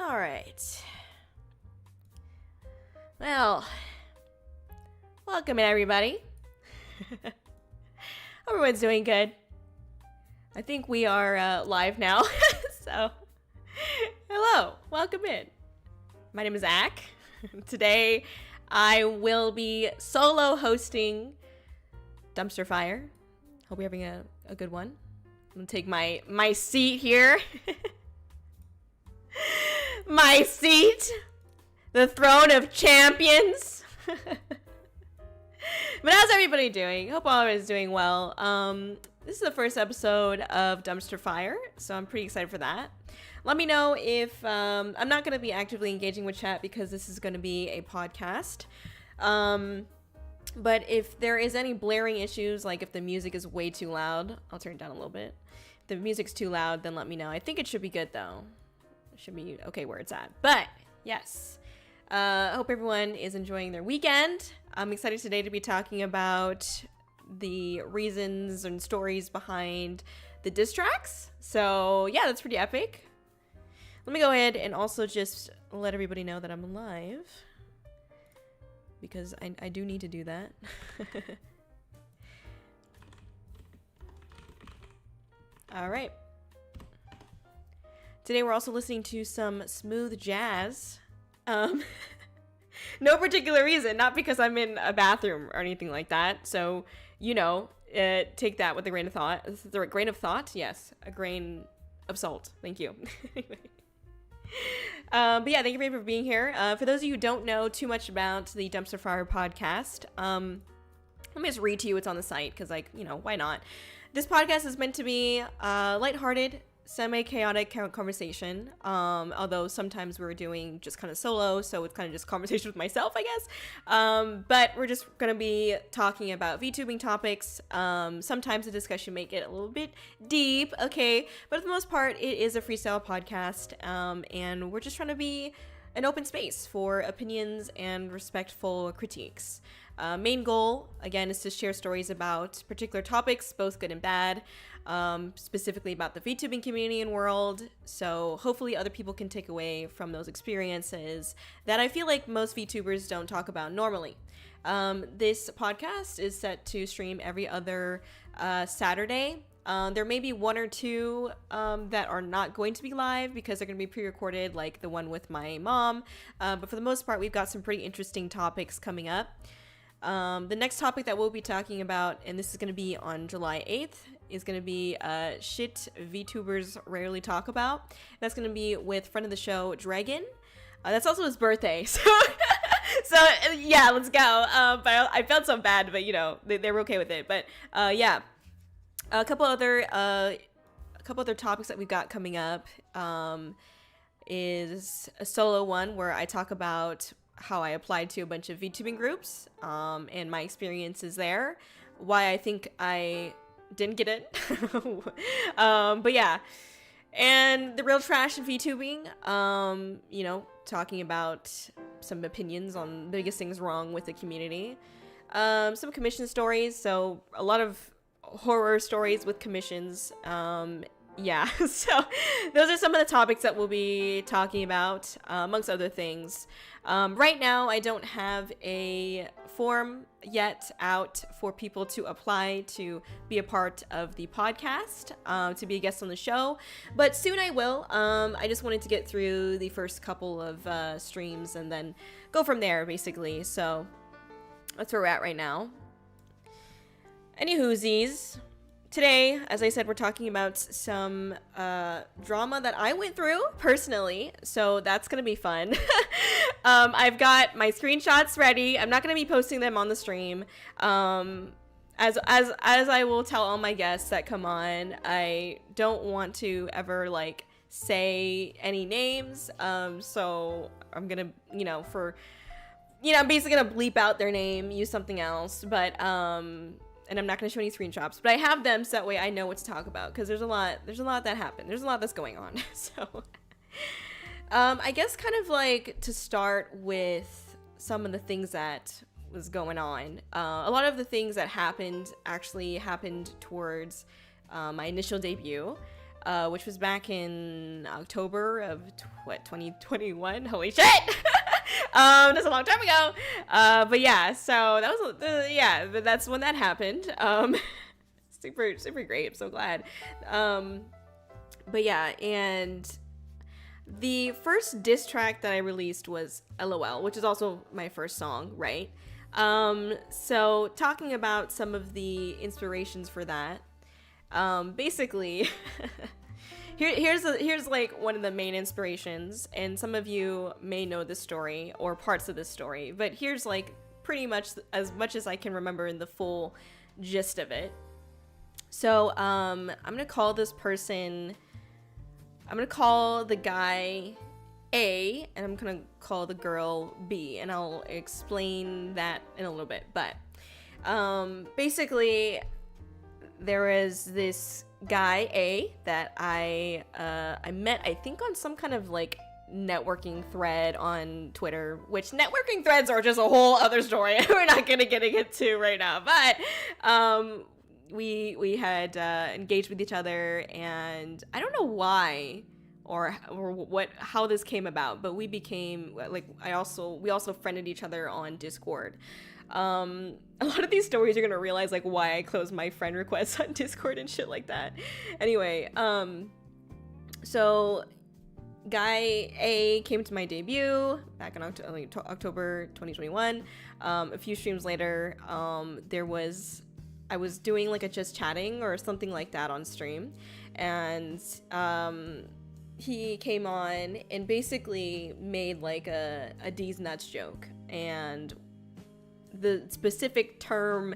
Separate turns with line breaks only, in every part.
All right. Well, welcome in, everybody. Everyone's doing good. I think we are live now. So, hello, welcome in. My name is Zach. Today, I will be solo hosting Dumpster Fire. Hope you're having a good one. I'm gonna take my seat here. My seat, the throne of champions. But how's everybody doing? Hope all is doing well. This is the first episode of Dumpster Fire, so I'm pretty excited for that. Let me know if I'm not going to be actively engaging with chat because this is going to be a podcast. But if there is any blaring issues, like if the music is way too loud, I'll turn it down a little bit. If the music's too loud, then let me know. I think it should be good though. It should be okay where it's at. But yes, I hope everyone is enjoying their weekend. I'm excited today to be talking about the reasons and stories behind the diss tracks. So yeah, that's pretty epic. Let me go ahead and also just let everybody know that I'm live, because I do need to do that. All right. Today we're also listening to some smooth jazz. No particular reason, not because I'm in a bathroom or anything like that. So, you know, take that with a grain of thought. Is there a grain of thought? Yes, a grain of salt. Thank you. But yeah, thank you for being here. For those of you who don't know too much about the Dumpster Fire podcast, let me just read to you what's on the site, because, like, you know, why not? This podcast is meant to be lighthearted, semi-chaotic conversation, although sometimes we're doing just kind of solo, so it's kind of just conversation with myself, I guess. But we're just going to be talking about VTubing topics. Sometimes the discussion may get a little bit deep, okay, but for the most part, it is a freestyle podcast, and we're just trying to be an open space for opinions and respectful critiques. Main goal, again, is to share stories about particular topics, both good and bad, specifically about the VTubing community and world. So hopefully other people can take away from those experiences that I feel like most VTubers don't talk about normally. This podcast is set to stream every other Saturday. There may be one or two that are not going to be live because they're going to be pre-recorded, like the one with my mom. But for the most part, we've got some pretty interesting topics coming up. The next topic that we'll be talking about, and this is going to be on July 8th, is going to be shit VTubers rarely talk about. That's going to be with friend of the show, Dragon. That's also his birthday, so yeah, let's go. But I felt so bad, but you know, they were okay with it. But yeah, a couple other topics that we've got coming up is a solo one where I talk about how I applied to a bunch of VTubing groups, and my experiences there, why I think I didn't get it. But yeah, and the real trash in VTubing, you know, talking about some opinions on the biggest things wrong with the community, some commission stories, so a lot of horror stories with commissions. Yeah, so those are some of the topics that we'll be talking about, amongst other things. Right now, I don't have a form yet out for people to apply to be a part of the podcast, to be a guest on the show, but soon I will. I just wanted to get through the first couple of streams and then go from there, basically. So that's where we're at right now. Anywhoosies. Today, as I said, we're talking about some drama that I went through personally, so that's gonna be fun. I've got my screenshots ready. I'm not gonna be posting them on the stream. As I will tell all my guests that come on, I don't want to ever like say any names. So I'm gonna, I'm basically gonna bleep out their name, use something else, but and I'm not going to show any screenshots, but I have them so that way I know what to talk about, because there's a lot that happened. There's a lot that's going on. So I guess kind of like to start with some of the things that was going on. A lot of the things that happened actually happened towards my initial debut. which was back in October of 2021. Holy shit! That's a long time ago. But yeah, so that was that's when that happened. Super great. I'm so glad. But yeah, and the first diss track that I released was LOL, which is also my first song, right? So talking about some of the inspirations for that, basically, here's like one of the main inspirations, and some of you may know this story or parts of this story, but here's like pretty much as I can remember in the full gist of it. So, I'm gonna call the guy A, and I'm gonna call the girl B, and I'll explain that in a little bit. But, basically, there is this guy A that I met, I think, on some kind of like networking thread on Twitter, which networking threads are just a whole other story. We're not gonna get into right now, but, we had engaged with each other, and I don't know why or how this came about, but we became like, we also friended each other on Discord. A lot of these stories you're gonna realize like why I closed my friend requests on Discord and shit like that. Anyway, so guy A came to my debut back in October 2021. A few streams later, I was doing like a just chatting or something like that on stream, and he came on and basically made like a D's nuts joke, and the specific term,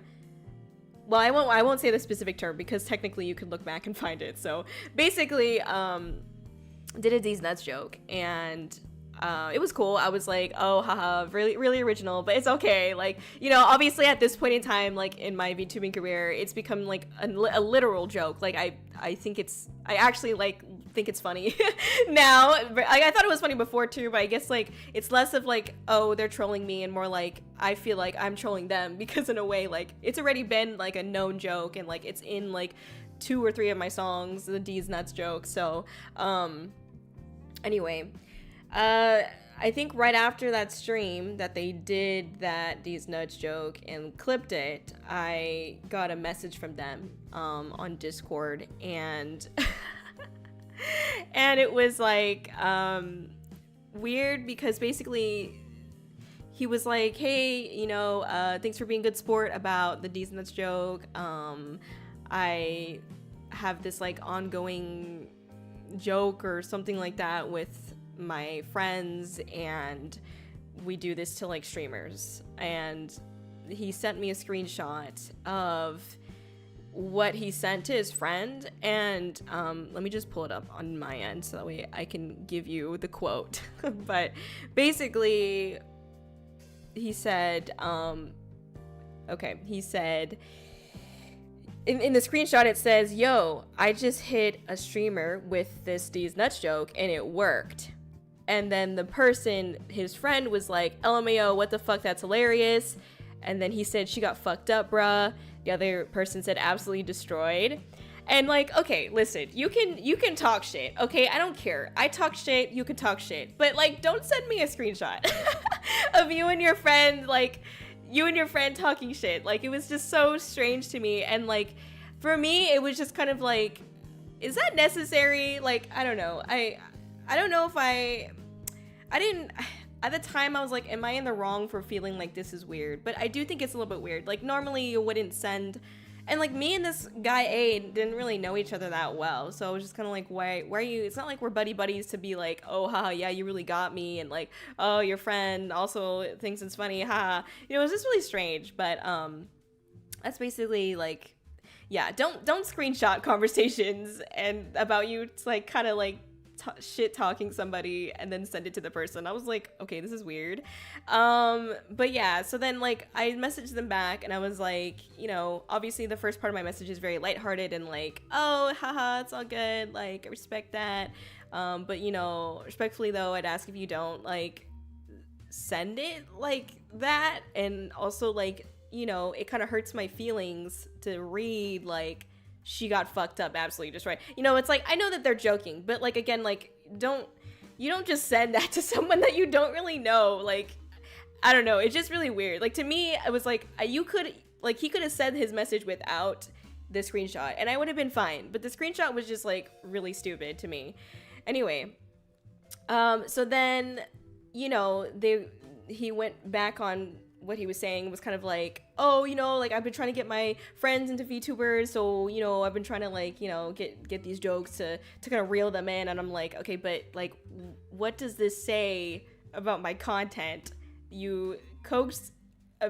well, I won't say the specific term because technically you could look back and find it. So basically did a D's nuts joke, and it was cool. I was like, oh, haha, really, really original, but it's okay. Like, you know, obviously at this point in time, like in my VTubing career, it's become like a literal joke. Like I actually like think it's funny now. I thought it was funny before too, but I guess like it's less of like, oh, they're trolling me, and more like I feel like I'm trolling them, because in a way, like it's already been like a known joke, and like it's in like 2 or 3 of my songs, the D's nuts joke. So, anyway. I think right after that stream that they did that D's nuts joke and clipped it, I got a message from them on Discord, and and it was like weird, because basically he was like, hey, you know, thanks for being a good sport about the D's nuts joke. I have this like ongoing joke or something like that with my friends, and we do this to like streamers. And he sent me a screenshot of what he sent to his friend, and let me just pull it up on my end so that way I can give you the quote. But basically he said he said in the screenshot it says, yo, I just hit a streamer with this D's nuts joke and it worked. And then the person, his friend, was like, LMAO, what the fuck, that's hilarious. And then he said, she got fucked up, bruh. The other person said, absolutely destroyed. And like, okay, listen, you can talk shit, okay? I don't care. I talk shit, you can talk shit. But like, don't send me a screenshot of you and your friend, like, you and your friend talking shit. Like, it was just so strange to me. And like, for me, it was just kind of like, is that necessary? Like, I don't know. I don't know if I didn't, at the time I was like, am I in the wrong for feeling like this is weird? But I do think it's a little bit weird. Like, normally you wouldn't send, and like me and this guy A didn't really know each other that well. So I was just kind of like, why are you, it's not like we're buddies to be like, oh, haha, yeah, you really got me. And like, oh, your friend also thinks it's funny, haha. You know, it was just really strange. But that's basically like, yeah, don't screenshot conversations and about you, it's like kind of like shit talking somebody and then send it to the person. I was like, okay, this is weird. But yeah, so then like I messaged them back and I was like, you know, obviously the first part of my message is very lighthearted and like, oh, haha, it's all good, like I respect that. But you know, respectfully though, I'd ask if you don't like send it like that. And also like, you know, it kind of hurts my feelings to read like she got fucked up absolutely destroyed. You know, it's like, I know that they're joking, but like, again, like, you don't just send that to someone that you don't really know. Like, I don't know, it's just really weird. Like, to me, it was like, he could have said his message without the screenshot and I would have been fine, but the screenshot was just like really stupid to me. Anyway, so then, you know, he went back on what he was saying, was kind of like, oh, you know, like, I've been trying to get my friends into VTubers, so, you know, I've been trying to, like, you know, get these jokes to kind of reel them in. And I'm like, okay, but like, what does this say about my content? You coaxed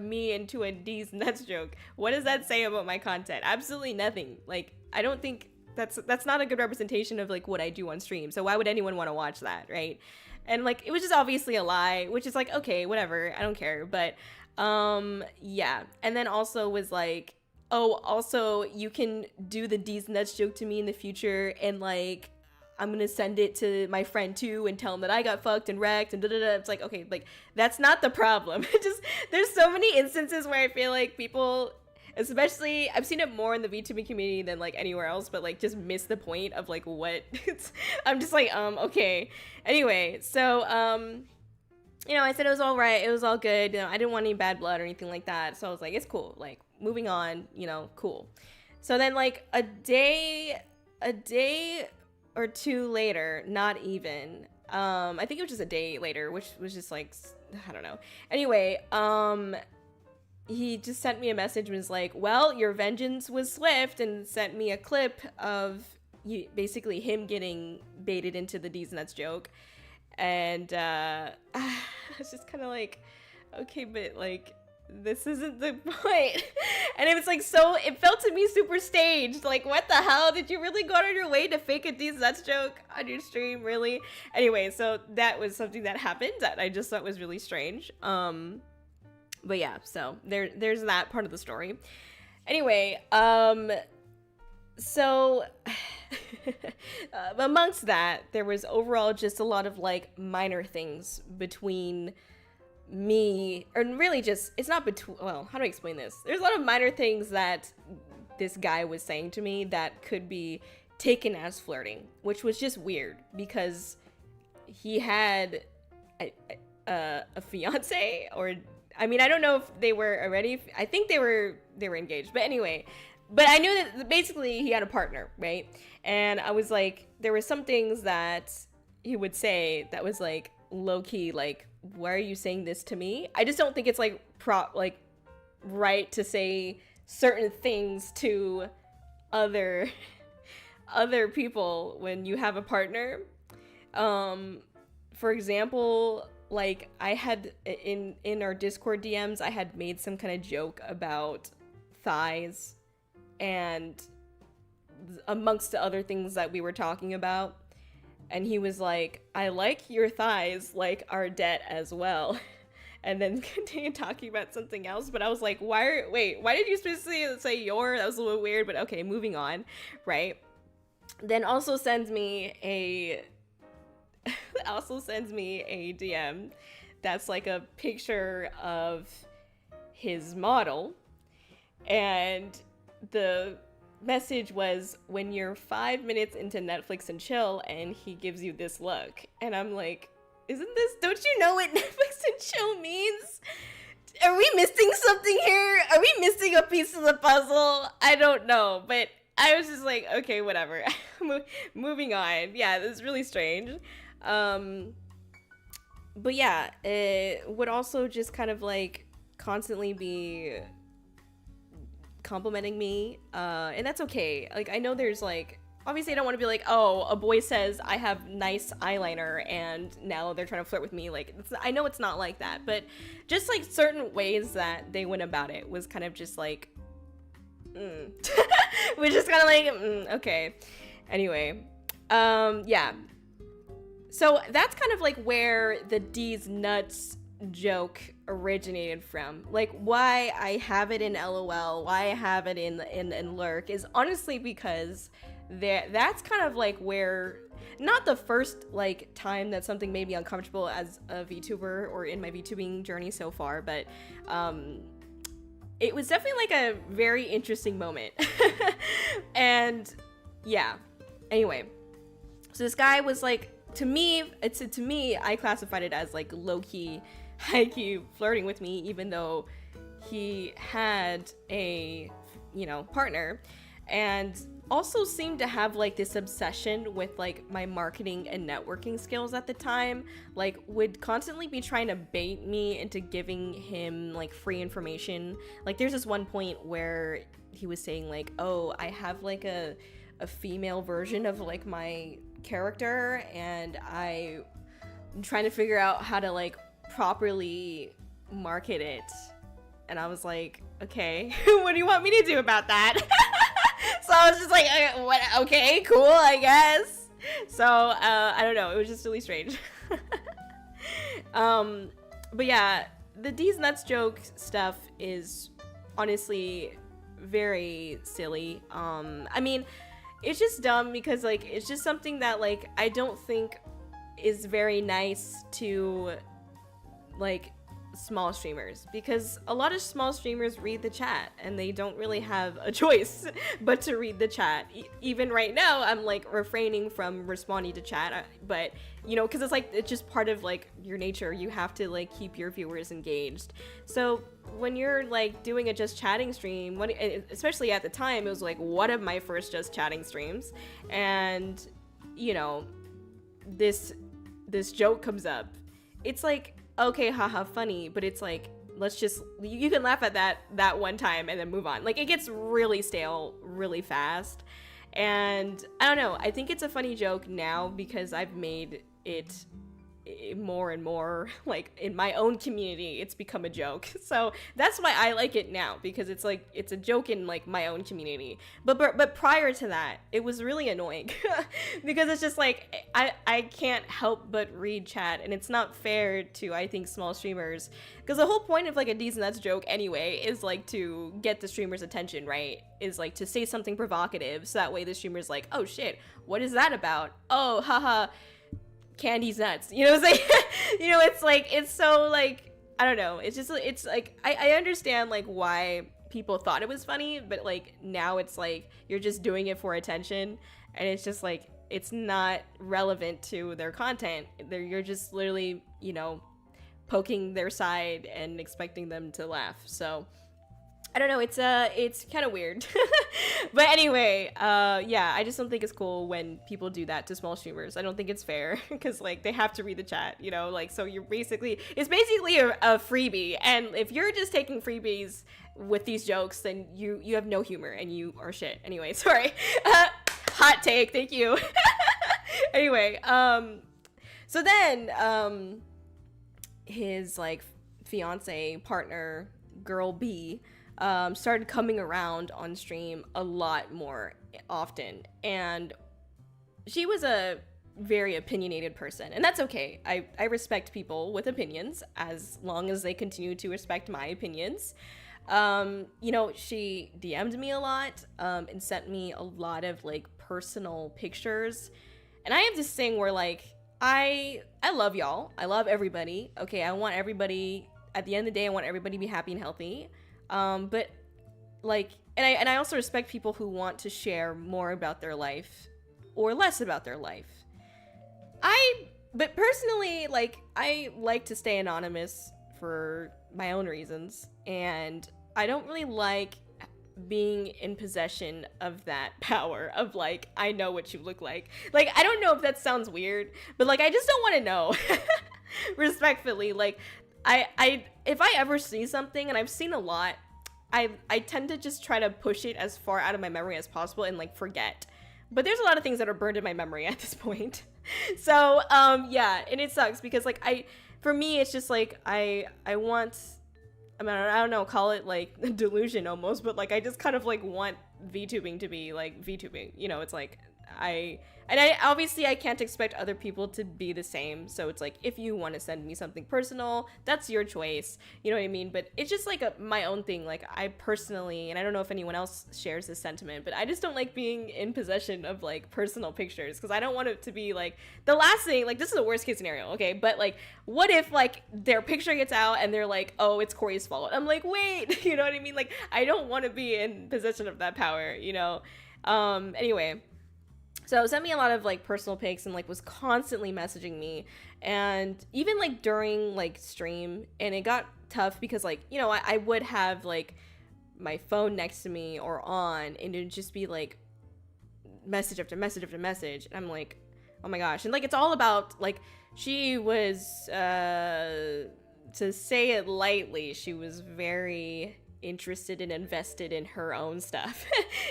me into a deez nuts joke. What does that say about my content? Absolutely nothing. Like, I don't think that's not a good representation of like what I do on stream. So why would anyone want to watch that, right? And like, it was just obviously a lie, which is like, okay, whatever, I don't care. But yeah. And then also was like, oh, also you can do the deez nuts joke to me in the future, and like, I'm gonna send it to my friend too and tell him that I got fucked and wrecked and da-da-da. It's like, okay, like, that's not the problem. Just, there's so many instances where I feel like people, especially, I've seen it more in the VTubing community than like anywhere else, but like, just miss the point of like what I'm just like, okay. Anyway, so you know, I said it was all right, it was all good, you know, I didn't want any bad blood or anything like that, so I was like, it's cool, like, moving on, you know, cool. So then like a day or two later, not even, I think it was just a day later, which was just like, I don't know. Anyway, he just sent me a message and was like, well, your vengeance was swift, and sent me a clip of basically him getting baited into the deez nuts joke. And it's just kind of like, okay, but like, this isn't the point. And it was like, so it felt to me super staged. Like, what the hell? Did you really go out of your way to fake a deez nuts joke on your stream? Really? Anyway, so that was something that happened that I just thought was really strange. But yeah, so there's that part of the story. Anyway, so amongst that, there was overall just a lot of like minor things between me, or really just, it's not between, well, how do I explain this? There's a lot of minor things that this guy was saying to me that could be taken as flirting, which was just weird because he had a fiance, or I mean, I don't know if they were already, I think they were engaged, but anyway, but I knew that basically he had a partner, right? And I was like, there were some things that he would say that was like low-key, like, why are you saying this to me? I just don't think it's like right to say certain things to other people when you have a partner. For example, like, I had in our Discord DMs, I had made some kind of joke about thighs and amongst the other things that we were talking about, and he was like, I like your thighs like Ardette as well. And then continued talking about something else, but I was like, why did you specifically say your? That was a little weird, but okay, moving on, right? Then also sends me a DM that's like a picture of his model, and the message was, when you're 5 minutes into Netflix and chill and he gives you this look. And I'm like, don't you know what Netflix and chill means? Are we missing something here? Are we missing a piece of the puzzle? I don't know, but I was just like, okay, whatever. Moving on. Yeah, this is really strange. But yeah, it would also just kind of like constantly be complimenting me, and that's okay. Like, I know there's like, obviously I don't want to be like, oh, a boy says I have nice eyeliner and now they're trying to flirt with me. Like, I know it's not like that, but just like certain ways that they went about it was kind of just like, we're just kind of like, okay. Anyway, yeah. So that's kind of like where the deez nuts joke originated from. Like, why I have it in LOL, why I have it in lurk is honestly because that's kind of like where, not the first like time that something made me uncomfortable as a VTuber or in my VTubing journey so far, but it was definitely like a very interesting moment. And yeah, anyway, so this guy was like, to me, I classified it as like low-key, high-key flirting with me, even though he had a, you know, partner, and also seemed to have like this obsession with like my marketing and networking skills at the time. Like, would constantly be trying to bait me into giving him like free information. Like, there's this one point where he was saying like, oh, I have like a female version of like my character, and I'm trying to figure out how to like properly market it. And I was like, okay, what do you want me to do about that? So I was just like, what? Okay, cool, I guess. So I don't know, it was just really strange. But yeah, the D's nuts joke stuff is honestly very silly. I mean, it's just dumb because like it's just something that like I don't think is very nice to like small streamers, because a lot of small streamers read the chat and they don't really have a choice but to read the chat. Even right now I'm like refraining from responding to chat, but you know, because it's like it's just part of like your nature. You have to like keep your viewers engaged. So when you're like doing a just chatting stream, especially at the time, it was like one of my first just chatting streams, and you know, this joke comes up. It's like, okay, haha, funny, but it's like, let's just, you can laugh at that one time and then move on. Like, it gets really stale really fast, and I don't know, I think it's a funny joke now because I've made it more and more like in my own community. It's become a joke, so that's why I like it now, because it's like it's a joke in like my own community. But prior to that, it was really annoying because it's just like I can't help but read chat, and it's not fair to, I think, small streamers, because the whole point of like a D's nuts joke anyway is like to get the streamer's attention, right? Is like to say something provocative, so that way the streamer's like, oh shit, what is that about? Oh, haha, Candy's nuts, you know what I'm saying? You know, it's like, it's so like, I don't know, it's just, it's like, I understand like why people thought it was funny, but like now it's like you're just doing it for attention, and it's just like it's not relevant to their content. You're just literally, you know, poking their side and expecting them to laugh. So I don't know, it's kind of weird. But anyway, yeah, I just don't think it's cool when people do that to small streamers. I don't think it's fair, because like they have to read the chat, you know, like, so it's basically a freebie, and if you're just taking freebies with these jokes, then you have no humor and you are shit. Anyway, sorry. Hot take, thank you. Anyway, so then his like fiance, partner, girl B, started coming around on stream a lot more often, and she was a very opinionated person, and that's okay. I respect people with opinions as long as they continue to respect my opinions. You know, she DM'd me a lot, and sent me a lot of like personal pictures, and I have this thing where like I love y'all, I love everybody, okay, I want everybody, at the end of the day, I want everybody to be happy and healthy. But like, and I also respect people who want to share more about their life or less about their life. But personally, like, I like to stay anonymous for my own reasons, and I don't really like being in possession of that power of like, I know what you look like. Like, I don't know if that sounds weird, but like, I just don't want to know. Respectfully, like, if I ever see something, and I've seen a lot, I tend to just try to push it as far out of my memory as possible and like forget. But there's a lot of things that are burned in my memory at this point. So yeah, and it sucks because like for me it's just like I want, I mean, I don't know, call it like a delusion almost, but like I just kind of like want VTubing to be like VTubing, you know, it's like I obviously I can't expect other people to be the same. So it's like, if you want to send me something personal, that's your choice. You know what I mean? But it's just like my own thing. Like, I personally, and I don't know if anyone else shares this sentiment, but I just don't like being in possession of like personal pictures, because I don't want it to be like the last thing. Like, this is a worst case scenario, okay? But like, what if like their picture gets out and they're like, oh, it's Kōri's fault? I'm like, wait, you know what I mean? Like, I don't want to be in possession of that power, you know? Anyway. So sent me a lot of like personal pics and like was constantly messaging me, and even like during like stream, and it got tough because like, you know, I would have like my phone next to me or on, and it'd just be like message after message after message, and I'm like, oh my gosh. And like, it's all about like, she was to say it lightly, she was very interested and invested in her own stuff.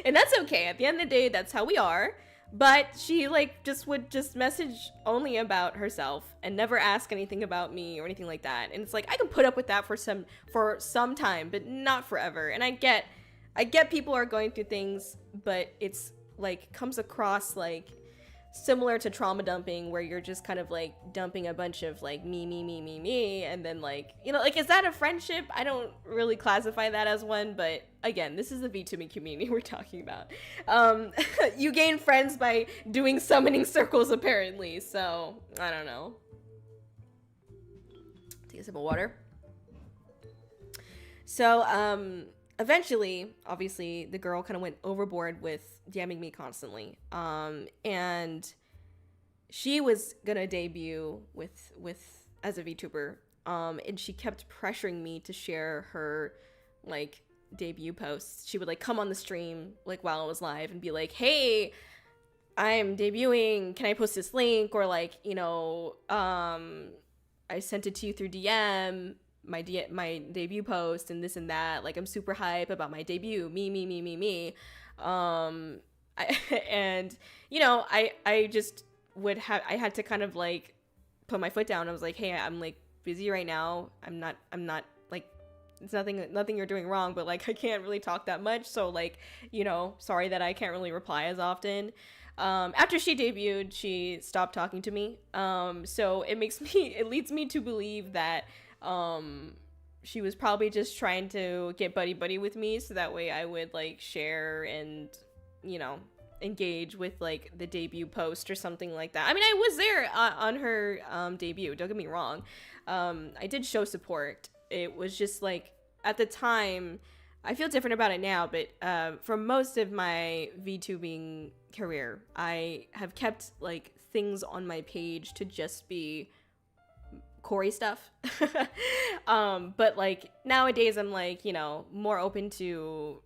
And that's okay. At the end of the day, that's how we are. But she like just would just message only about herself and never ask anything about me or anything like that. And it's like, I can put up with that for some time, but not forever. And I get people are going through things, but it's like comes across like similar to trauma dumping, where you're just kind of like dumping a bunch of like me, and then like, you know, like, is that a friendship? I don't really classify that as one, but again, this is the V2Me community we're talking about. You gain friends by doing summoning circles, apparently, so I don't know. Take a sip of water. So eventually, obviously, the girl kind of went overboard with DMing me constantly. And she was gonna debut with as a VTuber. And she kept pressuring me to share her like debut posts. She would like come on the stream like while I was live and be like, "Hey, I'm debuting. Can I post this link?" Or like, you know, I sent it to you through DM. My debut post and this and that, like, I'm super hype about my debut, me. And you know, I just I had to kind of like put my foot down. I was like, hey, I'm like busy right now. I'm not like, it's nothing you're doing wrong, but like, I can't really talk that much. So like, you know, sorry that I can't really reply as often. After she debuted, she stopped talking to me. So it leads me to believe that she was probably just trying to get buddy with me, so that way I would like share and, you know, engage with like the debut post or something like that. I mean, I was there on her debut, don't get me wrong. I did show support. It was just like, at the time, I feel different about it now, but for most of my VTubing career, I have kept like things on my page to just be Kōri stuff. But like nowadays I'm like, you know, more open to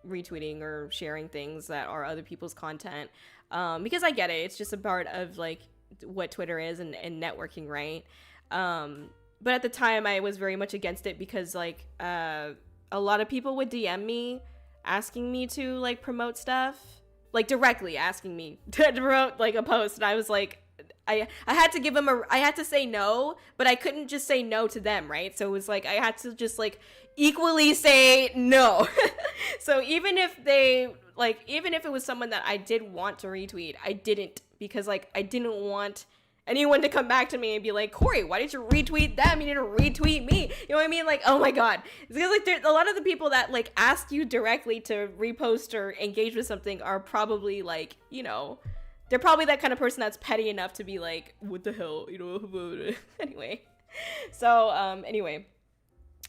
retweeting or sharing things that are other people's content, because I get it, it's just a part of like what Twitter is and networking, right? But at the time I was very much against it, because like a lot of people would DM me asking me to like promote stuff, like directly asking me to promote like a post, and I was like, I had to give them I had to say no, but I couldn't just say no to them, right? So it was like, I had to just like equally say no. So even if it was someone that I did want to retweet, I didn't, because like, I didn't want anyone to come back to me and be like, Kōri, why did you retweet them? You didn't retweet me. You know what I mean? Like, oh my God. It's because like, there's a lot of the people that like ask you directly to repost or engage with something are probably like, you know, they're probably that kind of person that's petty enough to be like, what the hell, you know? Anyway, so anyway,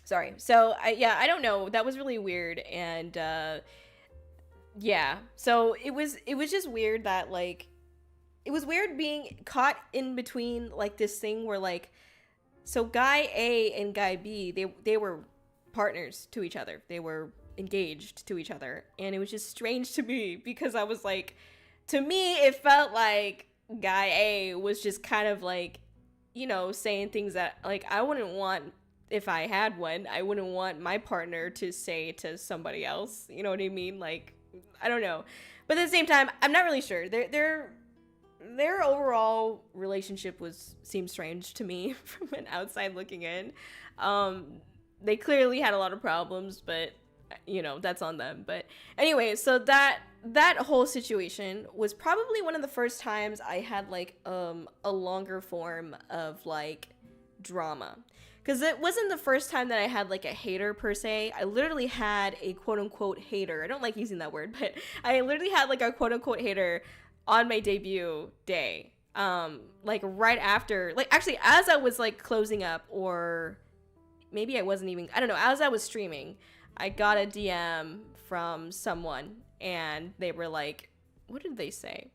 sorry. So I don't know. That was really weird, and yeah. So it was just weird that like, it was weird being caught in between like this thing where like, so guy A and guy B, they were partners to each other. They were engaged to each other, and it was just strange to me, because I was like, to me, it felt like guy A was just kind of like, you know, saying things that like, I wouldn't want, if I had one, I wouldn't want my partner to say to somebody else. You know what I mean? Like, I don't know. But at the same time, I'm not really sure. Their overall relationship seemed strange to me from an outside looking in. They clearly had a lot of problems, but you know, that's on them. But anyway, so that whole situation was probably one of the first times I had like a longer form of like drama, because it wasn't the first time that I had like a hater per se. I literally had a quote unquote hater. I don't like using that word, but I literally had like a quote unquote hater on my debut day. Like right after, like actually as I was like closing up, or maybe I wasn't even, I don't know, as I was streaming, I got a DM from someone and they were like, what did they say?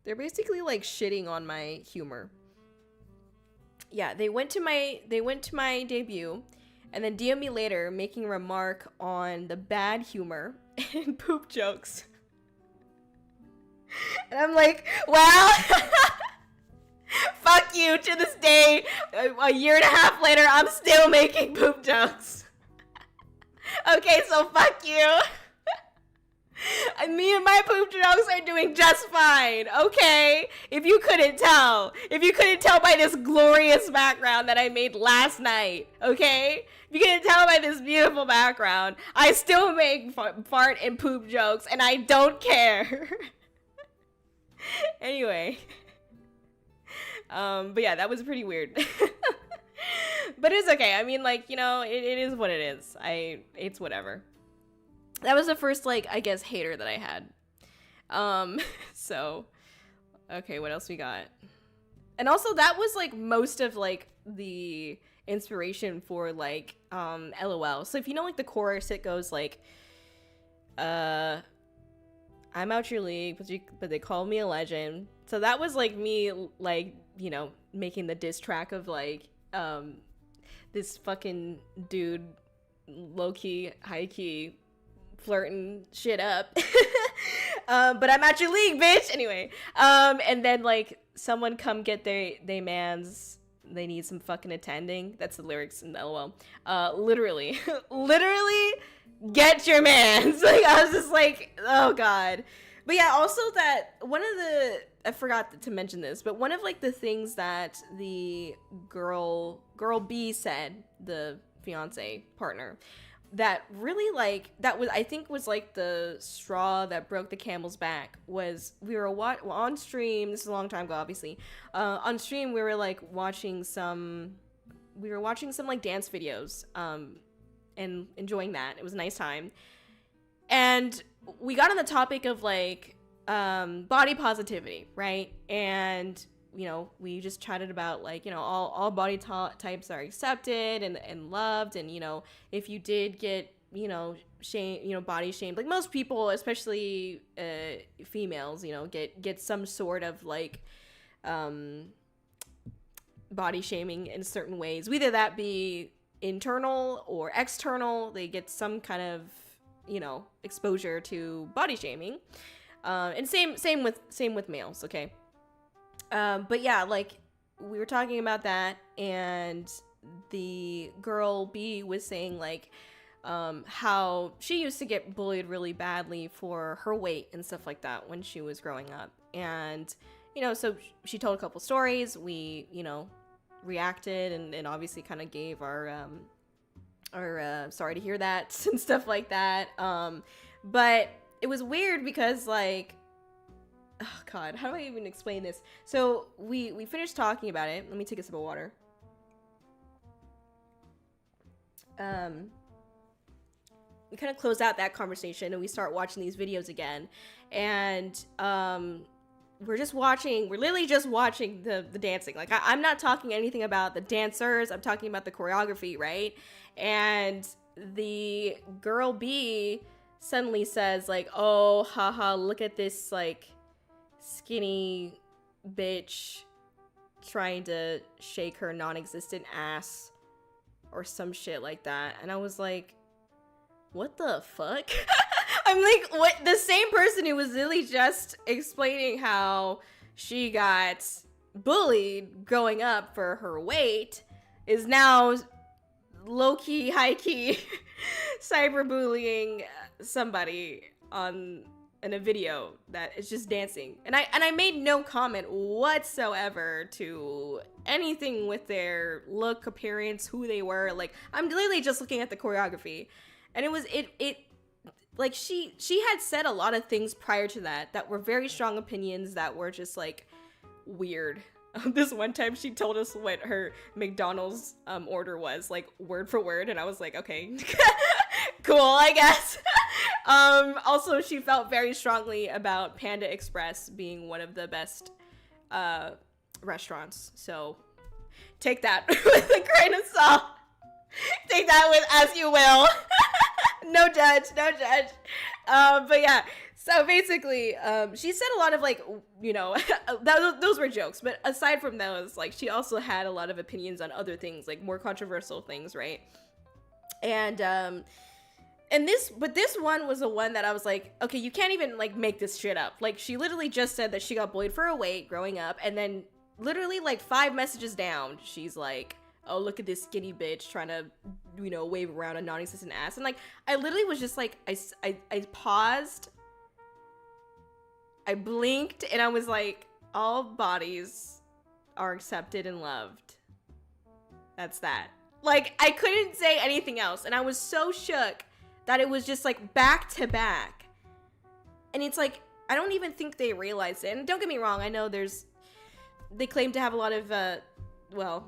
They're basically like shitting on my humor. Yeah, they went to my debut and then DM me later making a remark on the bad humor and poop jokes. And I'm like, well, fuck you. To this day, a year and a half later, I'm still making poop jokes. Okay, so fuck you. Me and my poop jokes are doing just fine, okay? If you couldn't tell by this glorious background that I made last night, okay? If you couldn't tell by this beautiful background, I still make fart and poop jokes, and I don't care. Anyway. But yeah, that was pretty weird. But it's okay. I mean, like, you know, it is what it is. It's whatever. That was the first, like, I guess, hater that I had. So, okay, what else we got? And also, that was, like, most of, like, the inspiration for, like, LOL. So if you know, like, the chorus, it goes, like, I'm out your league, but they call me a legend. So that was, like, me, like, you know, making the diss track of, like, this fucking dude, low-key, high-key, flirting shit up. But I'm at your league, bitch. Anyway, and then like someone come get they mans, they need some fucking attending. That's the lyrics in the LOL. Literally get your mans. Like I was just like, oh god. But yeah, also that one of the, I forgot to mention this, but one of like the things that the girl B said, the fiance partner, that really like, that was, I think was like the straw that broke the camel's back, was we were on stream, this is a long time ago obviously, on stream we were like watching some like dance videos and enjoying that. It was a nice time, and we got on the topic of like body positivity, right? And you know, we just chatted about like, you know, all body types are accepted and loved, and you know, if you did get, you know, shame, you know, body shamed, like most people, especially females, you know, get some sort of like body shaming in certain ways, whether that be internal or external. They get some kind of, you know, exposure to body shaming, and same with males, okay? But yeah, like we were talking about that, and the girl B was saying like how she used to get bullied really badly for her weight and stuff like that when she was growing up. And you know, so she told a couple stories. We, you know, reacted and obviously kind of gave our sorry to hear that and stuff like that. But it was weird because like, oh god, how do I even explain this? So we finished talking about it. Let me take a sip of water. We kind of close out that conversation and we start watching these videos again, and we're literally just watching the dancing. Like I'm not talking anything about the dancers, I'm talking about the choreography, right? And the girl B suddenly says like, oh haha, look at this like skinny bitch trying to shake her non-existent ass or some shit like that. And I was like, what the fuck? I'm like, what? The same person who was literally just explaining how she got bullied growing up for her weight is now low-key, high-key cyberbullying somebody in a video that is just dancing. And I made no comment whatsoever to anything with their look, appearance, who they were. Like, I'm literally just looking at the choreography. And it like she had said a lot of things prior to that were very strong opinions that were just like weird. This one time she told us what her McDonald's order was, like word for word, and I was like, okay, cool, I guess. Also, she felt very strongly about Panda Express being one of the best restaurants. So take that with a grain of salt. Take that with as you will. No judge. But yeah, so basically, she said a lot of like, you know, those were jokes. But aside from those, like, she also had a lot of opinions on other things, like more controversial things, right? And this one was the one that I was like, okay, you can't even like make this shit up. Like, she literally just said that she got bullied for her weight growing up, and then literally like 5 messages down, she's like, oh, look at this skinny bitch trying to, you know, wave around a non-existent ass. And like, I literally was just like, I paused, I blinked, and I was like, all bodies are accepted and loved. That's that. Like, I couldn't say anything else. And I was so shook that it was just like back to back. And it's like, I don't even think they realized it. And don't get me wrong, I know they claim to have a lot of, well,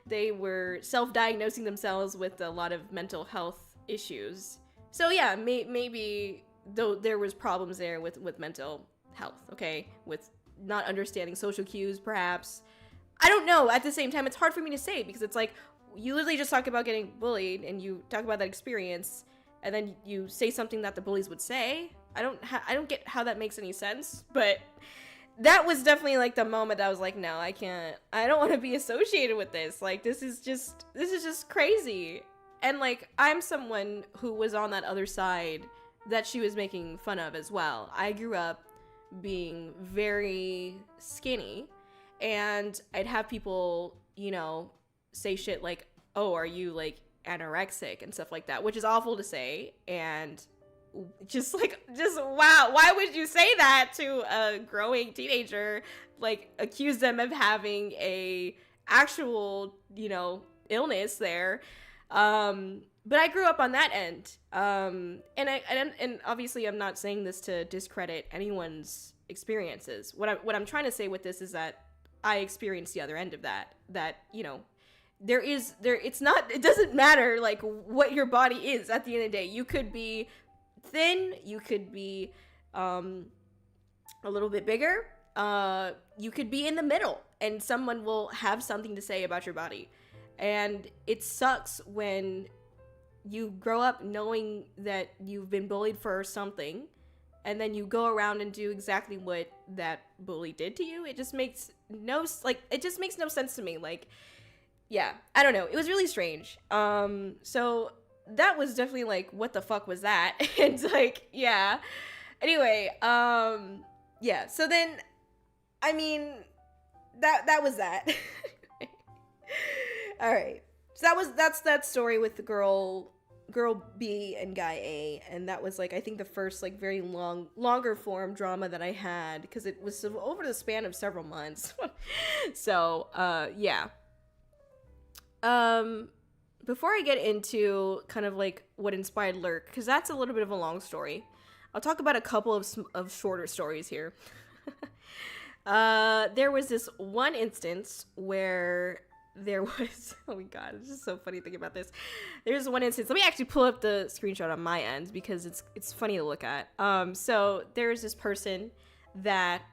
they were self-diagnosing themselves with a lot of mental health issues. So yeah, maybe though there was problems there with mental health, okay? With not understanding social cues, perhaps. I don't know. At the same time, it's hard for me to say because it's like, you literally just talk about getting bullied and you talk about that experience and then you say something that the bullies would say. I don't get how that makes any sense, but that was definitely like the moment that I was like, no, I don't want to be associated with this. Like, this is just crazy. And like, I'm someone who was on that other side that she was making fun of as well. I grew up being very skinny, and I'd have people, you know, say shit like, oh, are you like anorexic and stuff like that, which is awful to say. And just wow, why would you say that to a growing teenager? Like, accuse them of having a actual, you know, illness there. But I grew up on that end. And obviously I'm not saying this to discredit anyone's experiences. What I'm trying to say with this is that I experienced the other end of that, you know, it doesn't matter like what your body is at the end of the day. You could be thin, you could be a little bit bigger, you could be in the middle, and someone will have something to say about your body. And it sucks when you grow up knowing that you've been bullied for something, and then you go around and do exactly what that bully did to you. It just makes no sense to me. Like, yeah, I don't know. It was really strange. So that was definitely like, what the fuck was that? And like, yeah. Anyway, yeah. So then, I mean, that was that. All right. So that's that story with the girl B and guy A, and that was like, I think the first like very longer form drama that I had, because it was over the span of several months. So yeah. Before I get into kind of like what inspired Lurk, because that's a little bit of a long story, I'll talk about a couple of shorter stories here. There was this one instance where there was, oh my god, it's just so funny thinking about this. There's one instance, let me actually pull up the screenshot on my end because it's funny to look at. So there's this person that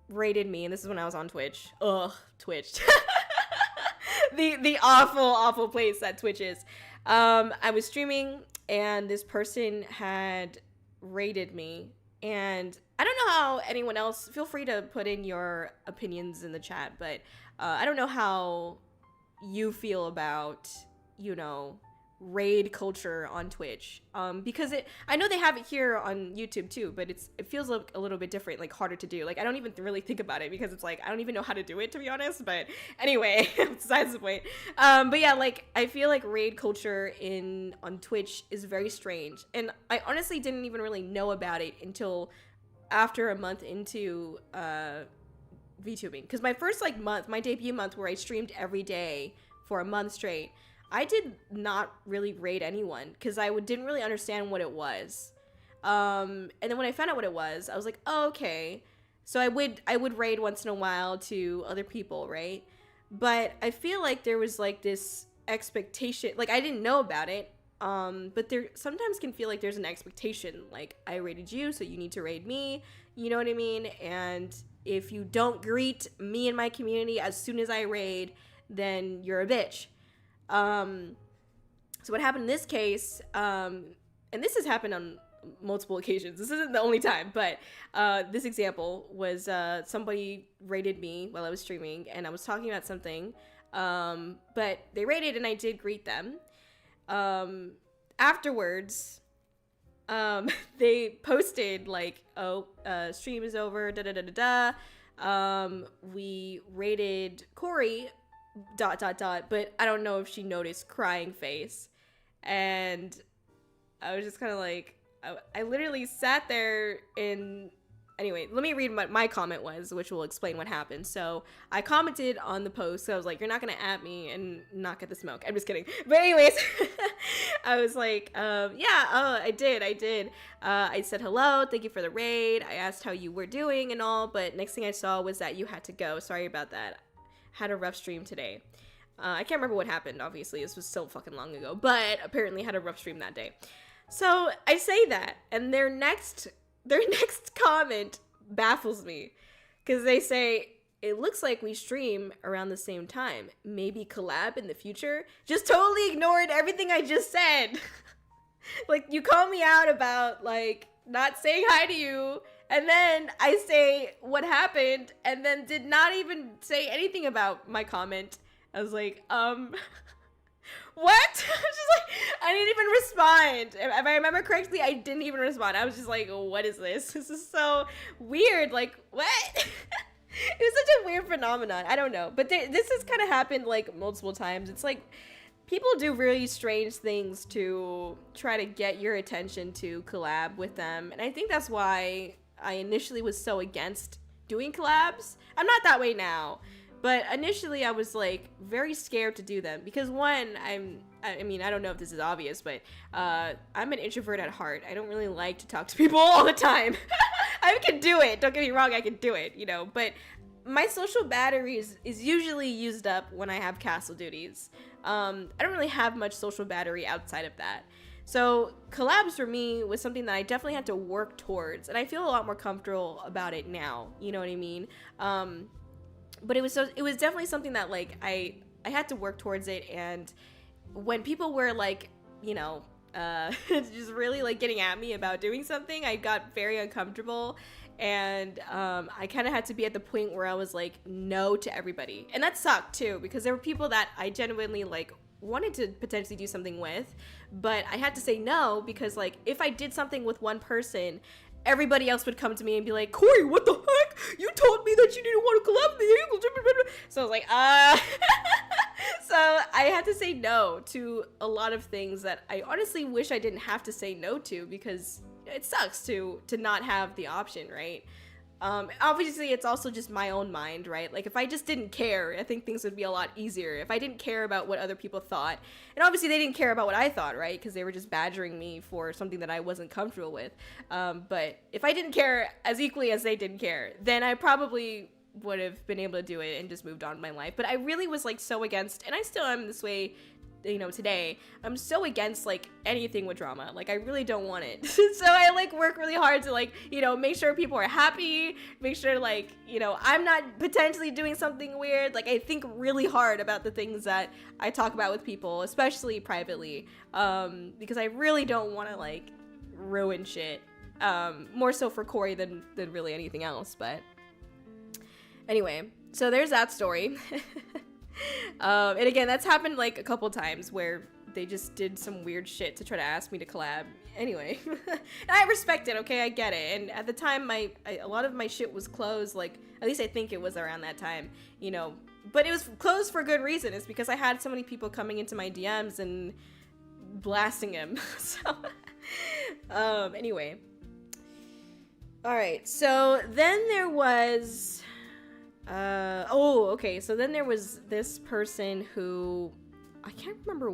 rated me, and this is when I was on Twitch. Ugh, Twitch. the awful place that Twitch is. I was streaming, and this person had rated me, and I don't know how anyone else, feel free to put in your opinions in the chat, but I don't know how you feel about, you know, raid culture on Twitch, because I know they have it here on YouTube too, but it feels like a little bit different, like harder to do. Like, I don't even really think about it because it's like, I don't even know how to do it, to be honest. But anyway, besides the point. But yeah, like, I feel like raid culture on Twitch is very strange, and I honestly didn't even really know about it until after a month into VTubing, because my first like month, my debut month where I streamed every day for a month straight, I did not really raid anyone because I didn't really understand what it was. And then when I found out what it was, I was like, oh, okay. So I would raid once in a while to other people, right? But I feel like there was like this expectation, like I didn't know about it. But there sometimes can feel like there's an expectation, like I raided you, so you need to raid me. You know what I mean? And if you don't greet me and my community as soon as I raid, then you're a bitch. So what happened in this case, and this has happened on multiple occasions. This isn't the only time, but this example was somebody raided me while I was streaming, and I was talking about something, but they raided and I did greet them. Afterwards, they posted like, oh, stream is over, da da da da da. We raided Kōri, ... but I don't know if she noticed crying face. And I was just kind of like, I literally sat there and anyway, let me read what my comment was, which will explain what happened. So I commented on the post. So I was like, you're not going to at me and not get the smoke. I'm just kidding. But anyways, I was like, I did. I said, hello, thank you for the raid. I asked how you were doing and all, but next thing I saw was that you had to go. Sorry about that. Had a rough stream today. I can't remember what happened, obviously. This was so fucking long ago, but apparently had a rough stream that day. So I say that, and their next comment baffles me, because they say, it looks like we stream around the same time. Maybe collab in the future? Just totally ignored everything I just said. Like, you call me out about, like, not saying hi to you, and then I say what happened, and then did not even say anything about my comment. I was like, what? I was just like, I didn't even respond. If I remember correctly, I didn't even respond. I was just like, what is this? This is so weird. Like, what? It was such a weird phenomenon. I don't know. But this has kind of happened, like, multiple times. It's like, people do really strange things to try to get your attention to collab with them. And I think that's why I initially was so against doing collabs. I'm not that way now. But initially I was like very scared to do them because one, I mean, I don't know if this is obvious, but I'm an introvert at heart. I don't really like to talk to people all the time. I can do it. Don't get me wrong. I can do it, you know, but my social battery is usually used up when I have castle duties. I don't really have much social battery outside of that. So collabs for me was something that I definitely had to work towards, and I feel a lot more comfortable about it now. You know what I mean? But it was definitely something that like I had to work towards it, and when people were like, you know, just really like getting at me about doing something, I got very uncomfortable, and I kind of had to be at the point where I was like no to everybody, and that sucked too because there were people that I genuinely like wanted to potentially do something with, but I had to say no because like if I did something with one person, everybody else would come to me and be like, Kōri, what the heck? You told me that you didn't want to collab with me. So I was like, So I had to say no to a lot of things that I honestly wish I didn't have to say no to because it sucks to not have the option, right? Obviously, it's also just my own mind, right? Like, if I just didn't care, I think things would be a lot easier. If I didn't care about what other people thought, and obviously they didn't care about what I thought, right? Because they were just badgering me for something that I wasn't comfortable with. But if I didn't care as equally as they didn't care, then I probably would have been able to do it and just moved on in my life. But I really was, like, so against, and I still am this way, you know, today. I'm so against like anything with drama. Like I really don't want it. So I like work really hard to like, you know, make sure people are happy, make sure like, you know, I'm not potentially doing something weird. Like I think really hard about the things that I talk about with people, especially privately, because I really don't want to like ruin shit. More so for Kōri than really anything else. But anyway, so there's that story. And again, that's happened like a couple times where they just did some weird shit to try to ask me to collab. Anyway, and I respect it, okay? I get it. And at the time, a lot of my shit was closed, like, at least I think it was around that time, you know. But it was closed for a good reason. It's because I had so many people coming into my DMs and blasting him. So, anyway. Alright, so then there was... okay, so then there was this person who I can't remember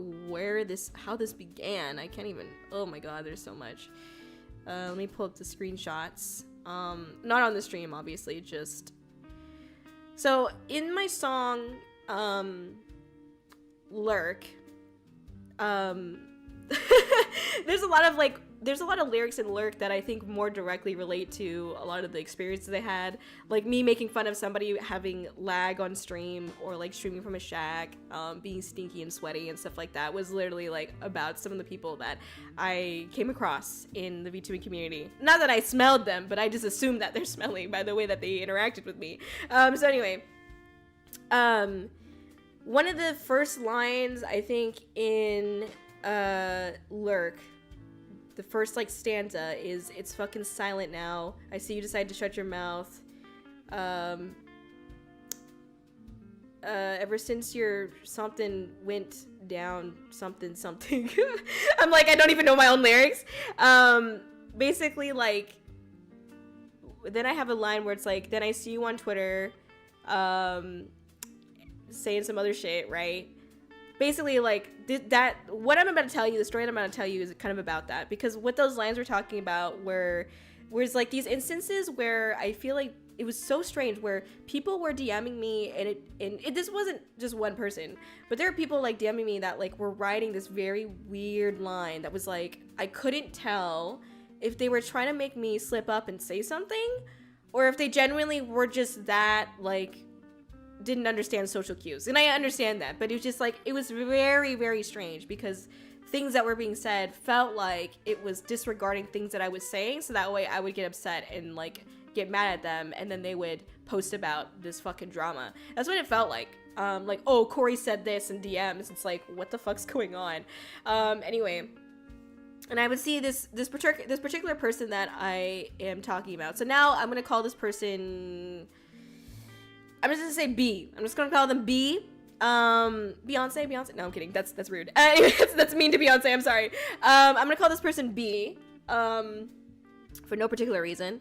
how this began. I can't even, oh my god, there's so much. Let me pull up the screenshots. Not on the stream, obviously, just, so in my song, Lurk, there's a lot of lyrics in Lurk that I think more directly relate to a lot of the experiences I had, like me making fun of somebody having lag on stream, or like streaming from a shack, being stinky and sweaty and stuff like that, was literally like about some of the people that I came across in the VTubing community. Not that I smelled them, but I just assumed that they're smelly by the way that they interacted with me. So anyway, one of the first lines, I think, in Lurk, the first like stanza is, "It's fucking silent now. I see you decide to shut your mouth. Ever since your something went down, something." I'm like, I don't even know my own lyrics. Basically, like, then I have a line where it's like, "Then I see you on Twitter, saying some other shit," right? Basically, like, that, what I'm about to tell you, the story I'm about to tell you is kind of about that, because what those lines were talking about was like these instances where I feel like it was so strange, where people were DMing me, and this wasn't just one person, but there were people like DMing me that like were writing this very weird line that was like, I couldn't tell if they were trying to make me slip up and say something, or if they genuinely were just that like didn't understand social cues. And I understand that, but it was just like, it was very, very strange, because things that were being said felt like it was disregarding things that I was saying, so that way I would get upset and like get mad at them, and then they would post about this fucking drama. That's what it felt like. Like, oh, Kōri said this in DMs. It's like, what the fuck's going on? Anyway, and I would see this particular person that I am talking about. So now I'm gonna call this person, I'm just gonna say B. I'm just gonna call them B. Beyonce. No, I'm kidding. That's rude. That's mean to Beyonce. I'm sorry. I'm gonna call this person B. For no particular reason.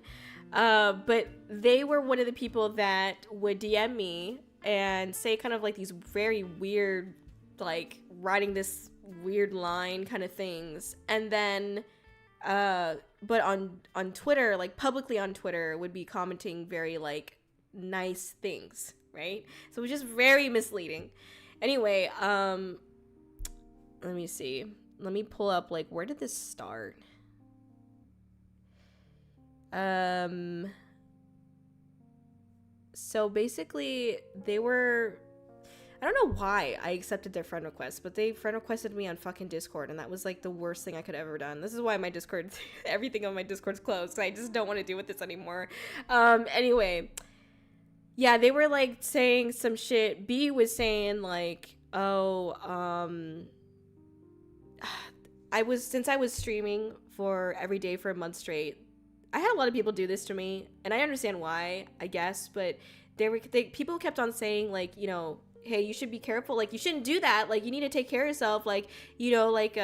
But they were one of the people that would DM me and say kind of like these very weird, like writing this weird line kind of things. And then, but on Twitter, like publicly on Twitter, would be commenting very like nice things, right? So it was just very misleading. Anyway, let me see. Let me pull up, like, where did this start? So basically they were, I don't know why I accepted their friend request, but they friend requested me on fucking Discord, and that was like the worst thing I could have ever done. This is why my Discord, everything on my Discord's closed, so I just don't want to deal with this anymore. Anyway, yeah, they were like saying some shit. B was saying like, oh, since I was streaming for every day for a month straight, I had a lot of people do this to me, and I understand why, I guess, but people kept on saying like, you know, hey, you should be careful, like you shouldn't do that, like you need to take care of yourself, like, you know, like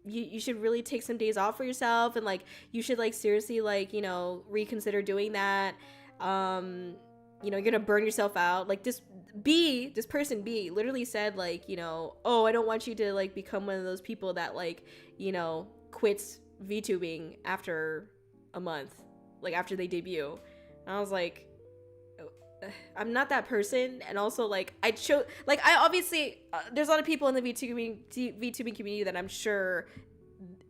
you should really take some days off for yourself, and like you should like seriously like, you know, reconsider doing that. You know, you're gonna burn yourself out. Like this person B literally said like, you know, oh, I don't want you to like become one of those people that like, you know, quits VTubing after a month, like after they debut. And I was like, I'm not that person. And also like I obviously there's a lot of people in the VTubing community that I'm sure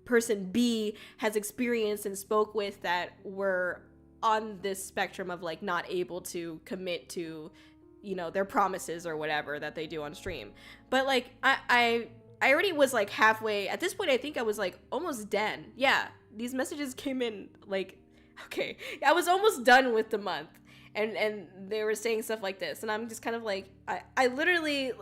person B has experienced and spoke with that were on this spectrum of like not able to commit to, you know, their promises or whatever that they do on stream. But like I already was like halfway at this point. I think I was like almost done. Yeah, these messages came in like, okay, I was almost done with the month, and they were saying stuff like this, and I'm just kind of like, I literally,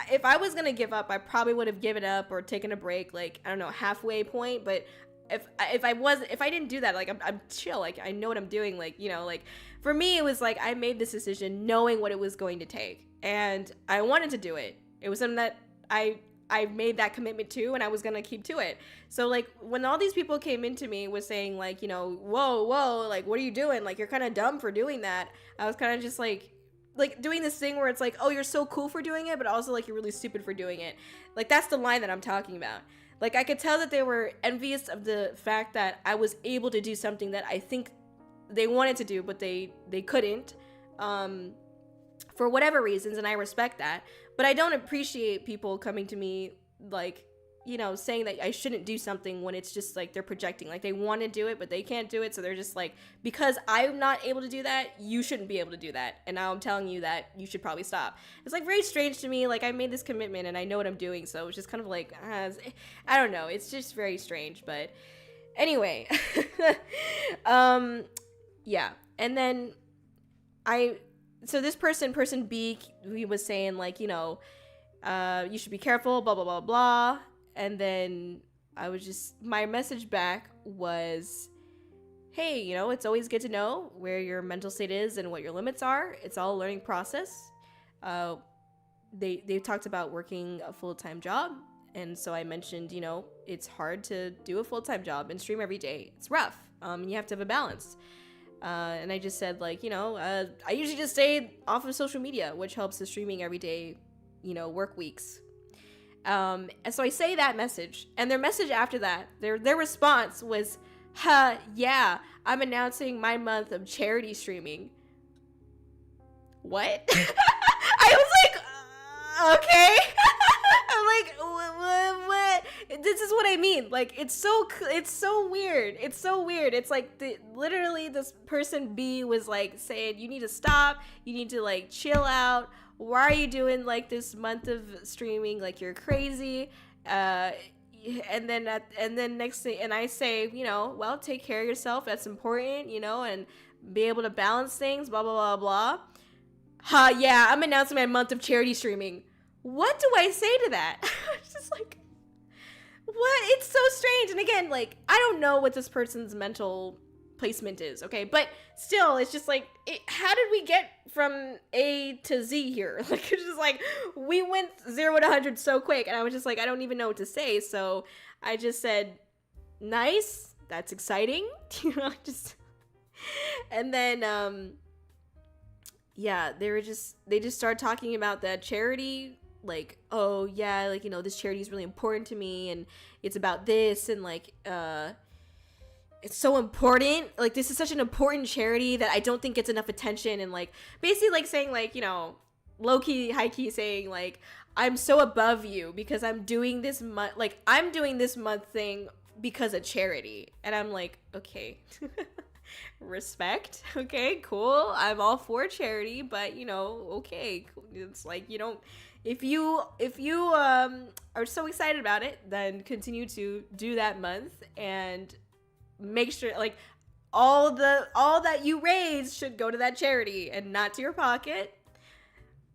if I was gonna give up, I probably would have given up or taken a break, like, I don't know, halfway point. But if I didn't do that, like I'm chill, like I know what I'm doing, like, you know, like for me it was like I made this decision knowing what it was going to take, and I wanted to do it. It was something that I made that commitment to, and I was gonna keep to it. So like when all these people came into me was saying like, you know, whoa, like what are you doing? Like you're kind of dumb for doing that. I was kind of just like, like doing this thing where it's like, oh, you're so cool for doing it, but also like you're really stupid for doing it. Like that's the line that I'm talking about. Like I could tell that they were envious of the fact that I was able to do something that I think they wanted to do, but they couldn't, for whatever reasons, and I respect that. But I don't appreciate people coming to me like, you know, saying that I shouldn't do something when it's just like they're projecting, like they want to do it but they can't do it, so they're just like, because I'm not able to do that, you shouldn't be able to do that, and now I'm telling you that you should probably stop. It's like very strange to me. Like I made this commitment and I know what I'm doing, so it's just kind of like I don't know, it's just very strange. But anyway, yeah. And then so this person B, he was saying like, you know, you should be careful, blah blah blah blah. And then my message back was, hey, you know, it's always good to know where your mental state is and what your limits are. It's all a learning process. They talked about working a full-time job. And so I mentioned, you know, it's hard to do a full-time job and stream every day. It's rough. You have to have a balance. And I just said like, you know, I usually just stay off of social media, which helps the streaming every day, you know, work weeks. And so I say that message, and their message after that, their response was, yeah, I'm announcing my month of charity streaming. What? I was like, okay. I'm like, what? This is what I mean. Like, it's so weird. It's so weird. It's like literally this person B was like saying, you need to stop. You need to like chill out. Why are you doing like this month of streaming? Like you're crazy. And then next thing, and I say, you know, well, take care of yourself. That's important, you know, and be able to balance things, blah, blah, blah, blah. Yeah, I'm announcing my month of charity streaming. What do I say to that? It's just like, what? It's so strange. And again, like, I don't know what this person's mental placement is, okay? But still, it's just like, how did we get from A to Z here? Like, it's just like, we went 0 to 100 so quick, and I was just like, I don't even know what to say, so I just said, nice, that's exciting, you know, just, and then, yeah, they just started talking about that charity, like, oh, yeah, like, you know, this charity is really important to me, and it's about this, and, like, it's so important, like, this is such an important charity that I don't think gets enough attention, and, like, basically, like, saying, like, you know, low-key, high-key saying, like, I'm so above you because I'm doing this month, like, I'm doing this month thing because of charity, and I'm like, okay, respect, okay, cool, I'm all for charity, but, you know, okay, it's like, you don't, if you are so excited about it, then continue to do that month, and make sure, like, all that you raise should go to that charity and not to your pocket.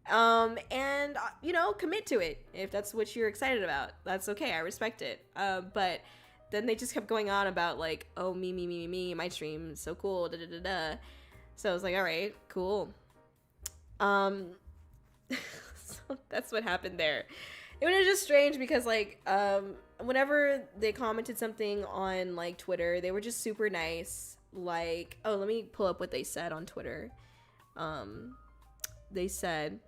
And you know, commit to it if that's what you're excited about. That's okay, I respect it. But then they just kept going on about like, oh, me, my stream is so cool, da da da da. So I was like, all right, cool. So that's what happened there. It was just strange because like whenever they commented something on like Twitter, they were just super nice. Like, oh, let me pull up what they said on Twitter. They said,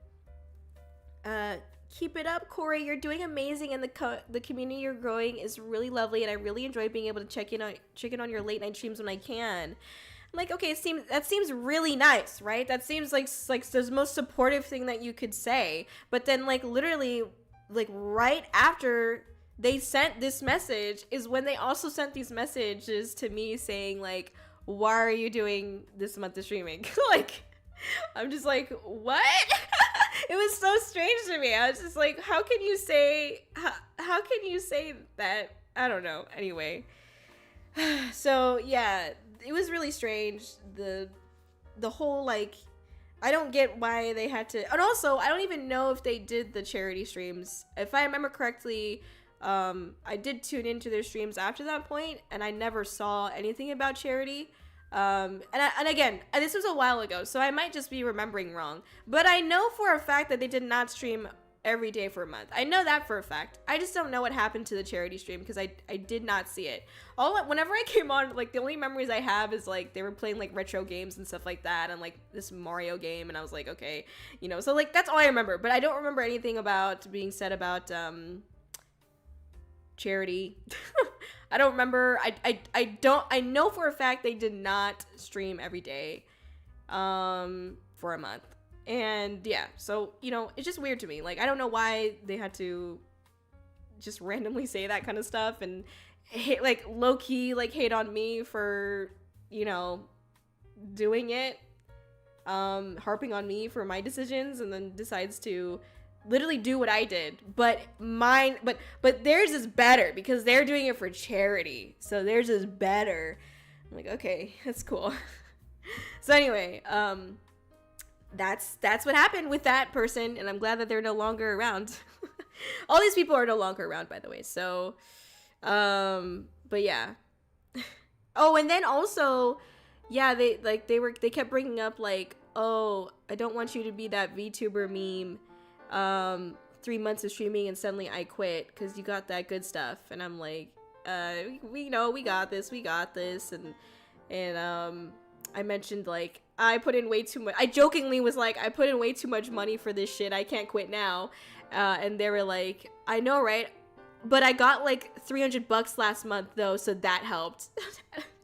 keep it up, Kōri, you're doing amazing, and the community you're growing is really lovely, and I really enjoy being able to check in on your late night streams when I can. I'm like, okay, that seems really nice, right? That seems like the most supportive thing that you could say. But then like literally like right after they sent this message is when they also sent these messages to me saying like, why are you doing this month of streaming? Like, I'm just like, what? It was so strange to me. I was just like, how can you say that? I don't know. Anyway. So yeah, it was really strange. The whole like, I don't get why they had to, and also I don't even know if they did the charity streams. If I remember correctly, I did tune into their streams after that point, and I never saw anything about charity. And again, this was a while ago, so I might just be remembering wrong. But I know for a fact that they did not stream every day for a month. I know that for a fact. I just don't know what happened to the charity stream because I did not see it. Whenever I came on, like, the only memories I have is, like, they were playing, like, retro games and stuff like that, and, like, this Mario game, and I was like, okay, you know, so, like, that's all I remember. But I don't remember anything about being said about charity. I don't remember. I know for a fact they did not stream every day for a month. And yeah, so, you know, it's just weird to me. Like, I don't know why they had to just randomly say that kind of stuff and hate, like, low-key, like, hate on me for, you know, doing it, harping on me for my decisions, and then decides to literally do what I did. But theirs is better because they're doing it for charity. So theirs is better. I'm like, okay, that's cool. So anyway, that's what happened with that person, and I'm glad that they're no longer around. All these people are no longer around, by the way. So, but yeah. Oh, and then also, yeah, they kept bringing up, like, oh, I don't want you to be that VTuber meme. 3 months of streaming and suddenly I quit because you got that good stuff. And I'm like, we know we got this, and I mentioned, like, I put in way too much. I jokingly was like, I put in way too much money for this shit. I can't quit now. And they were like, I know, right? But I got like $300 last month though, so that helped.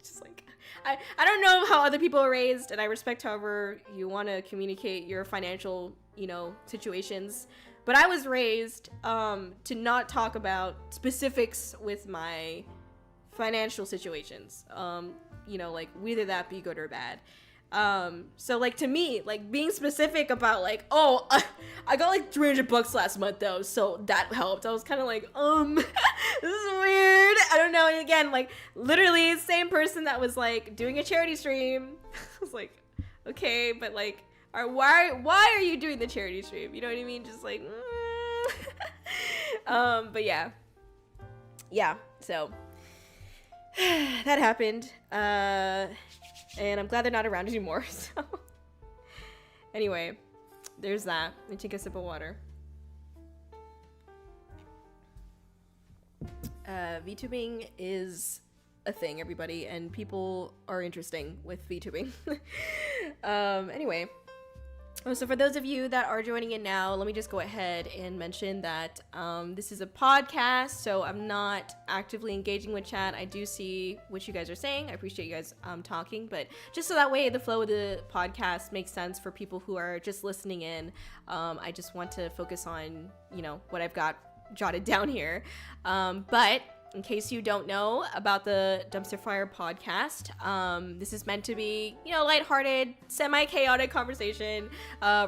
Just like, I don't know how other people are raised, and I respect however you want to communicate your financial, you know, situations. But I was raised to not talk about specifics with my financial situations. You know, like, whether that be good or bad. So, like, to me, like, being specific about, like, oh, I got like $300 last month though, so that helped. I was kind of like, this is weird. I don't know. And again, like, literally same person that was like doing a charity stream. I was like, okay, but like, why are you doing the charity stream? You know what I mean? Just like, but yeah, so that happened, and I'm glad they're not around anymore. So anyway, there's that. Let me take a sip of water. VTubing is a thing, everybody, and people are interesting with VTubing. Anyway, so for those of you that are joining in now, let me just go ahead and mention that this is a podcast, so I'm not actively engaging with chat. I do see what you guys are saying. I appreciate you guys talking, but just so that way the flow of the podcast makes sense for people who are just listening in, I just want to focus on, you know, what I've got jotted down here. But in case you don't know about the Dumpster Fire podcast, this is meant to be, you know, lighthearted, semi-chaotic conversation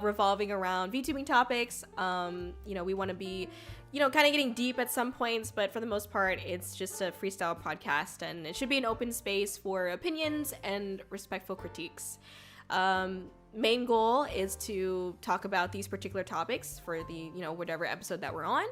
revolving around VTubing topics. You know, we want to be, you know, kind of getting deep at some points, but for the most part, it's just a freestyle podcast, and it should be an open space for opinions and respectful critiques. Main goal is to talk about these particular topics for the, you know, whatever episode that we're on,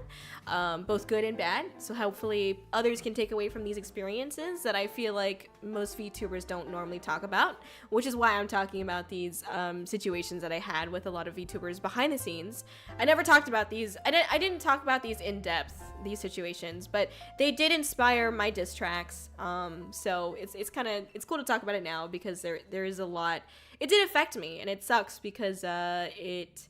both good and bad. So hopefully others can take away from these experiences that I feel like most VTubers don't normally talk about, which is why I'm talking about these situations that I had with a lot of VTubers behind the scenes. I never talked about these. I didn't talk about these in depth, these situations, but they did inspire my diss tracks. So it's cool to talk about it now because there is a lot. It did affect me, and it sucks because it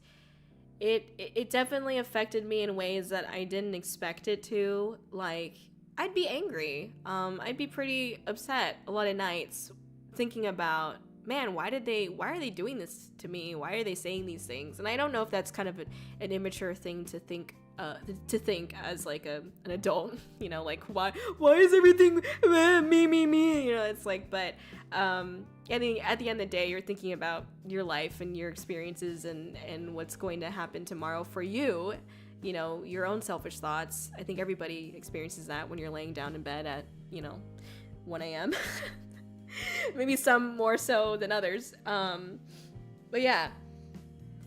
definitely affected me in ways that I didn't expect it to. Like, I'd be angry. I'd be pretty upset a lot of nights thinking about, man, why are they doing this to me? Why are they saying these things? And I don't know if that's kind of an immature thing to think as like an adult, you know, like why is everything me, you know? It's like, but at the end of the day, you're thinking about your life and your experiences and what's going to happen tomorrow for you, you know, your own selfish thoughts. I think everybody experiences that when you're laying down in bed at, you know, 1 a.m. Maybe some more so than others, but yeah,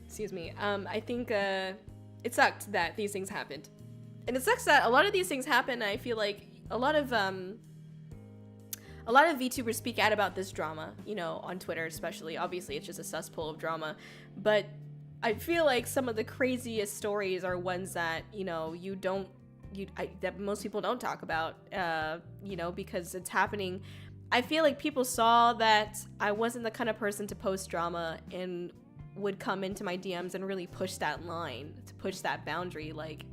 excuse me. I think it sucked that these things happened, and it sucks that a lot of these things happen. I feel like a lot of VTubers speak out about this drama, you know, on Twitter especially. Obviously, it's just a cesspool of drama, but I feel like some of the craziest stories are ones that, that most people don't talk about, because it's happening. I feel like people saw that I wasn't the kind of person to post drama and would come into my DMs and really push that line, to push that boundary, like,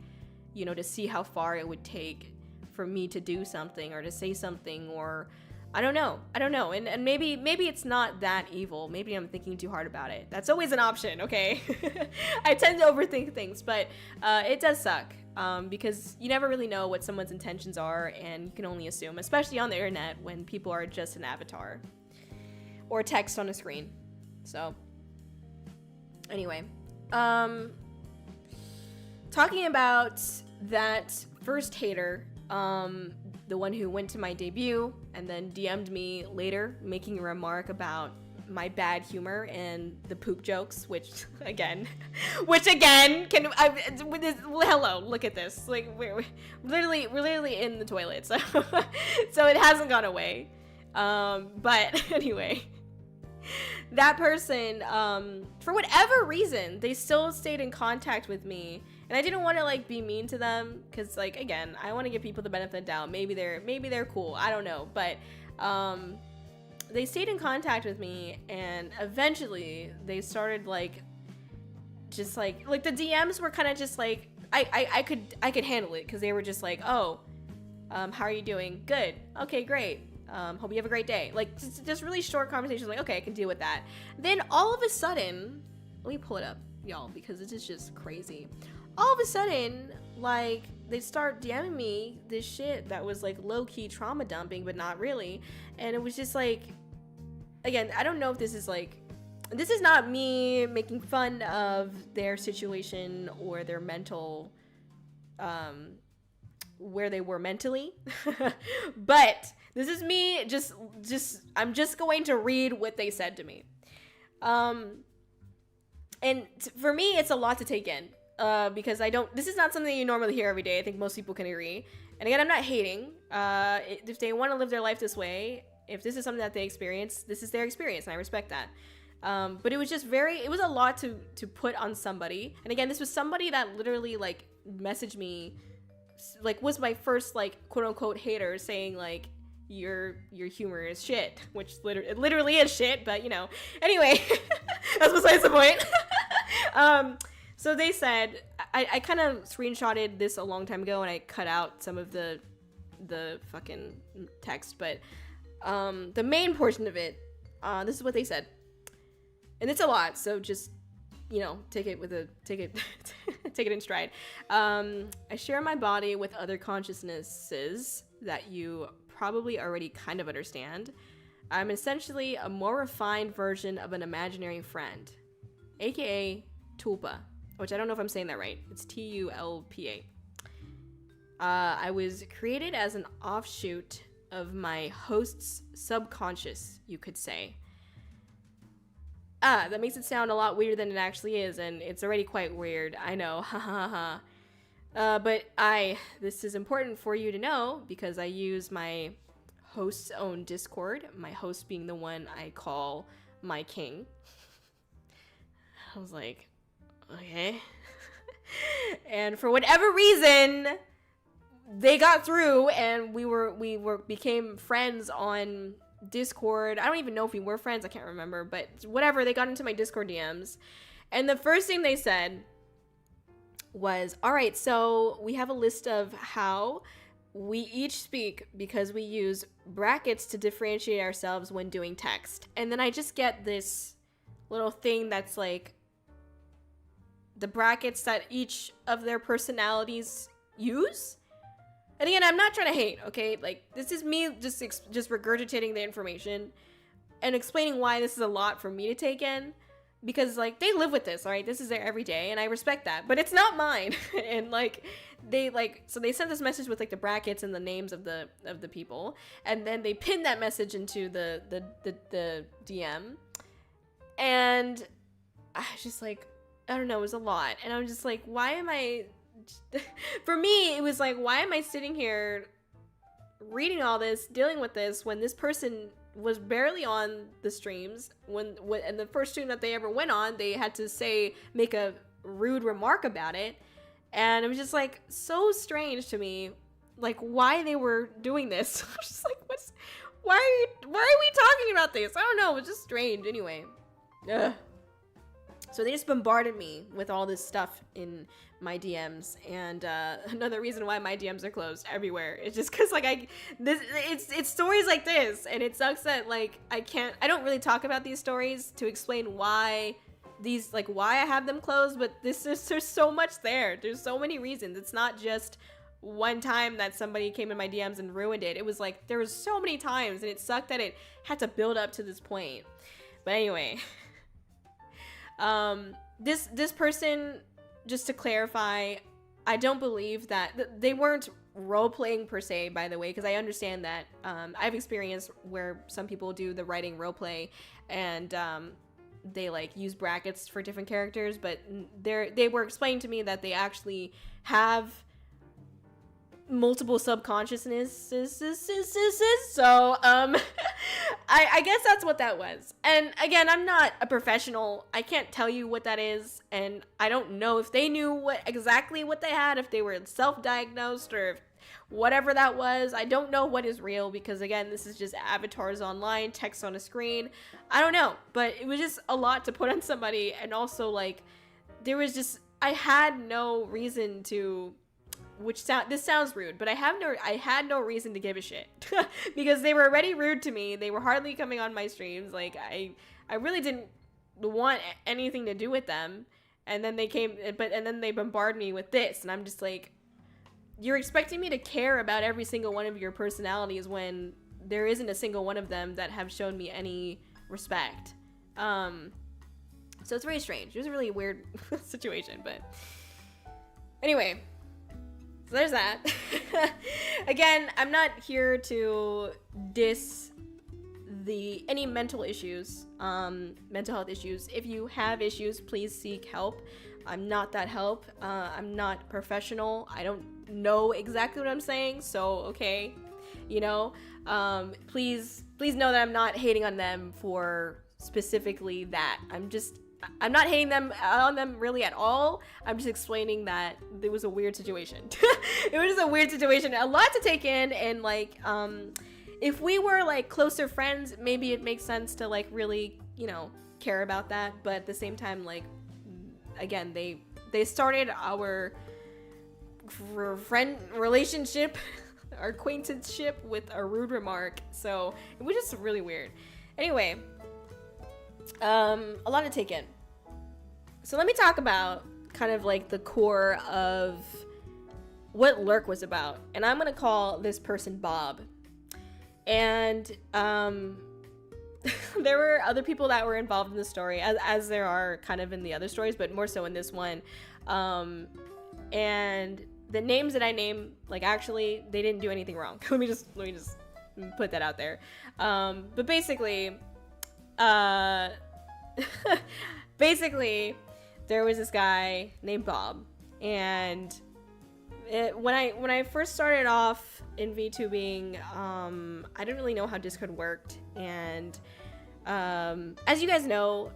to see how far it would take for me to do something or to say something, or I don't know. And maybe it's not that evil. Maybe I'm thinking too hard about it. That's always an option, okay? I tend to overthink things, but it does suck, because you never really know what someone's intentions are, and you can only assume, especially on the internet when people are just an avatar or text on a screen. So anyway, talking about that first hater, the one who went to my debut and then DM'd me later making a remark about my bad humor and the poop jokes, which again hello, look at this, like we're literally in the toilet, so so it hasn't gone away, but anyway, that person, for whatever reason, they still stayed in contact with me. And I didn't want to, like, be mean to them, because, like, again, I want to give people the benefit of the doubt. Maybe they're cool. I don't know. But they stayed in contact with me, and eventually they started, like, just, like the DMs were kind of just, like, I could handle it, because they were just like, oh, how are you doing? Good. Okay, great. Hope you have a great day. Like, just really short conversations, like, okay, I can deal with that. Then all of a sudden, let me pull it up, y'all, because this is just crazy. All of a sudden, like, they start DMing me this shit that was, like, low-key trauma dumping, but not really. And it was just, like, again, I don't know if this is, like, this is not me making fun of their situation or their mental, where they were mentally. But this is me I'm just going to read what they said to me. And for me, it's a lot to take in. Because this is not something you normally hear every day. I think most people can agree. And again, I'm not hating. If they want to live their life this way, if this is something that they experience, this is their experience, and I respect that. But it was just it was a lot to put on somebody. And again, this was somebody that literally, like, messaged me, like, was my first, like, quote unquote hater, saying, like, your humor is shit, which literally is shit, but anyway, that's besides the point. So they said, I kind of screenshotted this a long time ago, and I cut out some of the fucking text, but the main portion of it, this is what they said, and it's a lot, so just take it in stride. I share my body with other consciousnesses that you probably already kind of understand. I'm essentially a more refined version of an imaginary friend, aka Tulpa, which I don't know if I'm saying that right. It's Tulpa. I was created as an offshoot of my host's subconscious, you could say. That makes it sound a lot weirder than it actually is, and it's already quite weird. I know, ha ha ha. But this is important for you to know, because I use my host's own Discord, my host being the one I call my king. I was like, okay. And for whatever reason, they got through, and we became friends on Discord. I don't even know if we were friends, I can't remember, but whatever, they got into my Discord DMs, and the first thing they said was, all right, so we have a list of how we each speak, because we use brackets to differentiate ourselves when doing text. And then I just get this little thing that's like the brackets that each of their personalities use. And again, I'm not trying to hate, okay? Like, this is me just regurgitating the information and explaining why this is a lot for me to take in, because, like, they live with this, all right? This is their everyday, and I respect that, but it's not mine. And, like, so they sent this message with, like, the brackets and the names of the people, and then they pinned that message into the DM, and I was just like, I don't know, it was a lot, and I was just like, why am I... For me, it was like, why am I sitting here reading all this, dealing with this, when this person was barely on the streams when and the first stream that they ever went on, they had to make a rude remark about it, and it was just like so strange to me, like why they were doing this. I was just like, why are we talking about this? I don't know, it was just strange. Anyway, ugh. So they just bombarded me with all this stuff in my DMs, and another reason why my DMs are closed everywhere is just because like it's stories like this, and it sucks that like I don't really talk about these stories to explain why I have them closed, but there's so much there. There's so many reasons. It's not just one time that somebody came in my DMs and ruined it. It was like there was so many times, and it sucked that it had to build up to this point. But anyway. This person, just to clarify, I don't believe that they weren't role-playing per se, by the way, because I understand that I've experienced where some people do the writing role-play and they like use brackets for different characters, but they were explaining to me that they actually have multiple subconsciousnesses, so I guess that's what that was. And again, I'm not a professional, I can't tell you what that is, and I don't know if they knew exactly what they had, if they were self-diagnosed or if whatever that was. I don't know what is real, because again, this is just avatars online, text on a screen. I don't know, but it was just a lot to put on somebody, and also like I had no reason to, this sounds rude, but I had no reason to give a shit because they were already rude to me. They were hardly coming on my streams. Like I really didn't want anything to do with them. And then they came, and then they bombard me with this, and I'm just like, you're expecting me to care about every single one of your personalities when there isn't a single one of them that have shown me any respect. So it's very strange. It was a really weird situation, but anyway. So there's that. Again, I'm not here to diss any mental issues, mental health issues. If you have issues, please seek help. I'm not that help. I'm not professional. I don't know exactly what I'm saying, so okay, please know that I'm not hating on them for specifically that. I'm not hating on them really at all. I'm just explaining that it was a weird situation. It was a weird situation, a lot to take in, and like if we were like closer friends, maybe it makes sense to like really care about that. But at the same time, like again, they started our friend relationship, our acquaintanceship with a rude remark, so it was just really weird. Anyway, a lot to take in. So let me talk about kind of like the core of what Lurk was about. And I'm going to call this person Bob. And there were other people that were involved in the story, as there are kind of in the other stories, but more so in this one. And the names that I name, like actually, they didn't do anything wrong. Let me just put that out there. But basically, there was this guy named Bob, and when I first started off in VTubing, I didn't really know how Discord worked, and as you guys know,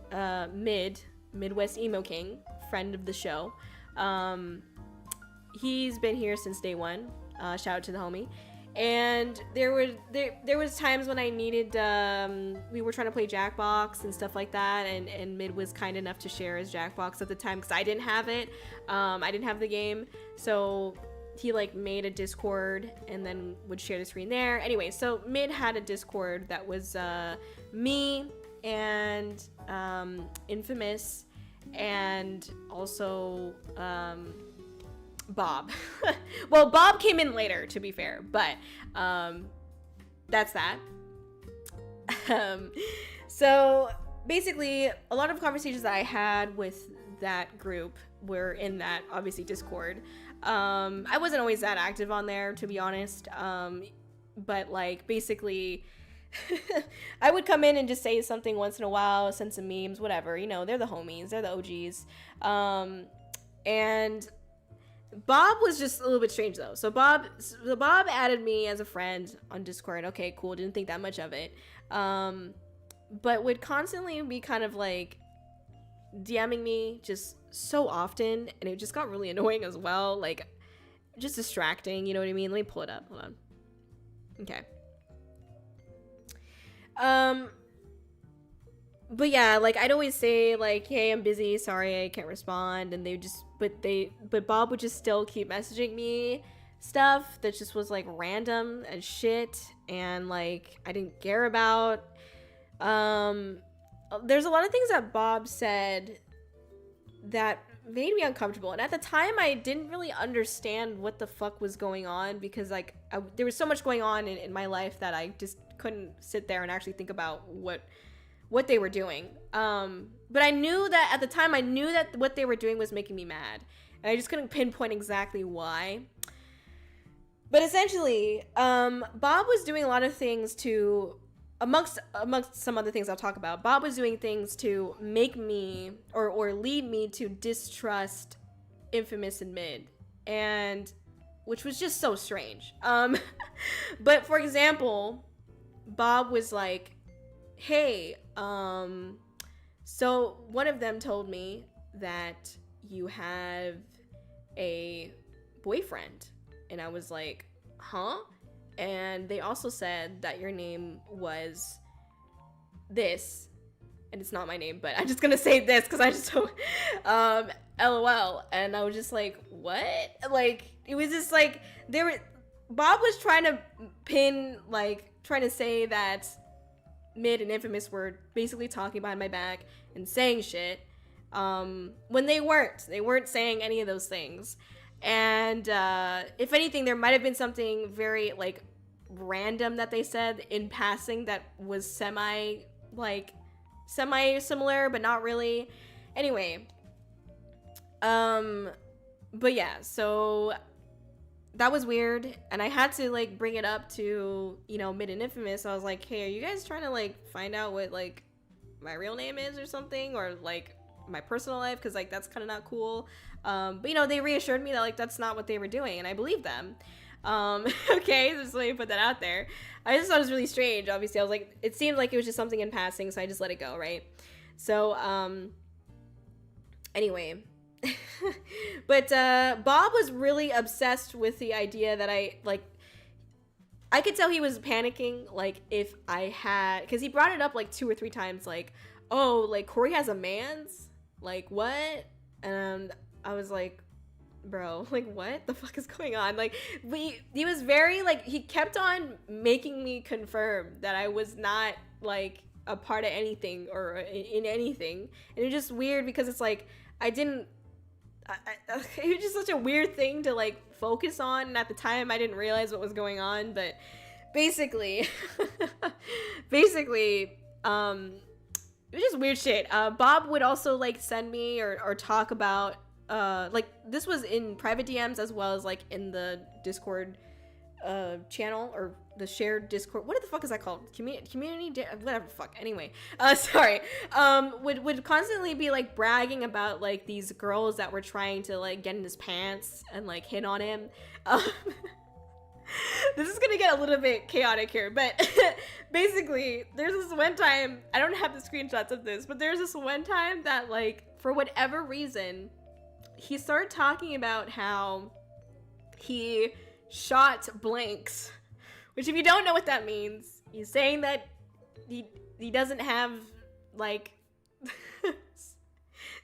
Midwest Emo King, friend of the show, he's been here since day one. Shout out to the homie. And there was times when I needed, we were trying to play Jackbox and stuff like that, and Mid was kind enough to share his Jackbox at the time because I didn't have it. I didn't have the game, so he like made a Discord and then would share the screen there. Anyway, so Mid had a Discord that was me and Infamous and also Bob. Well, Bob came in later, to be fair, but that's that. So basically, a lot of conversations that I had with that group were in that, obviously, Discord. I wasn't always that active on there, to be honest, but like basically I would come in and just say something once in a while, send some memes, whatever, they're the homies, they're the OGs. And Bob was just a little bit strange though. So Bob added me as a friend on Discord. Okay, cool. Didn't think that much of it. But would constantly be kind of like DMing me just so often, and it just got really annoying as well. Like, just distracting, you know what I mean? Let me pull it up. Hold on. Okay. But yeah, like, I'd always say like, hey, I'm busy, sorry, I can't respond, and but Bob would just still keep messaging me stuff that just was like random as shit, and like I didn't care about. There's a lot of things that Bob said that made me uncomfortable, and at the time I didn't really understand what the fuck was going on, because like there was so much going on in my life that I just couldn't sit there and actually think about what they were doing. But I knew that at the time, I knew that what they were doing was making me mad, and I just couldn't pinpoint exactly why. But essentially, Bob was doing a lot of things to, amongst some other things I'll talk about, Bob was doing things to make me or lead me to distrust Infamous and Mid, and which was just so strange. But for example, Bob was like, hey, so one of them told me that you have a boyfriend, and I was like, huh? And they also said that your name was this, and it's not my name, but I'm just gonna say this because I just don't, LOL. And I was just like, what? Like, it was just like, Bob was trying to say that Mid and Infamous were basically talking behind my back and saying shit, when they weren't saying any of those things. And if anything, there might have been something very like random that they said in passing that was semi similar, but not really. Anyway, but yeah, so that was weird, and I had to like bring it up to, you know, Mid and Infamous. I was like, hey, are you guys trying to like find out what like my real name is or something, or like my personal life, because like that's kind of not cool. But you know, they reassured me that like that's not what they were doing, and I believe them. Okay, just let me put that out there. I just thought it was really strange. Obviously, I was like, it seemed like it was just something in passing, so I just let it go, right? So anyway. But Bob was really obsessed with the idea that I could tell he was panicking, like, if I had, because he brought it up like 2 or 3 times, like, oh, like Kōri has a man's, like, what? And I was like, bro, like, what the fuck is going on? Like, he was very like, he kept on making me confirm that I was not like a part of anything or in anything, and it's just weird because it's like it was just such a weird thing to like focus on, and at the time I didn't realize what was going on. But basically it was just weird shit. Bob would also like send me or talk about like, this was in private DMs as well as like in the Discord channel, or the shared Discord, what the fuck is that called, community whatever fuck, anyway, sorry, would constantly be like bragging about like these girls that were trying to like get in his pants and like hit on him. This is gonna get a little bit chaotic here, but basically there's this one time, I don't have the screenshots of this, but there's this one time that like, for whatever reason, he started talking about how he shot blanks, which, if you don't know what that means, he's saying that he doesn't have like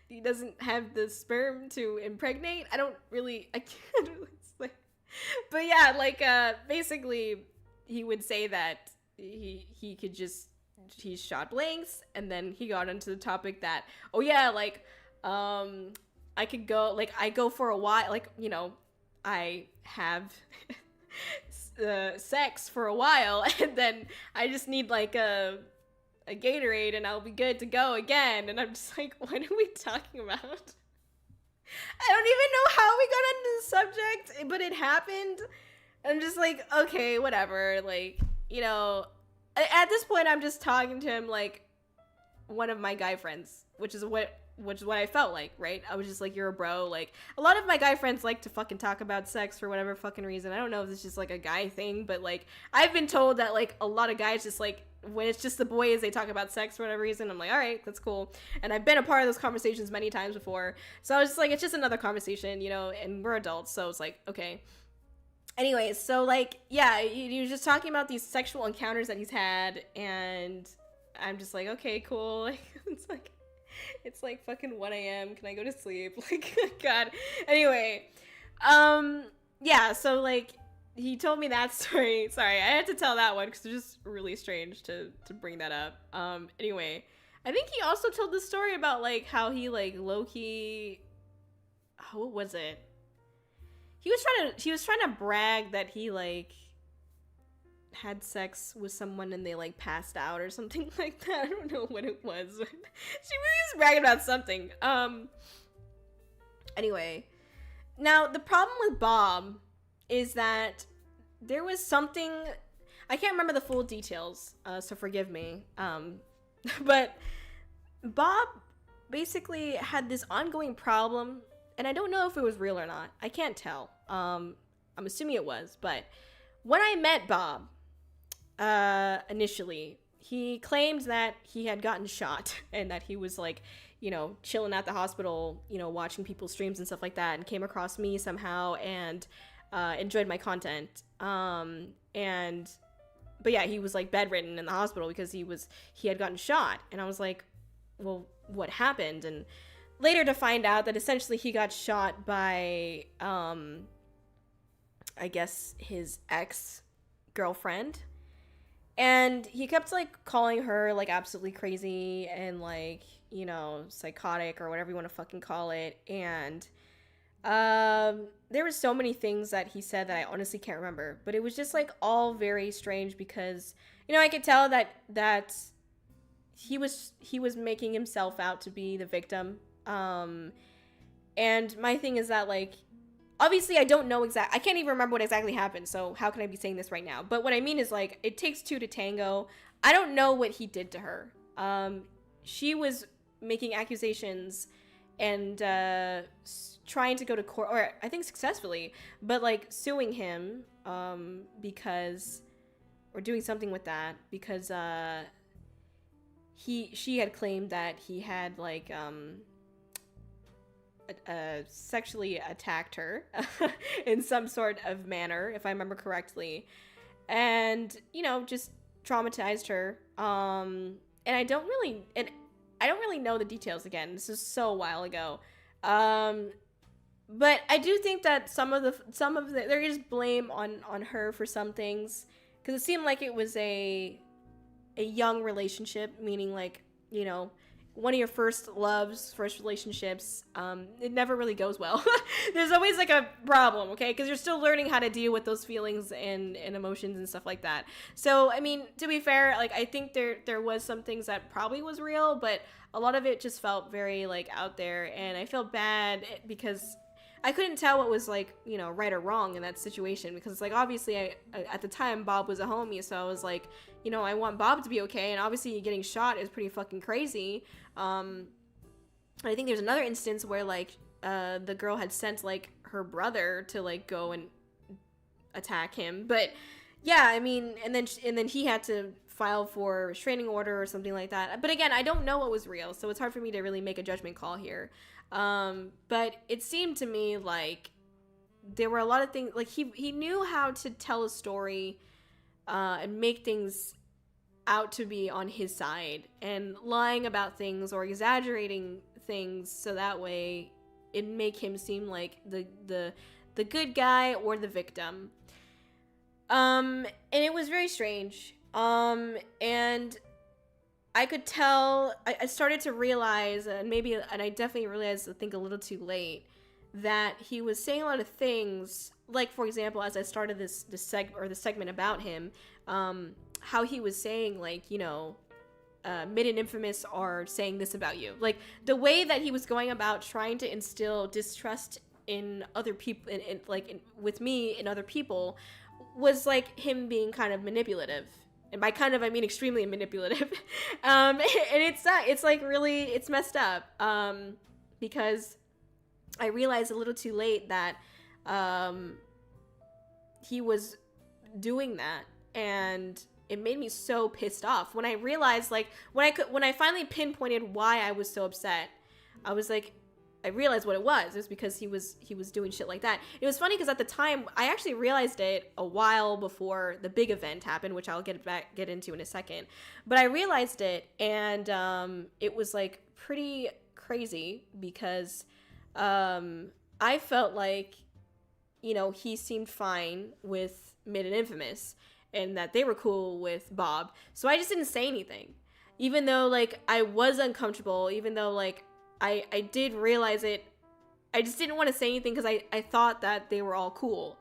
he doesn't have the sperm to impregnate. I can't really say, but yeah, like basically he would say that he shot blanks, and then he got into the topic that, oh yeah, like I could go, like, I go for a while, like, you know, I have sex for a while, and then I just need like a Gatorade and I'll be good to go again. And I'm just like, what are we talking about? I don't even know how we got into the subject, but it happened. I'm just like, okay, whatever. Like, you know, at this point I'm just talking to him like one of my guy friends, which is what which is what I felt like, right? I was just like, you're a bro. Like, a lot of my guy friends like to fucking talk about sex for whatever fucking reason. I don't know if it's just like a guy thing, but like, I've been told that like a lot of guys just like, when it's just the boys, they talk about sex for whatever reason. I'm like, all right, that's cool. And I've been a part of those conversations many times before. So I was just like, it's just another conversation, you know, and we're adults. So it's like, okay. Anyways, so like, yeah, he was just talking about these sexual encounters that he's had. And I'm just like, okay, cool. It's like fucking 1 a.m. Can I go to sleep? Like, God. Anyway, yeah, so like, he told me that story. Sorry, I had to tell that one because it's just really strange to bring that up. Anyway, I think he also told the story about like how he like low-key, what was it? He was trying to brag that he like had sex with someone and they like passed out or something like that. I don't know what it was. She really was bragging about something. Anyway, now the problem with Bob is that there was something, I can't remember the full details, so forgive me. But Bob basically had this ongoing problem, and I don't know if it was real or not. I can't tell. I'm assuming it was, but when I met Bob, initially, he claimed that he had gotten shot and that he was like, you know, chilling at the hospital, you know, watching people's streams and stuff like that, and came across me somehow and enjoyed my content. But yeah, he was like bedridden in the hospital because he had gotten shot. And I was like, well, what happened? And later to find out that essentially he got shot by, I guess his ex-girlfriend. And he kept, like, calling her, like, absolutely crazy and, like, you know, psychotic or whatever you want to fucking call it. And there were so many things that he said that I honestly can't remember. But it was just, like, all very strange because, you know, I could tell that he was making himself out to be the victim. And my thing is that, like, obviously, I don't know I can't even remember what exactly happened, so how can I be saying this right now? But what I mean is, like, it takes two to tango. I don't know what he did to her. She was making accusations and trying to go to court, or I think successfully, but, like, suing him because, or doing something with that, because she had claimed that he had, like, sexually attacked her in some sort of manner, if I remember correctly, and, you know, just traumatized her. And I don't really know the details. Again, this is so a while ago. But I do think that some of the there is blame on her for some things, because it seemed like it was a young relationship, meaning, like, you know, one of your first relationships, it never really goes well. There's always, like, a problem, okay? Because you're still learning how to deal with those feelings and emotions and stuff like that. So, I mean, to be fair, like, I think there was some things that probably was real, but a lot of it just felt very, like, out there, and I felt bad because I couldn't tell what was, like, you know, right or wrong in that situation, because, like, obviously, I at the time, Bob was a homie, so I was like, you know, I want Bob to be okay, and obviously getting shot is pretty fucking crazy. I think there's another instance where, like, the girl had sent, like, her brother to, like, go and attack him, but yeah, I mean, and then he had to file for a restraining order or something like that. But again, I don't know what was real, so it's hard for me to really make a judgment call here. But it seemed to me like there were a lot of things, like, he knew how to tell a story and make things out to be on his side, and lying about things or exaggerating things so that way it make him seem like the good guy or the victim. And it was very strange. And I could tell, I started to realize, and I definitely realized, I think a little too late, that he was saying a lot of things, like, for example, as I started the segment about him, how he was saying, like, you know, Mid and Infamous are saying this about you. Like, the way that he was going about trying to instill distrust in other people, with me and other people, was like him being kind of manipulative. And by kind of, I mean extremely manipulative. And it's like really, it's messed up. Because I realized a little too late that he was doing that, and it made me so pissed off when I realized, like, when I finally pinpointed why I was so upset. I was like, I realized what it was. It was because he was doing shit like that. It was funny because at the time I actually realized it a while before the big event happened, which I'll get into in a second. But I realized it, and it was like pretty crazy because I felt like, you know, he seemed fine with Mid and Infamous, and that they were cool with Bob. So I just didn't say anything, even though like I was uncomfortable, even though like I did realize it. I just didn't want to say anything because I thought that they were all cool.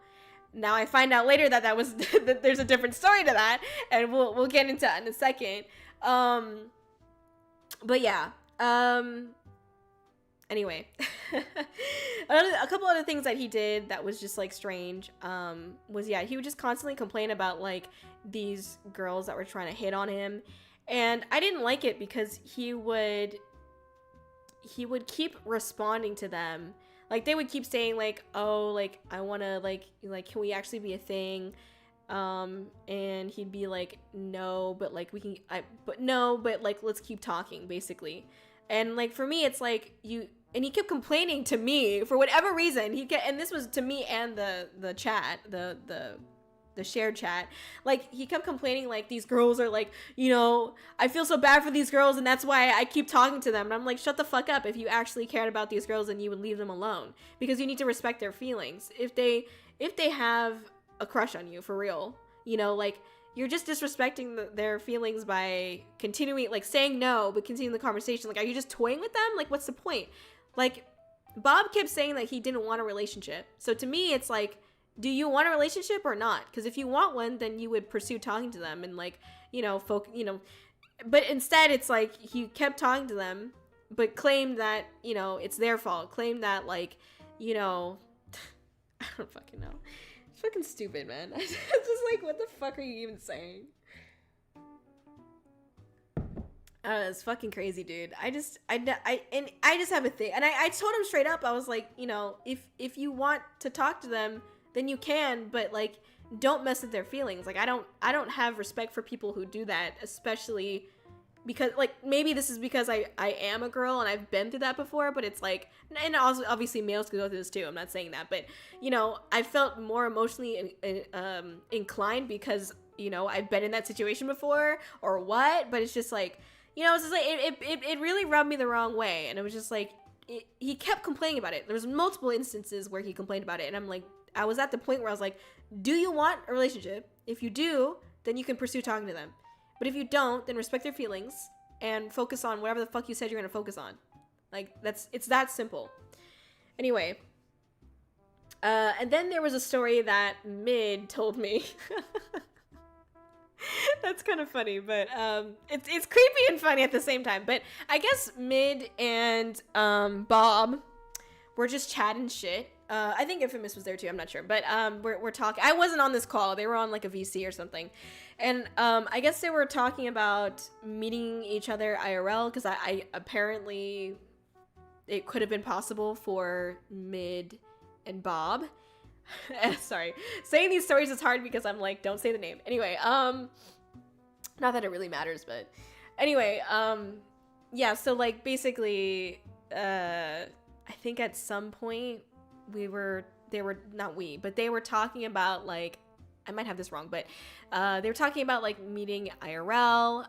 Now I find out later that was that there's a different story to that, and we'll get into that in a second. But yeah. Anyway, a couple other things that he did that was just like strange was, yeah, he would just constantly complain about like these girls that were trying to hit on him, and I didn't like it because he would keep responding to them. Like they would keep saying like, oh, like I want to like can we actually be a thing? And he'd be like, no, but like we can, but like let's keep talking, basically. And like for me, it's like and he kept complaining to me for whatever reason. And this was to me and the chat, the shared chat. Like he kept complaining like these girls are like, you know, I feel so bad for these girls and that's why I keep talking to them. And I'm like, shut the fuck up. If you actually cared about these girls, then you would leave them alone, because you need to respect their feelings. If they have a crush on you for real, you know, like you're just disrespecting their feelings by continuing, like saying no, but continuing the conversation. Like, are you just toying with them? Like, what's the point? Like, Bob kept saying that he didn't want a relationship. So to me, it's like, do you want a relationship or not? Because if you want one, then you would pursue talking to them and like, you know, but instead it's like he kept talking to them, but claimed that, you know, it's their fault. Claimed that like, you know, I don't fucking know. It's fucking stupid, man. It's just like, what the fuck are you even saying? It's fucking crazy, dude. I just have a thing, and I told him straight up. I was like, you know, if you want to talk to them, then you can, but like, don't mess with their feelings. Like, I don't have respect for people who do that, especially because like maybe this is because I am a girl and I've been through that before. But it's like, and also obviously males could go through this too. I'm not saying that, but you know, I felt more emotionally inclined because, you know, I've been in that situation before or what. But it's just like, you know, it's just like it really rubbed me the wrong way, and it was just like he kept complaining about it. There was multiple instances where he complained about it, and I'm like, I was at the point where I was like, do you want a relationship? If you do, then you can pursue talking to them. But if you don't, then respect their feelings and focus on whatever the fuck you said you're gonna focus on. Like, it's that simple. Anyway, and then there was a story that Mid told me. That's kind of funny, but it's creepy and funny at the same time. But I guess Mid and Bob were just chatting shit. I think Infamous was there too, I'm not sure. But we're talking. I wasn't on this call. They were on like a VC or something. And I guess they were talking about meeting each other IRL, because I apparently it could have been possible for Mid and Bob. Sorry. Saying these stories is hard because I'm like, don't say the name. Anyway, not that it really matters, but anyway, yeah, so like basically, I think at some point they were talking about like, I might have this wrong, but they were talking about like meeting IRL,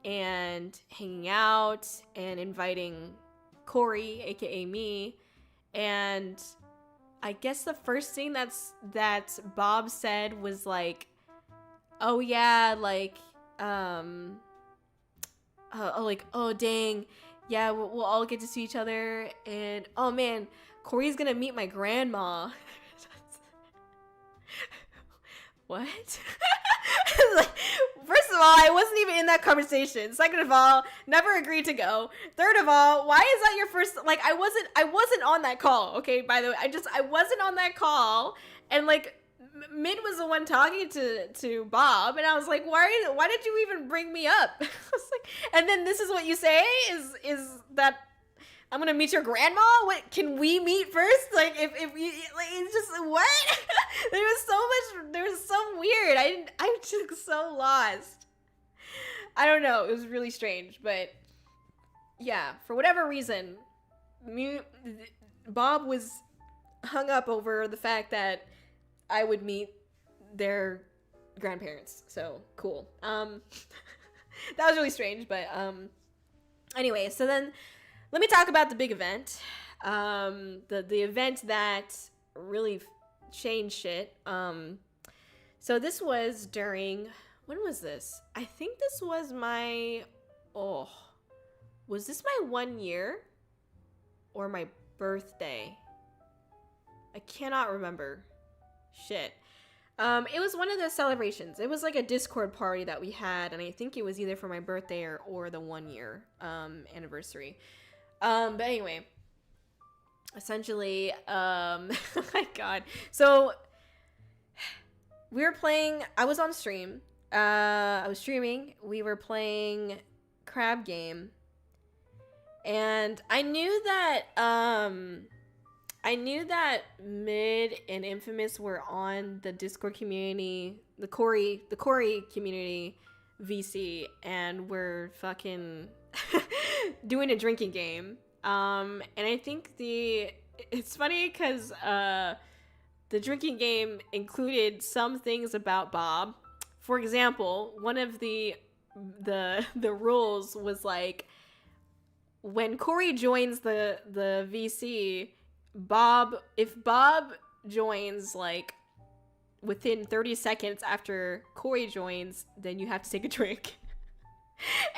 and hanging out and inviting Kōri, aka me, and I guess the first thing that Bob said was like, oh yeah, like, oh dang, yeah, we'll all get to see each other, and oh man, Kōri's gonna meet my grandma. What? Like, first of all, I wasn't even in that conversation. Second of all, never agreed to go. Third of all, why is that your first? Like, I wasn't on that call. Okay, by the way, I wasn't on that call, and like Mid was the one talking to Bob, and I was like, why did you even bring me up? I was like, and then this is what you say is that I'm gonna meet your grandma? What, can we meet first? Like, if you, like, it's just, what? There was so weird. I'm just so lost. I don't know. It was really strange, but yeah, for whatever reason, Bob was hung up over the fact that I would meet their grandparents. So cool. That was really strange, but anyway, so then let me talk about the big event. The event that really changed shit. So this was during, when was this? I think this was was this my 1 year or my birthday? I cannot remember. Shit. It was one of the celebrations. It was like a Discord party that we had, and I think it was either for my birthday or the 1 year anniversary. But anyway, essentially, oh my god. So we were playing, I was on stream. I was streaming. We were playing Crab Game. And I knew that Mid and Infamous were on the Discord community, the Kōri community VC, and we're fucking doing a drinking game. And I think it's funny because the drinking game included some things about Bob. For example, one of the rules was like, when Kōri joins the VC, if Bob joins like within 30 seconds after Kōri joins, then you have to take a drink.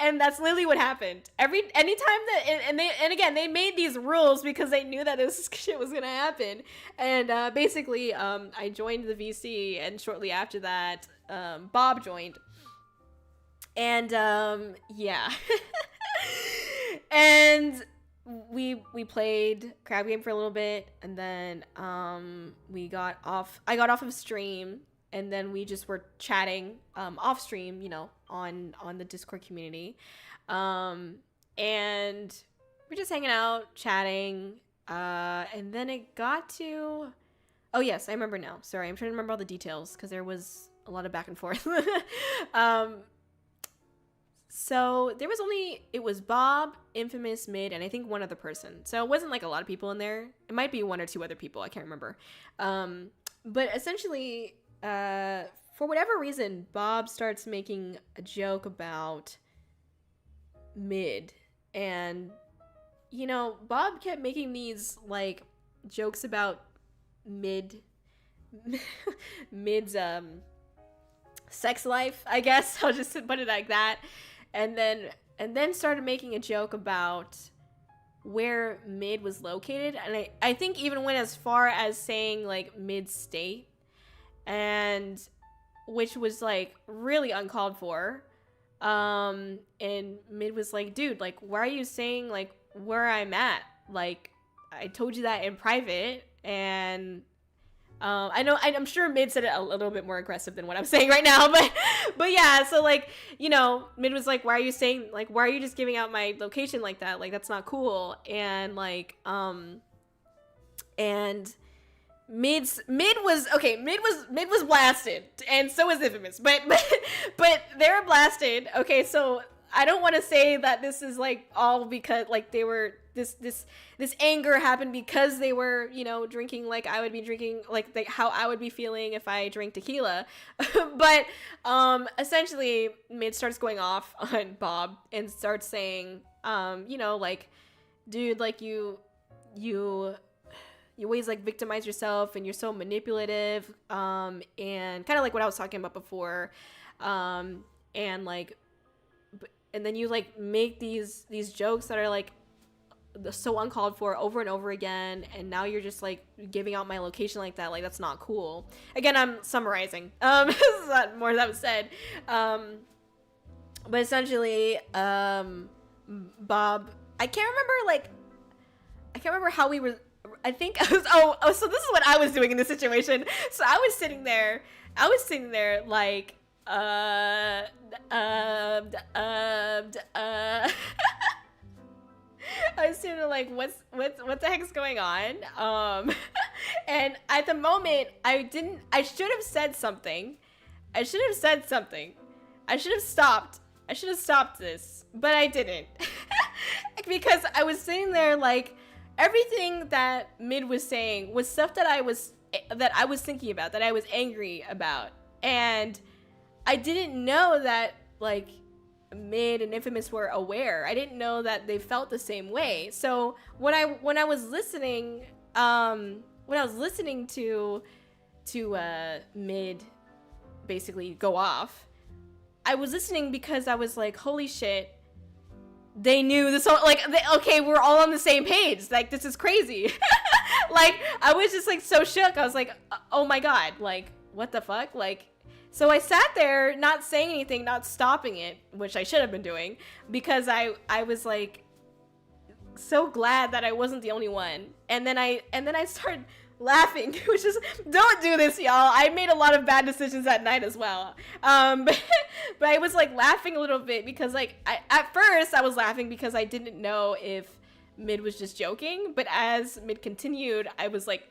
And that's literally what happened. Anytime that, and again, they made these rules because they knew that this shit was gonna happen. And basically, I joined the VC, and shortly after that, Bob joined. And yeah. And we played Crab Game for a little bit, and then I got off of stream, and then we just were chatting off stream, on the Discord community, and we're just hanging out, chatting, and then it got to, oh yes, I remember now. Sorry, I'm trying to remember all the details because there was a lot of back and forth. So it was Bob, Infamous, Mid, and I think one other person. So it wasn't like a lot of people in there. It might be one or two other people. I can't remember. But essentially, for whatever reason, Bob starts making a joke about Mid. And, Bob kept making these like jokes about Mid's sex life, I guess. I'll just put it like that. And then started making a joke about where Mid was located, and I think even went as far as saying like Mid state, and which was like really uncalled for. And Mid was like, dude, like, why are you saying like where I'm at? Like, I told you that in private. And I'm sure Mid said it a little bit more aggressive than what I'm saying right now, but yeah, so like, Mid was like, why are you just giving out my location like that? Like, that's not cool. And like, and Mid was blasted, and so was Infamous, but they were blasted. Okay, so I don't want to say that this is like all because like they were this anger happened because they were drinking like I would be drinking, like how I would be feeling if I drank tequila. But essentially Mid starts going off on Bob and starts saying like, dude, like you always like victimize yourself, and you're so manipulative, and kind of like what I was talking about before, and like, and then you like make these jokes that are like so uncalled for over and over again, and now you're just like giving out my location like that. Like, that's not cool. Again, I'm summarizing. There's a lot more that was said. But essentially, Bob, I can't remember how we were I think I was, so this is what I was doing in this situation. So I was sitting there like, I was sitting there like, what the heck's going on? And at the moment, I should have said something. I should have stopped this, but I didn't. Because I was sitting there like, everything that Mid was saying was stuff that I was thinking about, that I was angry about. And I didn't know that like Mid and Infamous were aware. I didn't know that they felt the same way. So when I was listening to Mid basically go off, I was listening because I was like, holy shit, they knew this whole, like, okay, we're all on the same page. Like, this is crazy. Like, I was just like so shook. I was like, oh my God, like, what the fuck? Like, so I sat there not saying anything, not stopping it, which I should have been doing, because I was like so glad that I wasn't the only one. And then I started laughing, which is, don't do this, y'all. I made a lot of bad decisions that night as well. But I was like laughing a little bit because like at first I was laughing because I didn't know if Mid was just joking, but as Mid continued, I was like,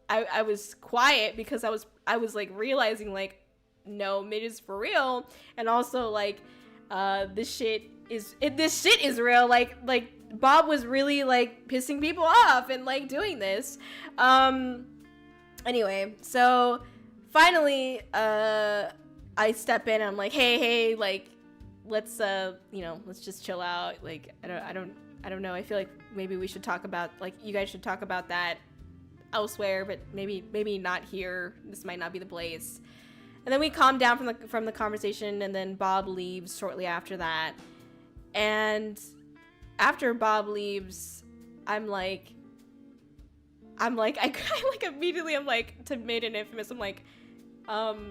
I was quiet because I was like realizing like, no, Mid is for real, and also like this shit is real. Like Bob was really like pissing people off and like doing this. Anyway, so finally I step in and I'm like, hey, like let's let's just chill out. Like I don't know. I feel like maybe we should talk about, like, you guys should talk about that elsewhere, but maybe not here. This might not be the place. And then we calm down from the conversation, and then Bob leaves shortly after that. And after Bob leaves, I'm like immediately I'm like to Mid and Infamous, I'm like,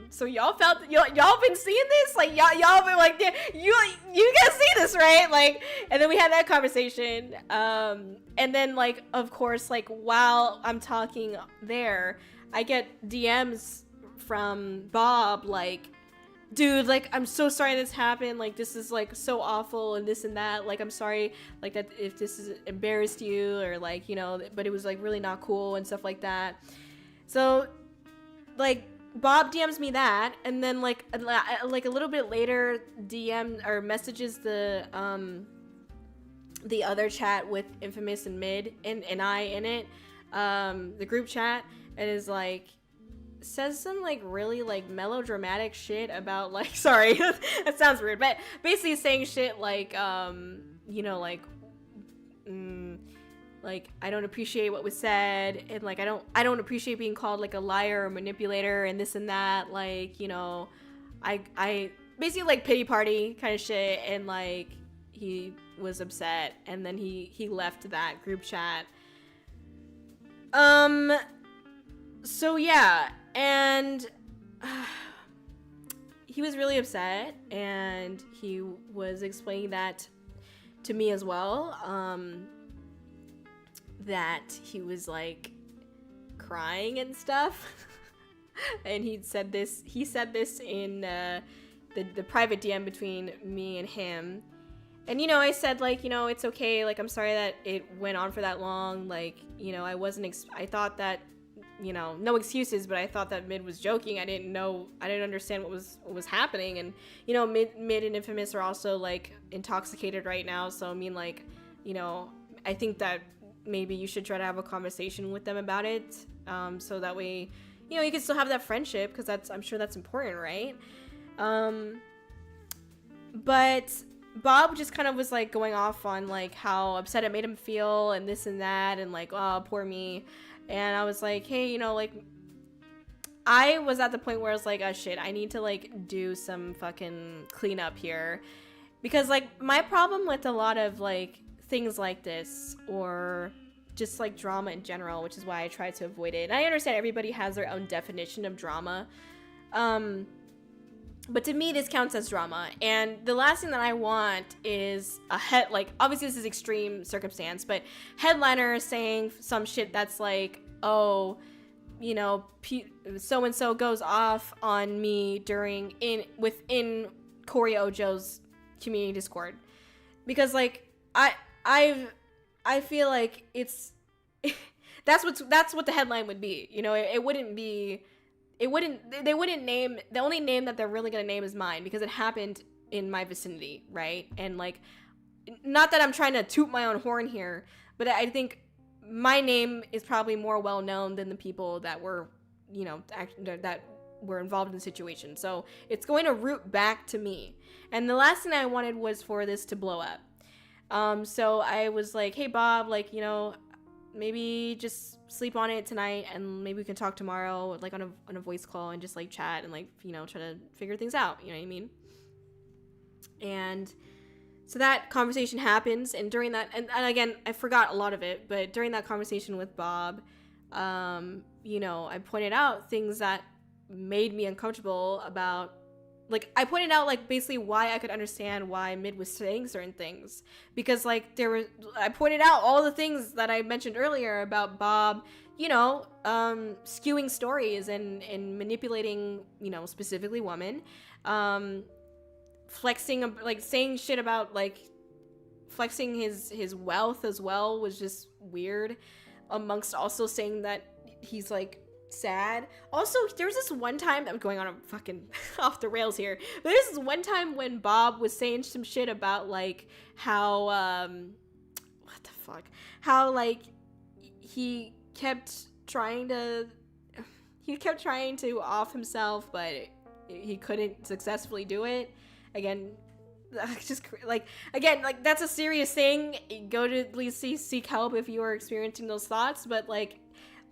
so y'all been seeing this? Like y'all been like, you guys see this, right? Like, and then we had that conversation. And then like, of course, like while I'm talking there, I get DMs from Bob like, dude, like, I'm so sorry this happened, like, this is like so awful and this and that, like, I'm sorry like that if this has embarrassed you, or like, but it was like really not cool and stuff like that. So like Bob DMs me that, and then like a little bit later DM or messages the other chat with Infamous and Mid and I in it, the group chat, and is like, says some like really like melodramatic shit about like, sorry, that sounds weird, but basically saying shit like like I don't appreciate what was said, and like I don't appreciate being called like a liar or manipulator and this and that, like, I basically like pity party kind of shit, and like he was upset, and then he left that group chat. So yeah, and he was really upset, and he was explaining that to me as well, that he was like crying and stuff. And he said this in the private DM between me and him. And I said like, it's okay, like I'm sorry that it went on for that long, like, I thought that, no excuses, but I thought that Mid was joking. I didn't understand what was happening. And Mid and Infamous are also like intoxicated right now, so I mean, like, I think that maybe you should try to have a conversation with them about it, so that way you can still have that friendship, because I'm sure that's important, right? But Bob just kind of was like going off on like how upset it made him feel and this and that, and like, oh, poor me. And I was like, hey, like, I was at the point where I was like, oh shit, I need to like do some fucking cleanup here, because like my problem with a lot of like things like this, or just like drama in general, which is why I try to avoid it. And I understand everybody has their own definition of drama, But to me, this counts as drama. And the last thing that I want is obviously this is extreme circumstance, but headliner saying some shit that's like, oh, so-and-so goes off on me within Kōri-Oujo's community Discord. Because, like, I feel like it's, that's what the headline would be. They wouldn't name, the only name that they're really going to name is mine because it happened in my vicinity, right? And, like, not that I'm trying to toot my own horn here, but I think my name is probably more well known than the people that were, that were involved in the situation. So it's going to root back to me. And the last thing I wanted was for this to blow up. So I was like, hey, Bob, like, maybe just sleep on it tonight and maybe we can talk tomorrow, like on a voice call and just like chat and like, try to figure things out. You know what I mean? And so that conversation happens, and during that, and again, I forgot a lot of it, but during that conversation with Bob, I pointed out things that made me uncomfortable about, like, I pointed out, like, basically why I could understand why Mid was saying certain things, because, like, I pointed out all the things that I mentioned earlier about Bob, skewing stories and manipulating, specifically women, flexing, like, saying shit about, like, flexing his wealth as well was just weird, amongst also saying that he's, like, sad. Also, there was this one time, I'm going on a fucking off the rails here, but there's this one time when Bob was saying some shit about, like, how, what the fuck? How, like, he kept trying to off himself, but he couldn't successfully do it. Again, just like, that's a serious thing. Go to at least seek help if you are experiencing those thoughts. But like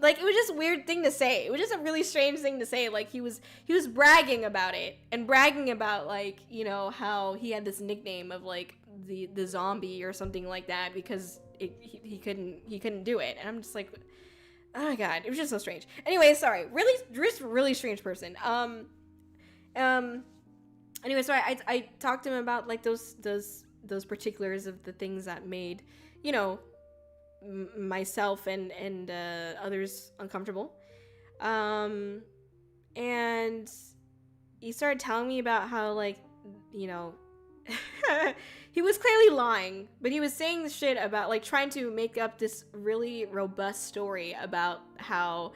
it was just a weird thing to say. It was just a really strange thing to say. Like, he was bragging about it and bragging about, like, how he had this nickname of, like, the zombie or something like that because he couldn't do it. And I'm just like, oh my god, it was just so strange. Anyway, sorry, really strange person. Anyway, so I talked to him about, like, those particulars of the things that made, myself and others uncomfortable. And he started telling me about how, like, he was clearly lying, but he was saying this shit about, like, trying to make up this really robust story about how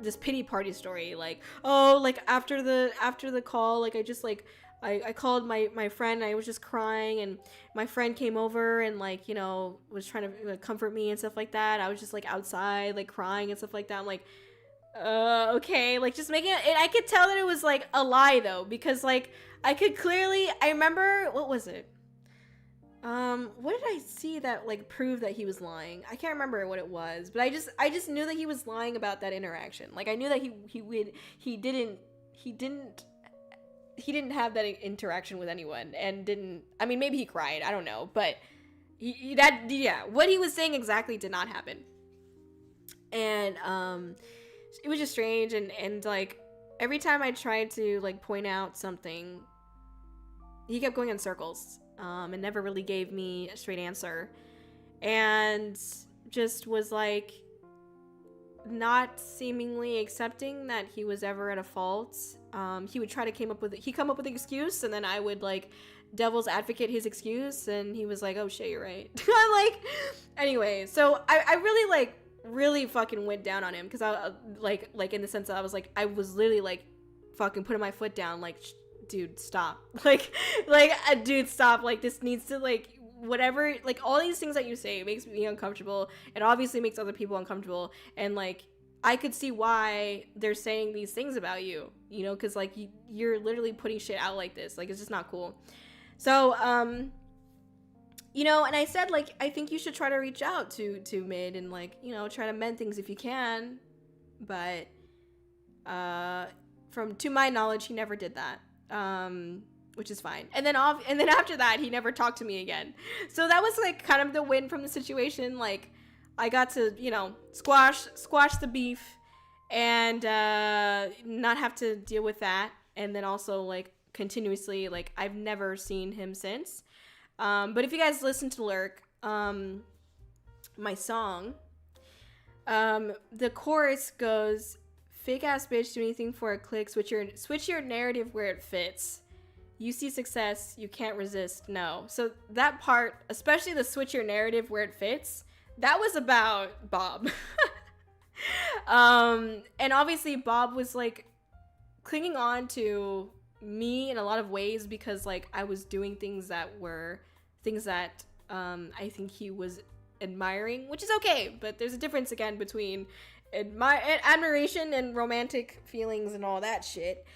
this pity party story, like, oh, like, after the call, like, I just, like, I called my friend, and I was just crying, and my friend came over and, like, was trying to, like, comfort me and stuff like that. I was just, like, outside, like, crying and stuff like that. I'm like, okay, like, just making it, and I could tell that it was, like, a lie, though, because, like, I remember, what was it? What did I see that, like, proved that he was lying? I can't remember what it was, but I just knew that he was lying about that interaction. Like, I knew that he didn't have that interaction with anyone, and maybe he cried, I don't know, but what he was saying exactly did not happen. And it was just strange, and like, every time I tried to, like, point out something, he kept going in circles, and never really gave me a straight answer, and just was, like, not seemingly accepting that he was ever at a fault. He would try to come up with an excuse, and then I would, like, devil's advocate his excuse, and he was like, oh shit, you're right. I'm like, anyway, so I really, like, really fucking went down on him, because I like in the sense that I was literally, like, fucking putting my foot down, like, dude, stop. like dude, stop. Like, this needs to, like, whatever, like, all these things that you say makes me uncomfortable, and obviously makes other people uncomfortable, and, like, I could see why they're saying these things about you, because, like, you're literally putting shit out like this. Like, it's just not cool. So, and I said, like, I think you should try to reach out to Mid and, like, try to mend things if you can, but, to my knowledge, he never did that, which is fine. And then after that, he never talked to me again. So that was, like, kind of the win from the situation. Like, I got to, squash the beef and not have to deal with that. And then also, like, continuously. Like, I've never seen him since. But if you guys listen to Lurk, my song, the chorus goes, fake ass bitch, do anything for a click, switch your narrative where it fits. You see success, you can't resist, no. So that part, especially the switch your narrative where it fits, that was about Bob. And obviously Bob was like clinging on to me in a lot of ways because like I was doing things that I think he was admiring, which is okay, but there's a difference again between admiration and romantic feelings and all that shit.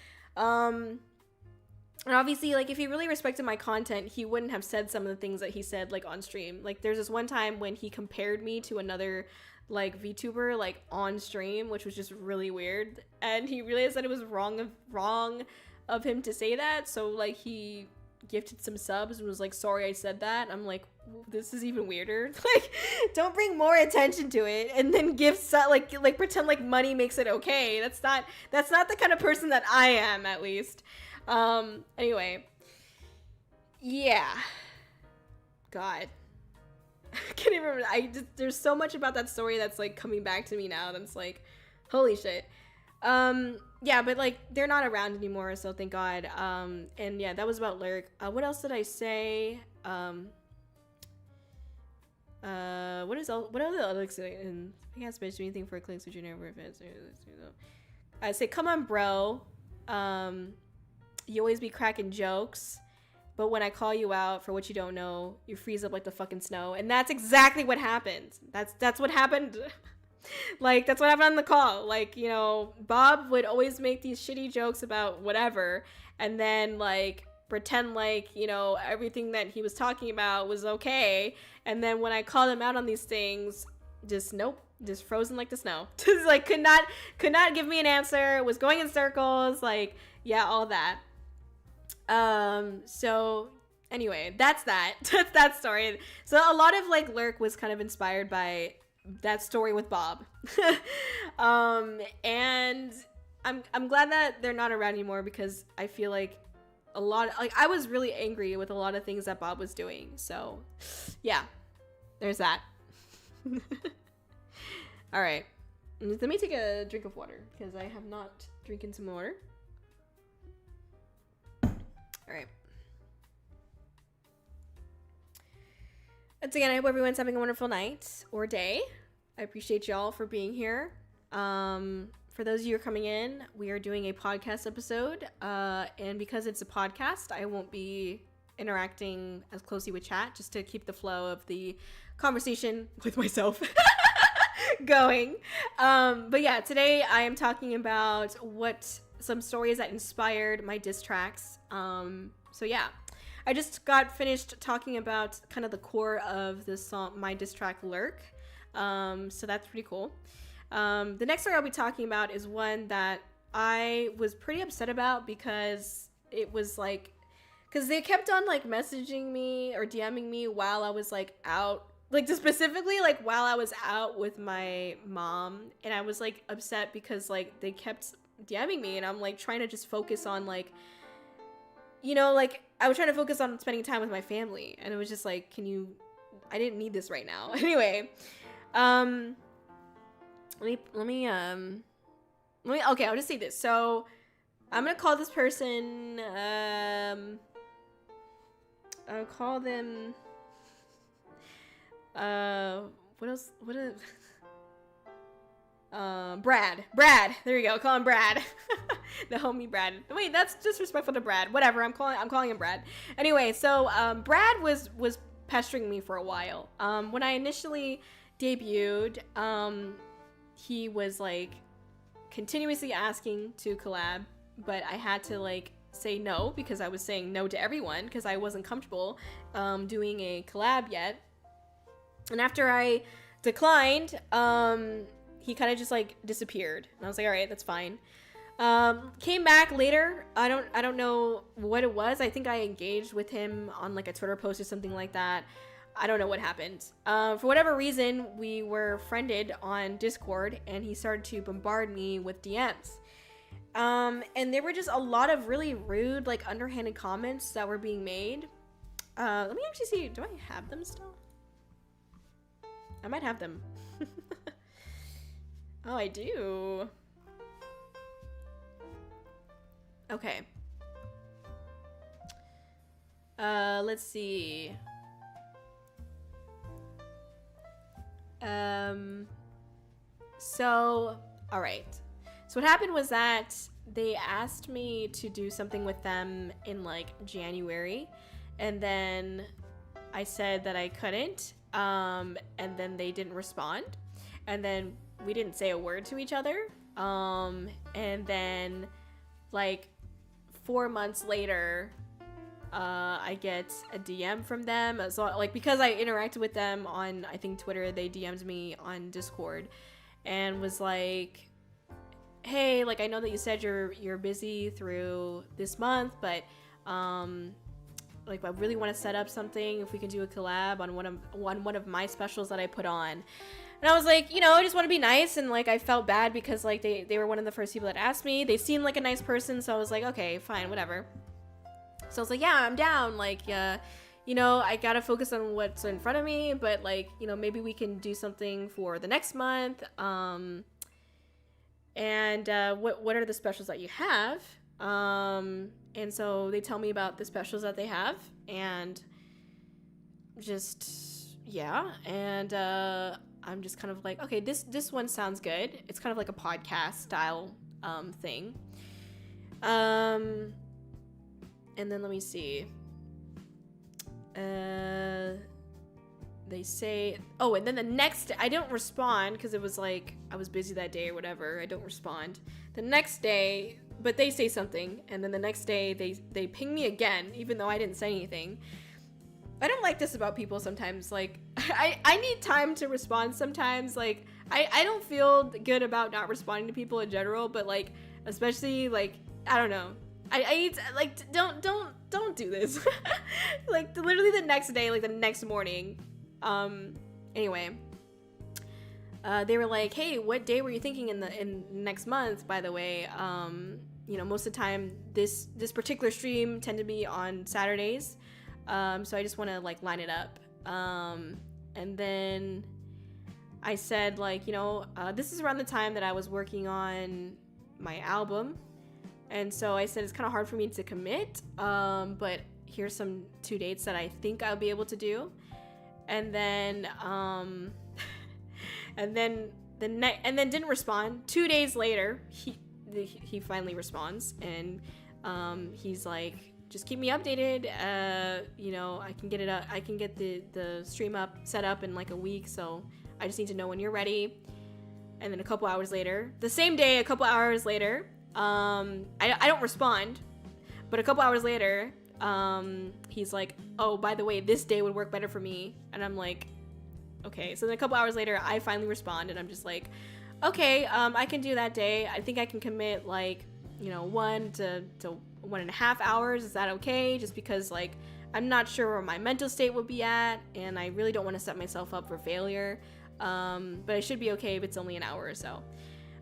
And obviously, like, if he really respected my content, he wouldn't have said some of the things that he said, like, on stream. Like, there's this one time when he compared me to another, like, VTuber, like, on stream, which was just really weird. And he realized that it was wrong of him to say that. So, like, he gifted some subs and was like, sorry I said that. I'm like, this is even weirder. Like, don't bring more attention to it and then like pretend like money makes it okay. That's not the kind of person that I am, at least. Anyway, yeah, God, I can't even remember. There's so much about that story that's like coming back to me now. That's like, holy shit. Yeah, but like they're not around anymore, so thank God. And yeah, that was about Lurk. What else did I say? What are the other and I guess bitch do anything for clicks with your never fans. I say, come on, bro. You always be cracking jokes, but when I call you out for what you don't know, you freeze up like the fucking snow. And that's exactly what happened. That's what happened. Like, that's what happened on the call. Like, you know, Bob would always make these shitty jokes about whatever, and then, like, pretend like, you know, everything that he was talking about was okay. And then when I called him out on these things, just nope. Just frozen like the snow. Just, like, could not give me an answer. Was going in circles. Like, yeah, all that. So anyway, that's that story. So a lot of like Lurk was kind of inspired by that story with Bob. And I'm glad that they're not around anymore because I feel like I was really angry with a lot of things that Bob was doing. So yeah, there's that. All right. Let me take a drink of water because I have not drinking some water. All right. Once again, I hope everyone's having a wonderful night or day. I appreciate y'all for being here. For those of you who are coming in, we are doing a podcast episode. And because it's a podcast, I won't be interacting as closely with chat just to keep the flow of the conversation with myself going. But yeah, today I am talking about some stories that inspired my diss tracks. So yeah, I just got finished talking about kind of the core of the song, my diss track Lurk. So that's pretty cool. The next story I'll be talking about is one that I was pretty upset about because it was like, because they kept on like messaging me or DMing me while I was like out, like specifically like while I was out with my mom, and I was like upset because like they kept DMing me and I'm like trying to just focus on like, you know, like I was trying to focus on spending time with my family, and it was just like, I didn't need this right now. Anyway, let me okay, I'll just say this. So I'm gonna call this person, I'll call them, Brad, there you go, call him Brad. The homie Brad. Wait, that's disrespectful to Brad. Whatever, I'm calling him Brad. Anyway, so Brad was pestering me for a while. When I initially debuted, he was like continuously asking to collab, but I had to like say no because I was saying no to everyone because I wasn't comfortable doing a collab yet. And after I declined, he kind of just like disappeared, and I was like, all right, that's fine. Came back later. I don't know what it was. I think I engaged with him on like a Twitter post or something like that. I don't know what happened. For whatever reason, we were friended on Discord, and he started to bombard me with DMs. And there were just a lot of really rude, like, underhanded comments that were being made. Let me actually see. Do I have them still? I might have them. Oh, I do. Okay. Let's see. So, all right. So what happened was that they asked me to do something with them in like January, and then I said that I couldn't, and then they didn't respond, and then we didn't say a word to each other, and then like 4 months later, I get a DM from them. So like, because I interacted with them on, I think, Twitter, they DM'd me on Discord and was like, hey, like, I know that you said you're busy through this month, but like, I really want to set up something if we can do a collab on one of my specials that I put on. And I was like, you know, I just want to be nice, and like, I felt bad because like they were one of the first people that asked me. They seemed like a nice person, so I was like, okay, fine, whatever. So I was like, yeah, I'm down. Like, you know, I gotta focus on what's in front of me, but like, you know, maybe we can do something for the next month. And what are the specials that you have? And so they tell me about the specials that they have, and just, yeah. And I'm just kind of like, okay, this one sounds good. It's kind of like a podcast style thing. And then let me see. They say, oh, and then the next, I don't respond because it was like, I was busy that day or whatever. I don't respond. The next day, but they say something, and then the next day they ping me again, even though I didn't say anything. I don't like this about people sometimes. Like, I need time to respond sometimes. Like, I don't feel good about not responding to people in general, but like, especially like, I don't know. I need to, like, don't do this. Like, literally the next day, like the next morning. Anyway, they were like, hey, what day were you thinking in next month, by the way? You know, most of the time this particular stream tend to be on Saturdays. So I just want to like line it up. And then I said, like, you know, this is around the time that I was working on my album. And so I said, it's kind of hard for me to commit, but here's some 2 dates that I think I'll be able to do. And then, and then didn't respond. 2 days later, he finally responds, and he's like, just keep me updated. You know, I can get it up. I can get the stream set up in like a week. So I just need to know when you're ready. And then a couple hours later, the same day, a couple hours later, I don't respond, but a couple hours later, he's like, oh, by the way, this day would work better for me. And I'm like, okay. So then a couple hours later, I finally respond, and I'm just like, okay, I can do that day. I think I can commit like, you know, 1 to 1.5 hours. Is that okay? Just because like, I'm not sure where my mental state would be at, and I really don't want to set myself up for failure. But I should be okay if it's only an hour or so.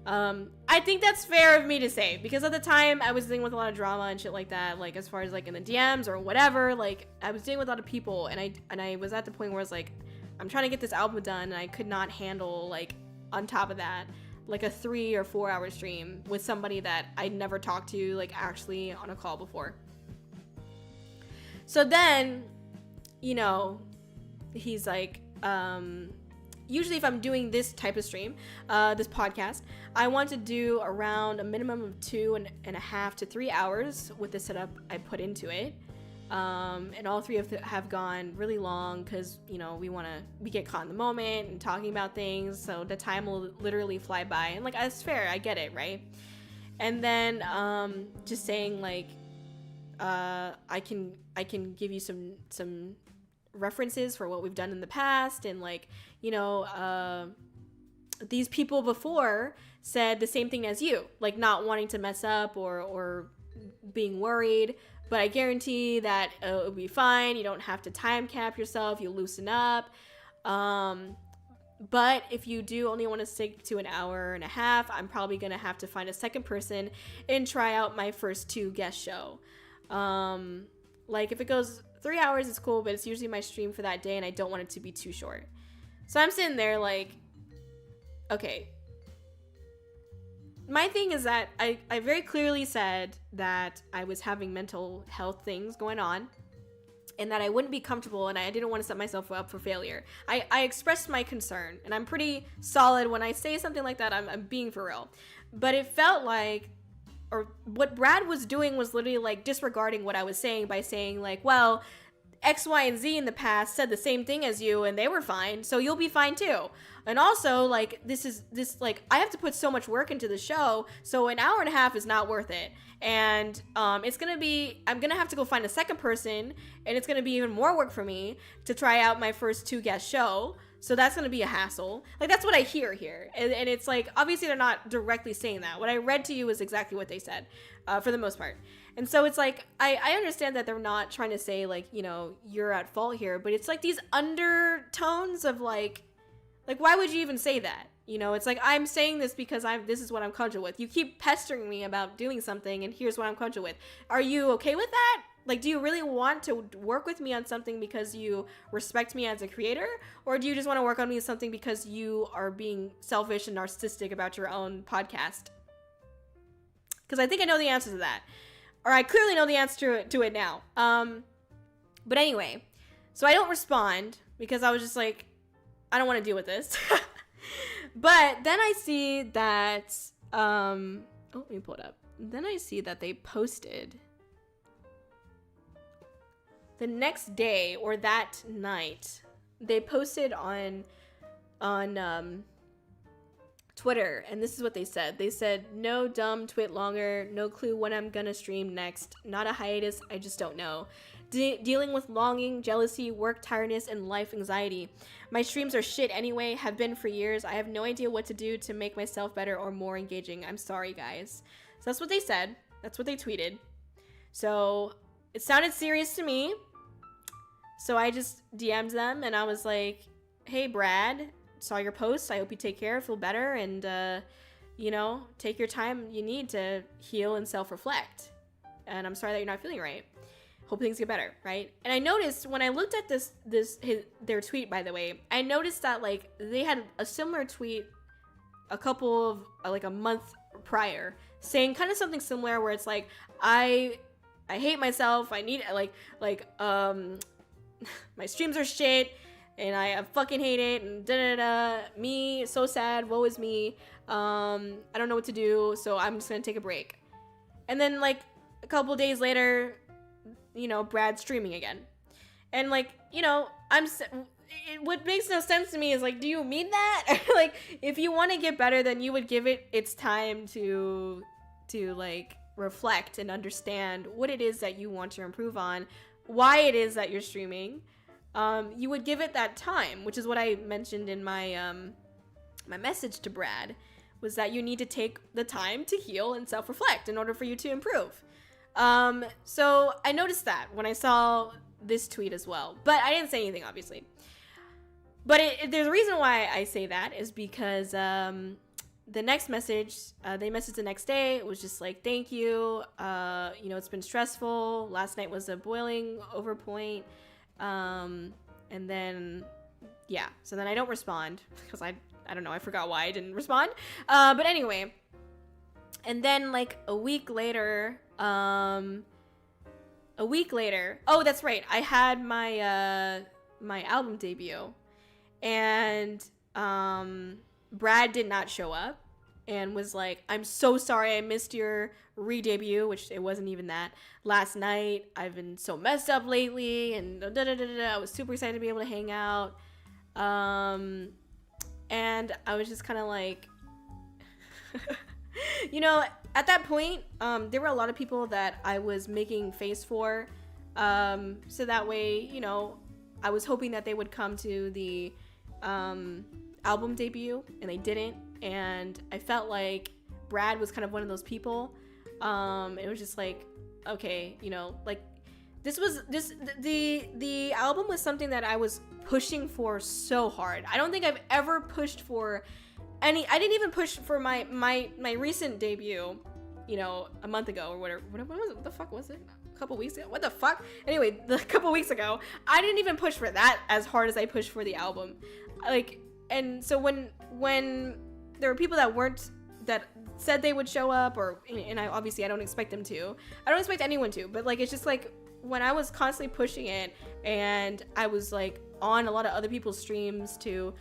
I think that's fair of me to say, because at the time I was dealing with a lot of drama and shit like that, like as far as like in the DMs or whatever, like I was dealing with a lot of people, and I was at the point where I was like, I'm trying to get this album done, and I could not handle, like, on top of that, like a 3 or 4 hour stream with somebody that I'd never talked to, like, actually on a call before. So then, you know, he's like, usually if I'm doing this type of stream, this podcast, I want to do around a minimum of 2.5 to 3 hours with the setup I put into it. And all three have gone really long because, you know, we get caught in the moment and talking about things, so the time will literally fly by, and like, that's fair, I get it, right? And then just saying like, I can give you some references for what we've done in the past, and like, you know, these people before said the same thing as you, like not wanting to mess up or being worried, but I guarantee that it'll be fine. You don't have to time cap yourself. You'll loosen up. But if you do only want to stick to an hour and a half, I'm probably going to have to find a second person and try out my first 2 guest show. Like if it goes 3 hours, it's cool, but it's usually my stream for that day and I don't want it to be too short. So I'm sitting there like, okay. My thing is that I very clearly said that I was having mental health things going on and that I wouldn't be comfortable and I didn't want to set myself up for failure. I expressed my concern, and I'm pretty solid when I say something like that. I'm being for real. But it felt like, or what Brad was doing was literally like disregarding what I was saying by saying like, well, X, Y, and Z in the past said the same thing as you and they were fine, so you'll be fine too. And also, like, like, I have to put so much work into the show, so an hour and a half is not worth it. And I'm gonna have to go find a second person, and it's gonna be even more work for me to try out my first 2 guest show. So that's gonna be a hassle. Like, that's what I hear here. And it's like, obviously they're not directly saying that. What I read to you is exactly what they said, for the most part. And so it's like, I understand that they're not trying to say, like, you know, you're at fault here, but it's like these undertones of like, why would you even say that? You know, it's like, I'm saying this because this is what I'm comfortable with. You keep pestering me about doing something, and here's what I'm comfortable with. Are you okay with that? Like, do you really want to work with me on something because you respect me as a creator? Or do you just want to work on me on something because you are being selfish and narcissistic about your own podcast? Because I think I know the answer to that. Or I clearly know the answer to it now. But anyway, so I don't respond because I was just like, I don't want to deal with this. But then I see that, let me pull it up. Then I see that they posted the next day or that night. They posted on Twitter, and this is what they said. They said, no dumb twit longer, no clue when I'm gonna stream next, not a hiatus, I just don't know. Dealing with longing, jealousy, work tiredness, and life anxiety. My streams are shit anyway, have been for years. I have no idea what to do to make myself better or more engaging. I'm sorry, guys. So that's what they said. That's what they tweeted. So it sounded serious to me. So I just DM'd them, and I was like, hey, Brad, saw your post. I hope you take care, feel better, and, you know, take your time you need to heal and self-reflect. And I'm sorry that you're not feeling right. Hope things get better, right? And I noticed when I looked at their tweet, by the way, I noticed that, like, they had a similar tweet a couple of, like, a month prior, saying kind of something similar where it's like, I hate myself, I need, my streams are shit, and I fucking hate it, and da-da-da, me, so sad, woe is me, I don't know what to do, so I'm just gonna take a break. And then, like, a couple days later, you know, Brad's streaming again. And, like, you know, what makes no sense to me is, like, do you mean that? Like, if you want to get better, then you would give it its time to like, reflect and understand what it is that you want to improve on, why it is that you're streaming. You would give it that time, which is what I mentioned in my my message to Brad, was that you need to take the time to heal and self-reflect in order for you to improve. So I noticed that when I saw this tweet as well, but I didn't say anything, obviously. But there's a reason why I say that is because, the next message, they messaged the next day. It was just like, thank you. You know, it's been stressful. Last night was a boiling over point. And then, yeah, so then I don't respond because I don't know. I forgot why I didn't respond. But anyway, and then like a week later, oh, that's right. I had my, my album debut, and, Brad did not show up and was like, I'm so sorry I missed your re-debut, which it wasn't even that, last night. I've been so messed up lately, and I was super excited to be able to hang out. And I was just kind of like, you know, at that point, there were a lot of people that I was making face for. So that way, you know, I was hoping that they would come to the, album debut, and they didn't. And I felt like Brad was kind of one of those people. It was just like, okay, you know, like, the album was something that I was pushing for so hard. I don't think I've ever pushed for I didn't even push for my recent debut, you know, a month ago or whatever. What was it? What the fuck was it? A couple weeks ago? What the fuck? Anyway, a couple weeks ago, I didn't even push for that as hard as I pushed for the album. Like, and so when there were people that said they would show up, and I obviously I don't expect them to. I don't expect anyone to, but like, it's just like when I was constantly pushing it, and I was like on a lot of other people's streams to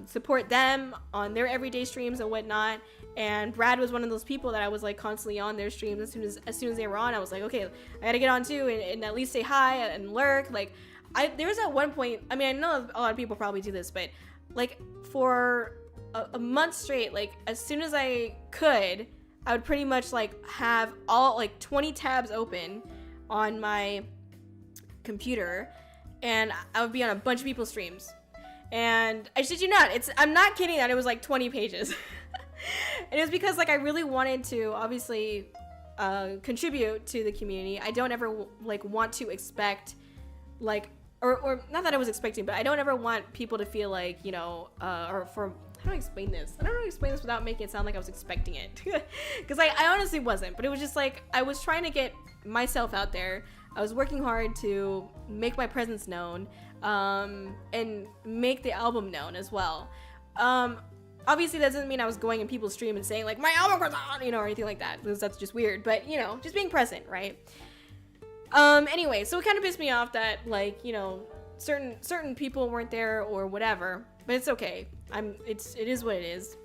support them on their everyday streams and whatnot. And Brad was one of those people that I was like constantly on their streams. As soon as they were on, I was like, okay, I gotta get on too and at least say hi and lurk. Like, there was at one point, I mean, I know a lot of people probably do this, but like for a month straight, like as soon as I could, I would pretty much like have all like 20 tabs open on my computer, and I would be on a bunch of people's streams. And I shit you not, I'm not kidding that it was like 20 pages. And it was because like I really wanted to obviously contribute to the community. I don't ever like want to expect like, or not that I was expecting, but I don't ever want people to feel like, you know, or for, how do I explain this? I don't know how to explain this without making it sound like I was expecting it. Because I honestly wasn't, but it was just like, I was trying to get myself out there. I was working hard to make my presence known, and make the album known as well. Obviously that doesn't mean I was going in people's stream and saying like, my album was on, you know, or anything like that, because that's just weird, but you know, just being present, right? Anyway, so it kind of pissed me off that like, you know, certain people weren't there or whatever, but it's okay. It is what it is.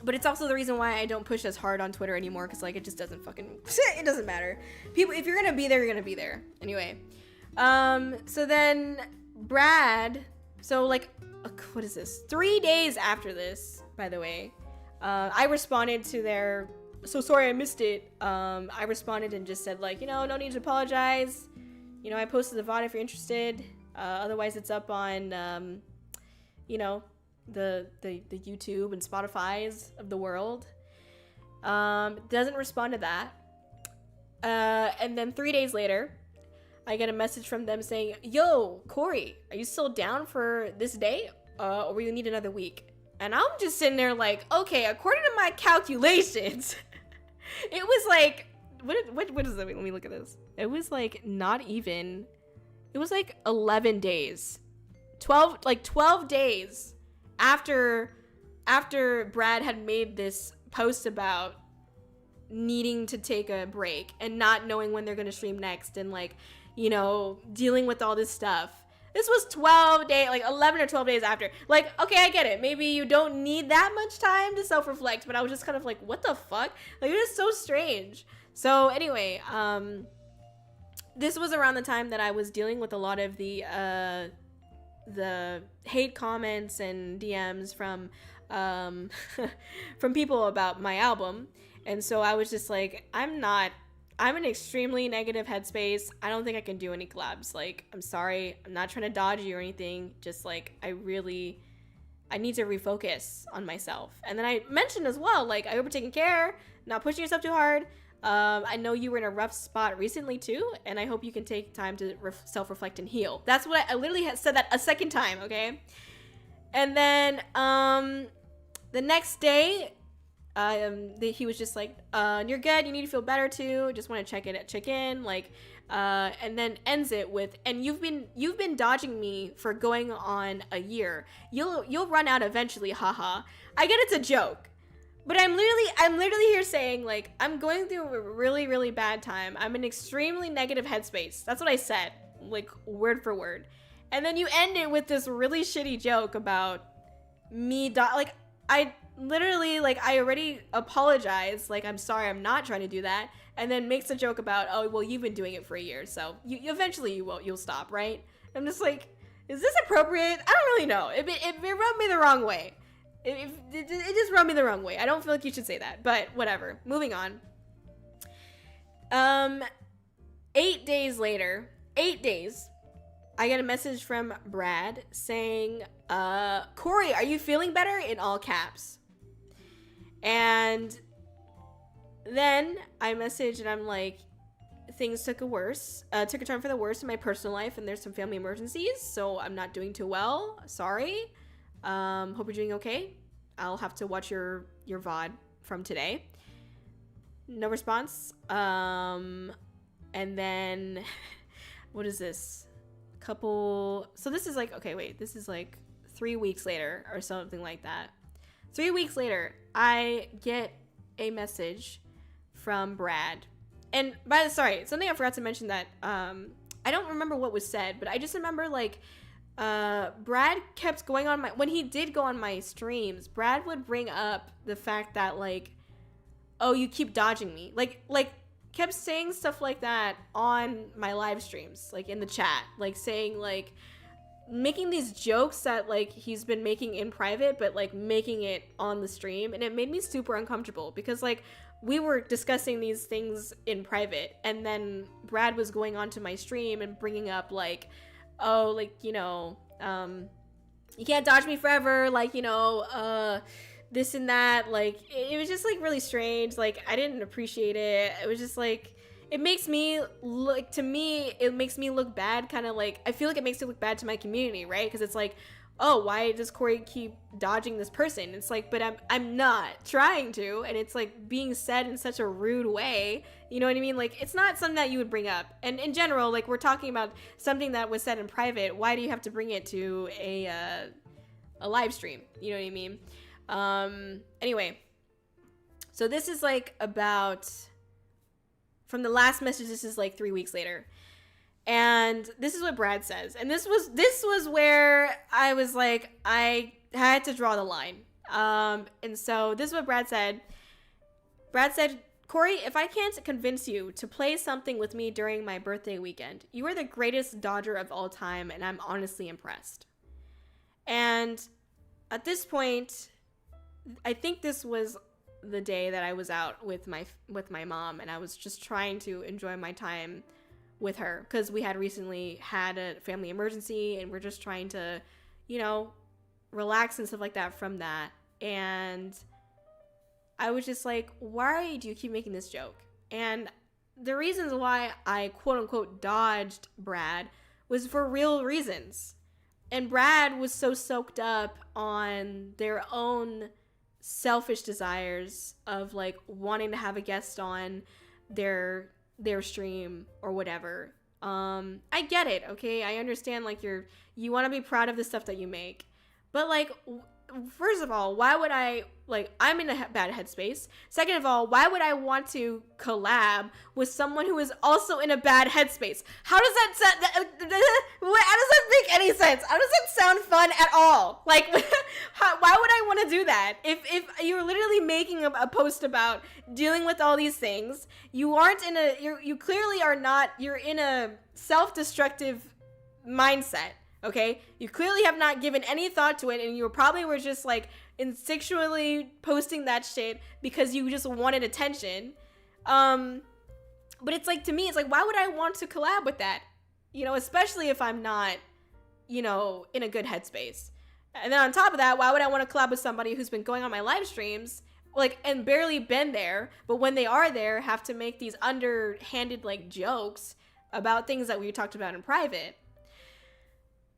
But it's also the reason why I don't push as hard on Twitter anymore, because like it just doesn't fucking it doesn't matter. People, if you're gonna be there, you're gonna be there. Anyway, so then Brad, so like what is this? 3 days after this, by the way, I responded to their so sorry I missed it. I responded and just said like, you know, no need to apologize. You know, I posted the VOD if you're interested. Otherwise it's up on you know, the YouTube and Spotify's of the world. Doesn't respond to that. And then 3 days later, I get a message from them saying, yo, Kōri, are you still down for this day? Or will you need another week? And I'm just sitting there like, okay, according to my calculations, it was like, what is it? Let me look at this. It was like not even, it was like 11 days. 12 days after Brad had made this post about needing to take a break and not knowing when they're going to stream next and like, you know, dealing with all this stuff. This was 12 days, like 11 or 12 days after. Like, okay, I get it. Maybe you don't need that much time to self-reflect, but I was just kind of like, what the fuck? Like, it was so strange. So anyway, this was around the time that I was dealing with a lot of the hate comments and DMs from from people about my album. And so I was just like, I'm in extremely negative headspace. I don't think I can do any collabs. Like, I'm sorry. I'm not trying to dodge you or anything. Just like, I need to refocus on myself. And then I mentioned as well, like, I hope you're taking care, not pushing yourself too hard. I know you were in a rough spot recently too, and I hope you can take time to self-reflect and heal. That's what I literally said that a second time, okay? And then the next day, he was just like, you're good, you need to feel better too, just want to check in, like, and then ends it with, and you've been dodging me for going on a year. You'll run out eventually, haha. I get it's a joke. But I'm literally here saying, like, I'm going through a really, really bad time. I'm in extremely negative headspace. That's what I said, like, word for word. And then you end it with this really shitty joke about me, like, I literally, like, I already apologized. Like, I'm sorry, I'm not trying to do that. And then makes a joke about, oh, well, you've been doing it for a year, so eventually you'll stop, right? I'm just like, is this appropriate? I don't really know. It rubbed me the wrong way. It just rubbed me the wrong way. I don't feel like you should say that, but whatever. Moving on. 8 days later, I get a message from Brad saying, Kōri, are you feeling better? In all caps. And then I message and I'm like, things took a turn for the worse in my personal life, and there's some family emergencies, so I'm not doing too well. Sorry. Hope you're doing okay. I'll have to watch your VOD from today. No response. And then what is this? So this is like, okay, wait, this is like 3 weeks later or something like that. 3 weeks later, I get a message from Brad. And something I forgot to mention that I don't remember what was said, but I just remember like Brad kept going on when he did go on my streams, Brad would bring up the fact that like, oh, you keep dodging me. Like kept saying stuff like that on my live streams, like in the chat, like saying like making these jokes that like he's been making in private, but like making it on the stream. And it made me super uncomfortable because like we were discussing these things in private, and then Brad was going onto my stream and bringing up like, oh, like, you know, you can't dodge me forever, like, you know, this and that. Like it was just like really strange. Like I didn't appreciate it. It was just like, it makes me look, to me, it makes me look bad, kind of like, I feel like it makes it look bad to my community, right? Because it's like, oh, why does Corey keep dodging this person? It's like, but I'm not trying to, and it's like being said in such a rude way, you know what I mean? Like, it's not something that you would bring up. And in general, like, we're talking about something that was said in private. Why do you have to bring it to a live stream? You know what I mean? Anyway, so this is like about, from the last message, this is like 3 weeks later. And this is what Brad says. And this was where I was like, I had to draw the line. And so this is what Brad said. Brad said, Corey, if I can't convince you to play something with me during my birthday weekend, you are the greatest dodger of all time, and I'm honestly impressed. And at this point, I think this was the day that I was out with my mom, and I was just trying to enjoy my time with her because we had recently had a family emergency, and we're just trying to, you know, relax and stuff like that from that. And I was just like, why do you keep making this joke? And the reasons why I quote unquote dodged Brad was for real reasons. And Brad was so soaked up on their own selfish desires of like wanting to have a guest on their stream or whatever. I get it, okay? I understand like you want to be proud of the stuff that you make. But like, first of all, why would I, like, I'm in a bad headspace. Second of all, why would I want to collab with someone who is also in a bad headspace? How does that sound? How does that make any sense? How does that sound fun at all? Like, why would I want to do that? If you're literally making a post about dealing with all these things, you clearly are not, you're in a self-destructive mindset. Okay, you clearly have not given any thought to it, and you probably were just like instinctually posting that shit because you just wanted attention. But it's like, to me, it's like, why would I want to collab with that? You know, especially if I'm not, you know, in a good headspace. And then on top of that, why would I want to collab with somebody who's been going on my live streams, like, and barely been there, but when they are there, have to make these underhanded like jokes about things that we talked about in private.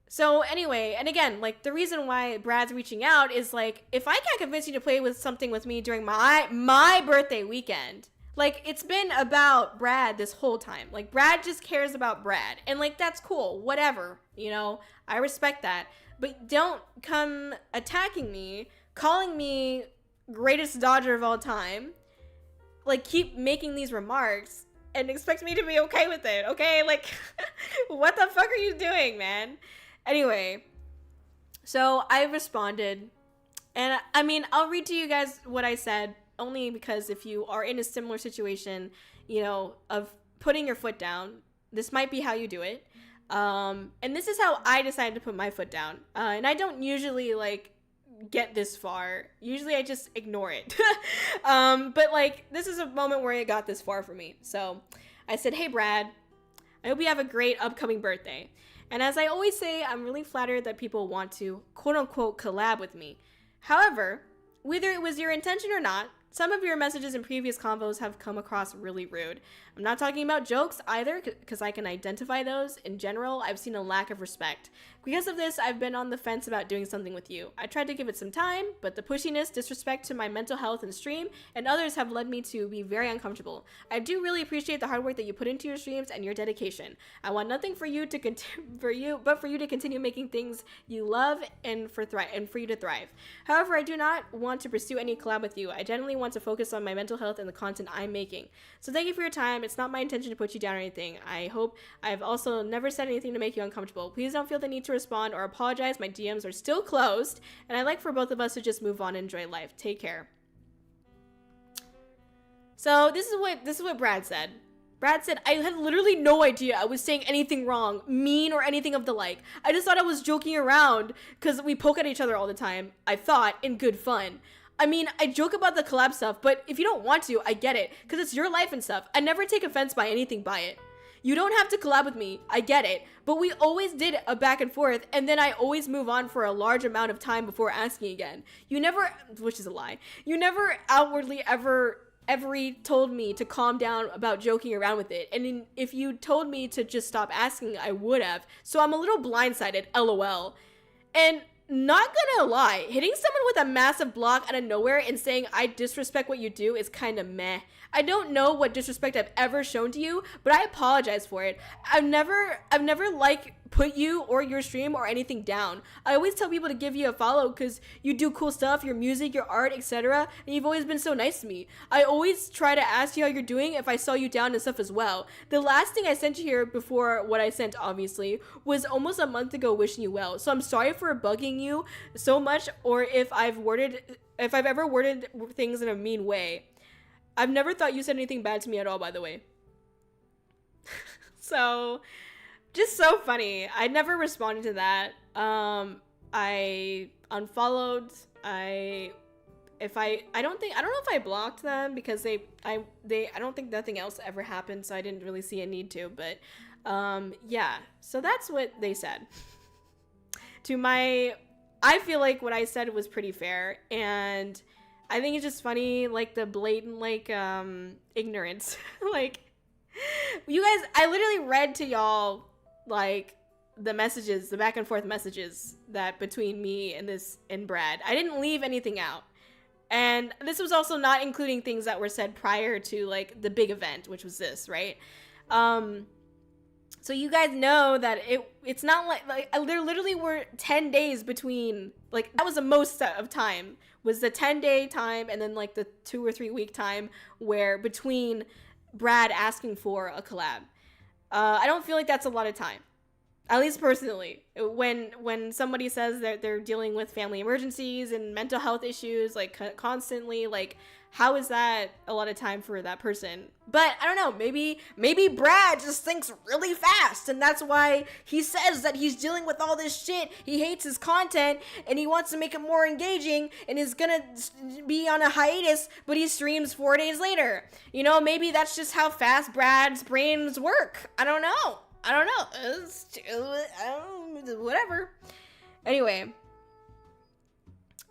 So anyway, and again, like, the reason why Brad's reaching out is like, if I can't convince you to play with something with me during my birthday weekend, like, it's been about Brad this whole time. Like, Brad just cares about Brad, and like, that's cool, whatever, you know, I respect that. But don't come attacking me, calling me greatest dodger of all time, like, keep making these remarks and expect me to be okay with it, okay? Like, what the fuck are you doing, man? Anyway, so I responded, and I mean, I'll read to you guys what I said, only because if you are in a similar situation, you know, of putting your foot down, this might be how you do it. And this is how I decided to put my foot down. And I don't usually like get this far. Usually I just ignore it. But like, this is a moment where it got this far for me. So I said, hey Brad, I hope you have a great upcoming birthday. And as I always say, I'm really flattered that people want to quote unquote collab with me. However, whether it was your intention or not, some of your messages in previous convos have come across really rude. I'm not talking about jokes either, because I can identify those. In general, I've seen a lack of respect. Because of this, I've been on the fence about doing something with you. I tried to give it some time, but the pushiness, disrespect to my mental health and stream, and others have led me to be very uncomfortable. I do really appreciate the hard work that you put into your streams and your dedication. I want nothing for you to but for you to continue making things you love and for you to thrive. However, I do not want to pursue any collab with you. I genuinely want to focus on my mental health and the content I'm making. So thank you for your time. It's not my intention to put you down or anything. I hope I've also never said anything to make you uncomfortable. Please don't feel the need to respond or apologize. My DMs are still closed, and I'd like for both of us to just move on and enjoy life. Take care. So this is what Brad said. Brad said, I had literally no idea I was saying anything wrong, mean, or anything of the like. I just thought I was joking around because we poke at each other all the time. I thought in good fun. I mean, I joke about the collab stuff, but if you don't want to, I get it, because it's your life and stuff. I never take offense by anything by it. You don't have to collab with me, I get it, but we always did a back and forth, and then I always move on for a large amount of time before asking again. You never, which is a lie, you never outwardly ever told me to calm down about joking around with it, and if you told me to just stop asking, I would have, so I'm a little blindsided, lol. And not gonna lie, hitting someone with a massive block out of nowhere and saying I disrespect what you do is kind of meh. I don't know what disrespect I've ever shown to you, but I apologize for it. I've never like put you or your stream or anything down. I always tell people to give you a follow because you do cool stuff, your music, your art, etc. And you've always been so nice to me. I always try to ask you how you're doing if I saw you down and stuff as well. The last thing I sent you here before what I sent, obviously, was almost a month ago wishing you well. So I'm sorry for bugging you so much, or if I've ever worded things in a mean way. I've never thought you said anything bad to me at all, by the way. So, just so funny. I never responded to that. I unfollowed. I don't know if I blocked them because I don't think nothing else ever happened, so I didn't really see a need to, but yeah. So that's what they said. I feel like what I said was pretty fair, and I think it's just funny, like, the blatant, like, ignorance. Like, you guys, I literally read to y'all, like, the messages, the back and forth messages that between me and Brad. I didn't leave anything out. And this was also not including things that were said prior to, like, the big event, which was this, right? So you guys know that it's not like there literally were 10 days between, like, that was the most of time, was the 10-day time and then, like, the 2 or 3 week time where between Brad asking for a collab. I don't feel like that's a lot of time. At least personally. When somebody says that they're dealing with family emergencies and mental health issues, like, constantly, like, how is that a lot of time for that person? But I don't know, maybe Brad just thinks really fast, and that's why he says that he's dealing with all this shit. He hates his content and he wants to make it more engaging and is gonna be on a hiatus, but he streams 4 days later. You know, maybe that's just how fast Brad's brains work. I don't know. Whatever. Anyway.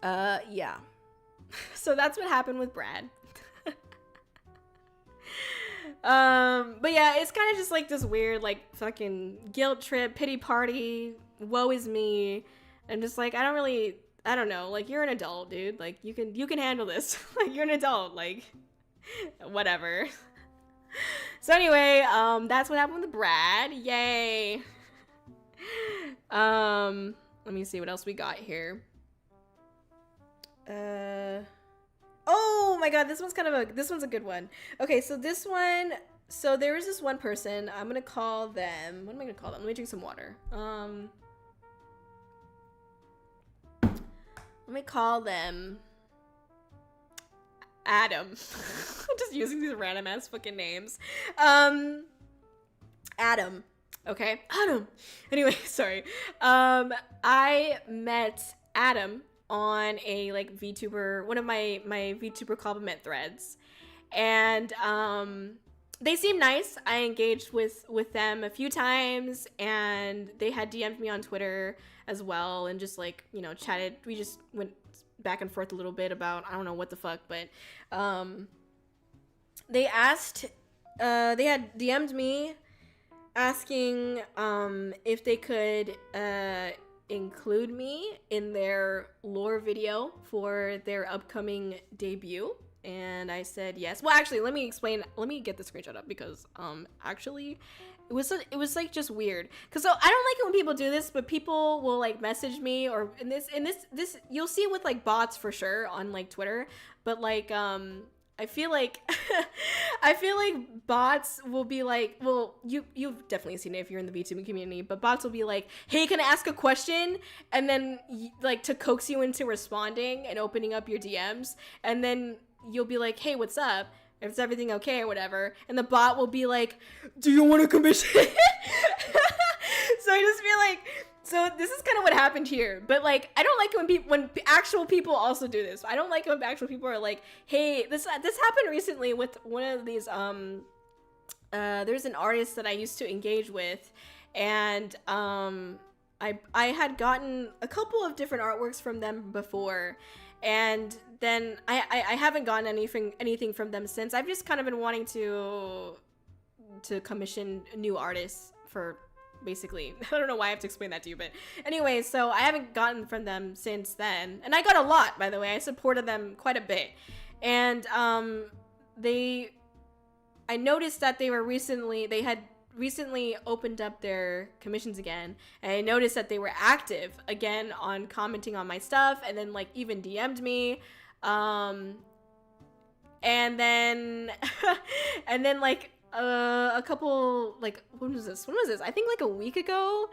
Yeah. So that's what happened with Brad. But yeah, it's kind of just like this weird, like, fucking guilt trip, pity party, woe is me. I'm just like, I don't know, like, you're an adult, dude. Like, you can handle this. Like, you're an adult, like, whatever. So anyway, that's what happened with Brad. Yay. Let me see what else we got here. Oh my god, this one's a good one. Okay, so there was this one person. I'm gonna call them, what am I gonna call them? Let me drink some water. Let me call them Adam. I'm just using these random ass fucking names. Adam. Okay, Adam. Anyway, sorry. I met Adam on a, like, VTuber, one of my VTuber compliment threads, and they seemed nice. I engaged with them a few times, and they had DM'd me on Twitter as well, and just, like, you know, chatted. We just went back and forth a little bit about, I don't know what the fuck, but they asked they had DM'd me asking if they could include me in their lore video for their upcoming debut, and I said yes. Well, actually, let me get the screenshot up, because actually it was like just weird, because so I don't like it when people do this, but people will like message me, or in this you'll see it with like bots for sure on like Twitter, but like I feel like bots will be like, well, you've definitely seen it if you're in the VTubing community, but bots will be like, hey, can I ask a question? And then like to coax you into responding and opening up your DMs, and then you'll be like, hey, what's up? Is everything okay or whatever? And the bot will be like, do you want a commission? So I just feel like, so this is kind of what happened here, but like I don't like it when actual people also do this. I don't like it when actual people are like, hey, this happened recently with one of these there's an artist that I used to engage with, and I had gotten a couple of different artworks from them before, and then I haven't gotten anything from them since. I've just kind of been wanting to commission new artists for, basically, I don't know why I have to explain that to you, but anyway, so I haven't gotten from them since then, and I got a lot, by the way. I supported them quite a bit, and I noticed that they had recently opened up their commissions again, and I noticed that they were active again on commenting on my stuff, and then like even DM'd me, and then and then like a couple, like, when was this? I think like a week ago,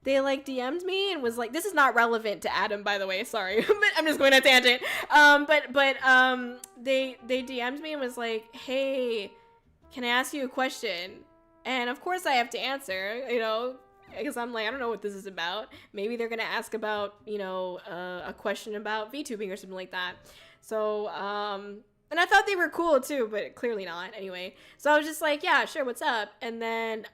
they like DM'd me and was like, this is not relevant to Adam, by the way, sorry, but I'm just going on a tangent. They DM'd me and was like, hey, can I ask you a question? And of course I have to answer, you know, because I'm like, I don't know what this is about. Maybe they're gonna ask about, you know, a question about VTubing or something like that. So, and I thought they were cool too, but clearly not. Anyway, so I was just like, yeah, sure, what's up? And then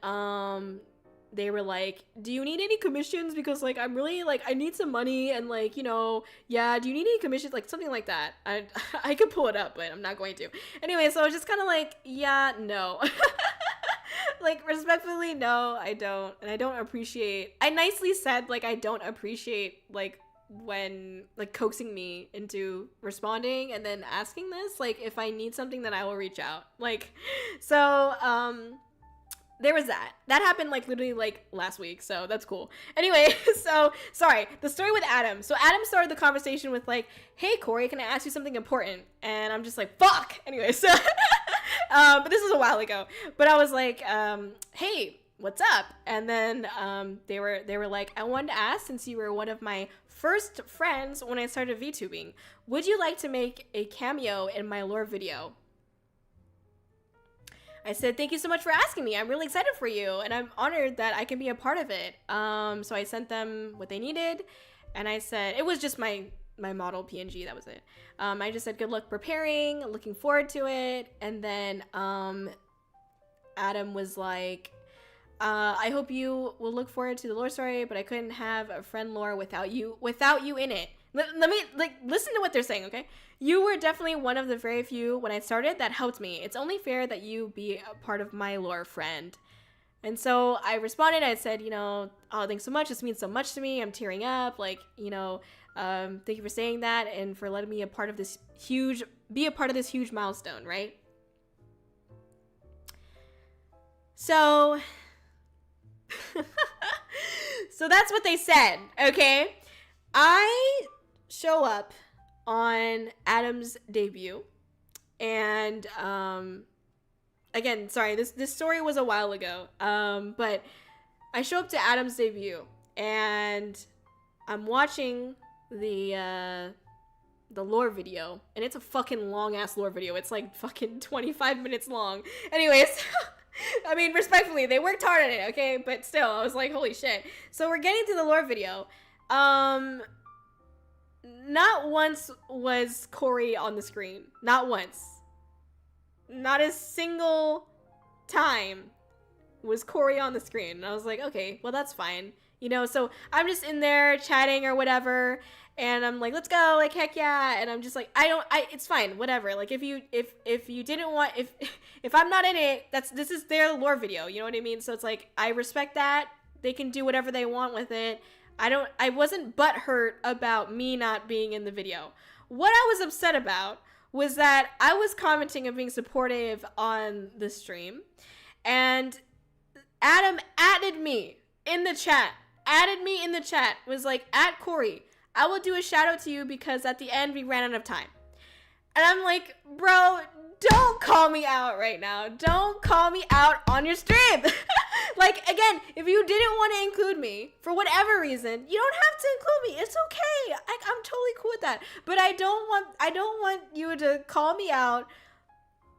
they were like, do you need any commissions? Because like, I'm really like, I need some money, and like, you know, yeah, do you need any commissions? Like something like that. I could pull it up, but I'm not going to. Anyway, so I was just kind of like, yeah, no. Like, respectfully, no, I don't. And I don't appreciate, I nicely said, like, I don't appreciate, like, when, like, coaxing me into responding and then asking this. Like, if I need something, then I will reach out. Like, so, there was that. That happened, like, literally, like, last week, so that's cool. Anyway, so, sorry, the story with Adam. So, Adam started the conversation with, like, hey, Kōri, can I ask you something important? And I'm just like, fuck! Anyway, so, but this was a while ago. But I was like, hey, what's up? And then, they were like, I wanted to ask, since you were one of my first friends when I started VTubing, would you like to make a cameo in my lore video? I said, thank you so much for asking me. I'm really excited for you, and I'm honored that I can be a part of it. So I sent them what they needed, and I said, it was just my model PNG, that was it. I just said, good luck preparing, looking forward to it. And then Adam was like, I hope you will look forward to the lore story, but I couldn't have a friend lore without you in it. Let me, like, listen to what they're saying, okay? You were definitely one of the very few when I started that helped me. It's only fair that you be a part of my lore, friend. And so I responded, I said, you know, oh, thanks so much. This means so much to me. I'm tearing up. Like, you know, thank you for saying that and for letting me be a part of this huge milestone, right? So, so that's what they said, okay? I show up on Adam's debut, and again, sorry, this story was a while ago, but I show up to Adam's debut, and I'm watching the lore video, and it's a fucking long ass lore video. It's like fucking 25 minutes long. Anyways, I mean, respectfully, they worked hard on it, okay? But still, I was like, holy shit. So we're getting to the lore video. Not once was Kōri on the screen. Not once. Not a single time was Kōri on the screen. And I was like, okay, well, that's fine. You know, so I'm just in there chatting or whatever, and I'm like, let's go, like, heck yeah. And I'm just like, it's fine, whatever. Like, if you didn't want, if I'm not in it, this is their lore video, you know what I mean? So it's like, I respect that. They can do whatever they want with it. I wasn't butthurt about me not being in the video. What I was upset about was that I was commenting and being supportive on the stream, and Adam added me in the chat. Was like, at Kōri, I will do a shout out to you because at the end we ran out of time. And I'm like, bro, don't call me out right now. Don't call me out on your stream. Like, again, if you didn't want to include me for whatever reason, you don't have to include me. It's okay. I'm totally cool with that. But I don't want you to call me out,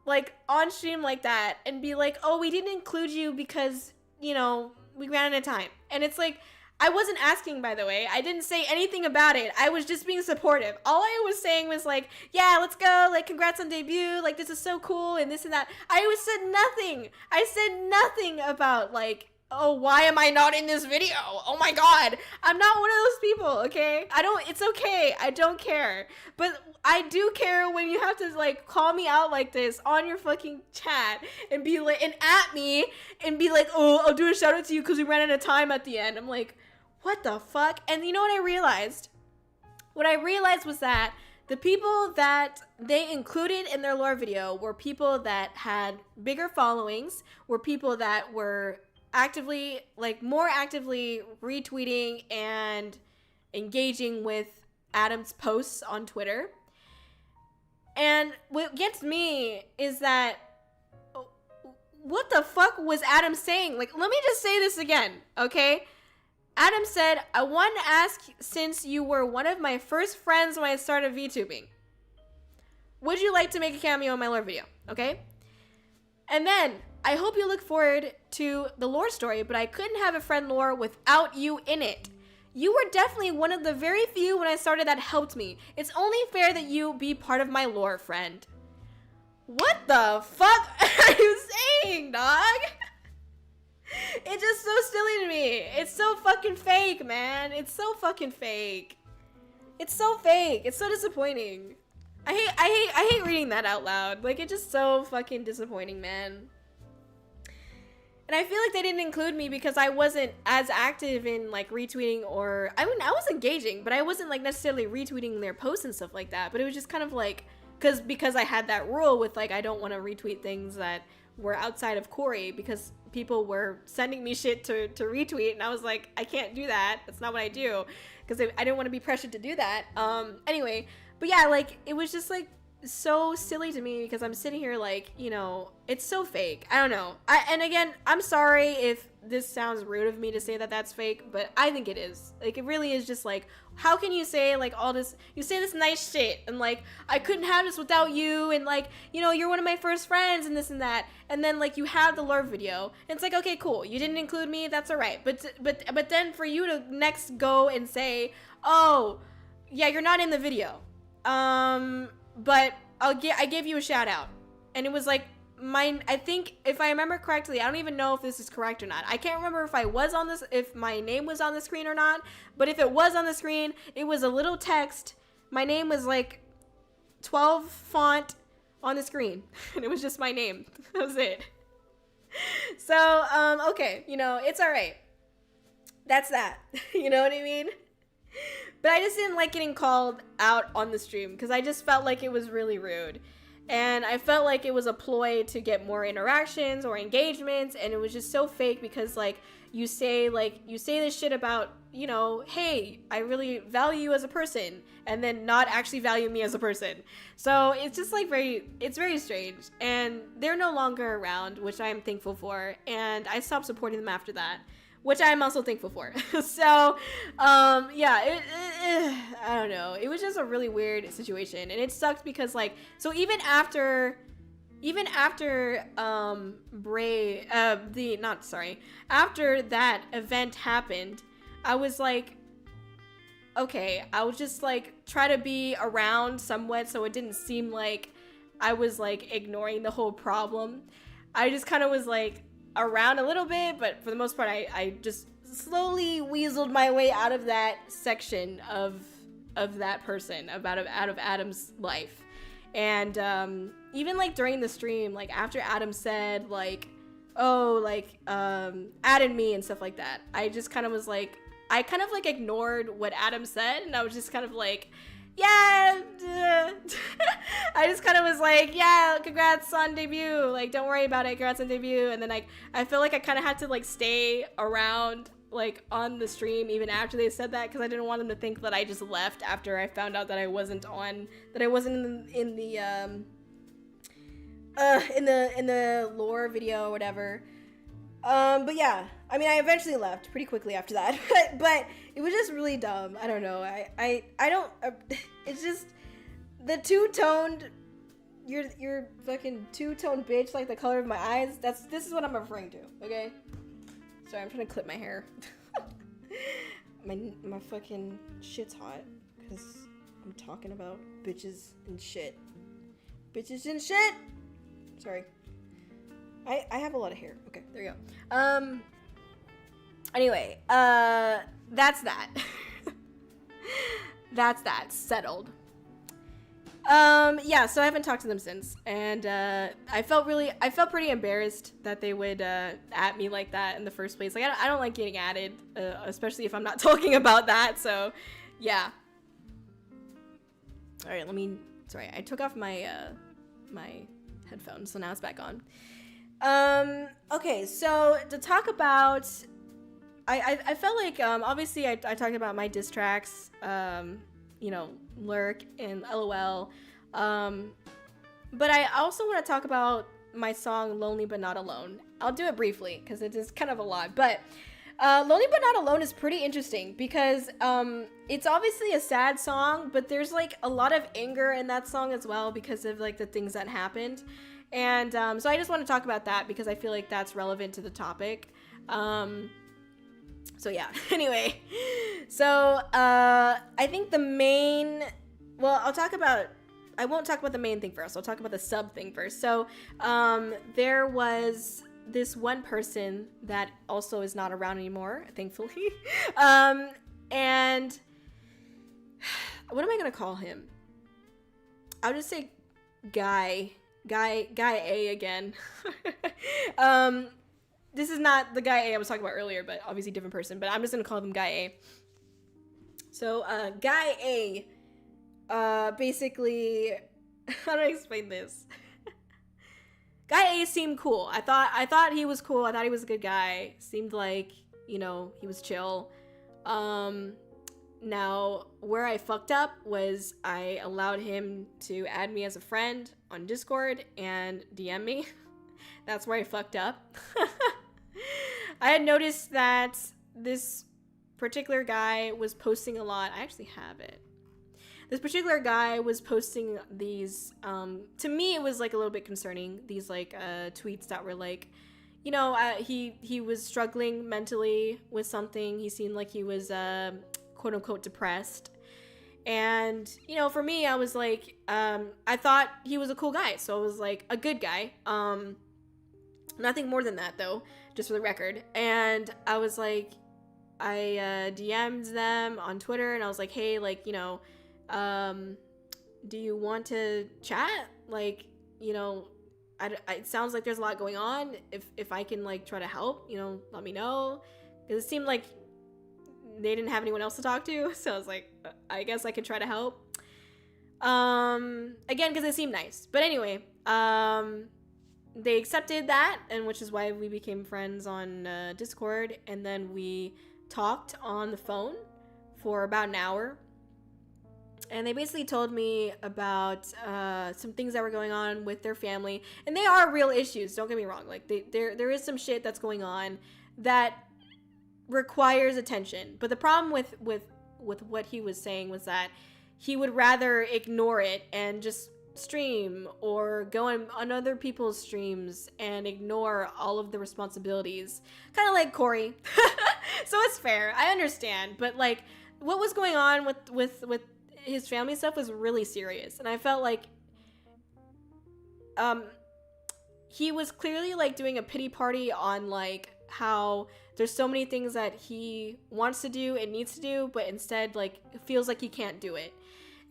like, on stream like that and be like, oh, we didn't include you because, you know, we ran out of time. And it's like, I wasn't asking, by the way. I didn't say anything about it. I was just being supportive. All I was saying was like, yeah, let's go. Like, congrats on debut. Like, this is so cool and this and that. I said nothing. I said nothing about, like, oh, why am I not in this video? Oh my God. I'm not one of those people, okay? It's okay. I don't care. But I do care when you have to, like, call me out like this on your fucking chat and be like, and at me and be like, oh, I'll do a shout out to you because we ran out of time at the end. I'm like, what the fuck? And you know what I realized? What I realized was that the people that they included in their lore video were people that had bigger followings, were people that were actively, like, more actively retweeting and engaging with Adam's posts on Twitter. And what gets me is that, what the fuck was Adam saying? Like, let me just say this again, okay? Adam said, I want to ask, since you were one of my first friends when I started VTubing, would you like to make a cameo in my lore video? Okay? And then, I hope you look forward to the lore story, but I couldn't have a friend lore without you in it. You were definitely one of the very few when I started that helped me. It's only fair that you be part of my lore, friend. What the fuck are you saying, dog? It's just so silly to me. It's so fucking fake, man. It's so fucking fake. It's so fake. It's so disappointing. I hate reading that out loud. Like, it's just so fucking disappointing, man. And I feel like they didn't include me because I wasn't as active in, like, retweeting or... I mean, I was engaging, but I wasn't, like, necessarily retweeting their posts and stuff like that. But it was just kind of like... Because I had that rule with, like, I don't want to retweet things that were outside of Kōri because people were sending me shit to retweet, and I was like, I can't do that. That's not what I do, because I didn't want to be pressured to do that. Anyway, but yeah, like, it was just, like, so silly to me because I'm sitting here, like, you know, it's so fake. I don't know. And again, I'm sorry if this sounds rude of me to say that that's fake, but I think it is. Like, it really is just, like, how can you say, like, all this, you say this nice shit, and, like, I couldn't have this without you, and, like, you know, you're one of my first friends, and this and that, and then, like, you have the lore video, and it's like, okay, cool, you didn't include me, that's alright, but then for you to next go and say, oh, yeah, you're not in the video, but I gave you a shout out, and it was, like, I think, if I remember correctly, I don't even know if this is correct or not. I can't remember if my name was on the screen or not, but if it was on the screen, it was a little text. My name was like 12 font on the screen, and it was just my name. That was it. So, okay, you know, it's all right. That's that. You know what I mean? But I just didn't like getting called out on the stream because I just felt like it was really rude. And I felt like it was a ploy to get more interactions or engagements, and it was just so fake because, like, you say this shit about, you know, hey, I really value you as a person, and then not actually value me as a person. So it's just, like, it's very strange. And they're no longer around, which I'm thankful for, and I stopped supporting them after that, which I'm also thankful for. So, yeah, I don't know. It was just a really weird situation, and it sucked because, like, so even after after that event happened, I was like, okay, I'll just, like, try to be around somewhat so it didn't seem like I was, like, ignoring the whole problem. I just kind of was like, around a little bit, but for the most part, I just slowly weaseled my way out of that section of that person, out of Adam's life. And even like during the stream, like after Adam said like, oh, like added me and stuff like that, I just kind of was like, I kind of like ignored what Adam said, and I was just kind of like, yeah, I just kind of was like, yeah, congrats on debut, like don't worry about it, congrats on debut. And then I feel like I kind of had to like stay around like on the stream even after they said that, because I didn't want them to think that I just left after I found out that I wasn't in the lore video or whatever. But yeah, I mean, I eventually left pretty quickly after that, but it was just really dumb. I don't know. I don't, it's just the two-toned, you're fucking two-toned bitch, like the color of my eyes. This is what I'm referring to, okay? Sorry, I'm trying to clip my hair. my fucking shit's hot because I'm talking about bitches and shit. Bitches and shit! Sorry. I have a lot of hair. Okay, there you go. Anyway, that's that. That's that. Settled. Yeah, so I haven't talked to them since, and I felt pretty embarrassed that they would at me like that in the first place. Like, I don't like getting added, especially if I'm not talking about that, so, yeah. Alright, sorry, I took off my, my headphones, so now it's back on. Okay, so to talk about, I felt like, obviously I talked about my diss tracks, you know, Lurk and LOL, but I also want to talk about my song Lonely But Not Alone. I'll do it briefly because it is kind of a lot, but Lonely But Not Alone is pretty interesting because it's obviously a sad song, but there's like a lot of anger in that song as well because of like the things that happened. And so I just want to talk about that because I feel like that's relevant to the topic. So yeah, anyway, so I think the main, well, I won't talk about the main thing first. I'll talk about the sub thing first. So there was this one person that also is not around anymore, thankfully. And what am I going to call him? I'll just say Guy A again. This is not the Guy A I was talking about earlier, but obviously different person, but I'm just going to call him Guy A. So, Guy A, basically, how do I explain this? Guy A seemed cool. I thought he was cool. I thought he was a good guy. Seemed like, you know, he was chill. Now, where I fucked up was I allowed him to add me as a friend on Discord and DM me. That's where I fucked up. I had noticed that this particular guy was posting a lot. I actually have it. This particular guy was posting these, to me it was like a little bit concerning, these like tweets that were like, you know, he was struggling mentally with something. He seemed like he was quote unquote depressed. And, you know, for me, I was like, I thought he was a cool guy. So I was like, a good guy. Nothing more than that though, just for the record. And I was like, I DM'd them on Twitter and I was like, hey, like, you know, do you want to chat? Like, you know, it sounds like there's a lot going on. If I can like try to help, you know, let me know. Because it seemed like they didn't have anyone else to talk to. So I was like, I guess I could try to help. Again, because it seemed nice. But anyway, they accepted that, and which is why we became friends on Discord. And then we talked on the phone for about an hour. And they basically told me about some things that were going on with their family. And they are real issues, don't get me wrong. Like, there is some shit that's going on that requires attention. But the problem with what he was saying was that he would rather ignore it and just stream or go on other people's streams and ignore all of the responsibilities. Kind of like Kōri. So it's fair. I understand. But, like, what was going on with his family stuff was really serious, and I felt like he was clearly like doing a pity party on like how there's so many things that he wants to do and needs to do, but instead like feels like he can't do it.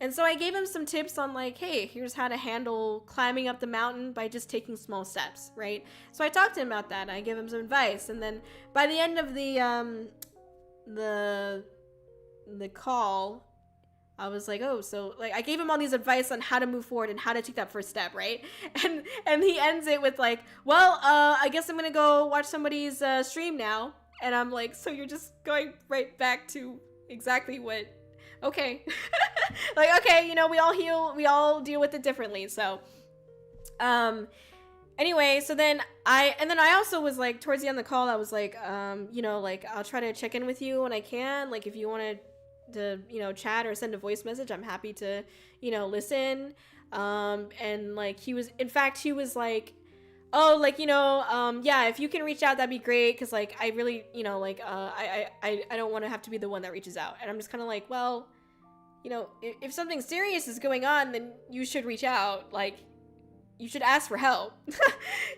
And so I gave him some tips on like, hey, here's how to handle climbing up the mountain by just taking small steps, right? So I talked to him about that, and I gave him some advice. And then by the end of the call, I was like, oh, so like I gave him all these advice on how to move forward and how to take that first step, right? And he ends it with like, well, I guess I'm gonna go watch somebody's stream now. And I'm like, so you're just going right back to exactly what? Okay. Like, okay, you know, we all deal with it differently. So anyway, so then I also was like, towards the end of the call, I was like, you know, like I'll try to check in with you when I can. Like if you want to, you know, chat or send a voice message, I'm happy to, you know, listen. And like he was like, oh, like, you know, yeah, if you can reach out, that'd be great. Cause like, I really, you know, like, I don't want to have to be the one that reaches out. And I'm just kind of like, well, you know, if something serious is going on, then you should reach out. Like, you should ask for help.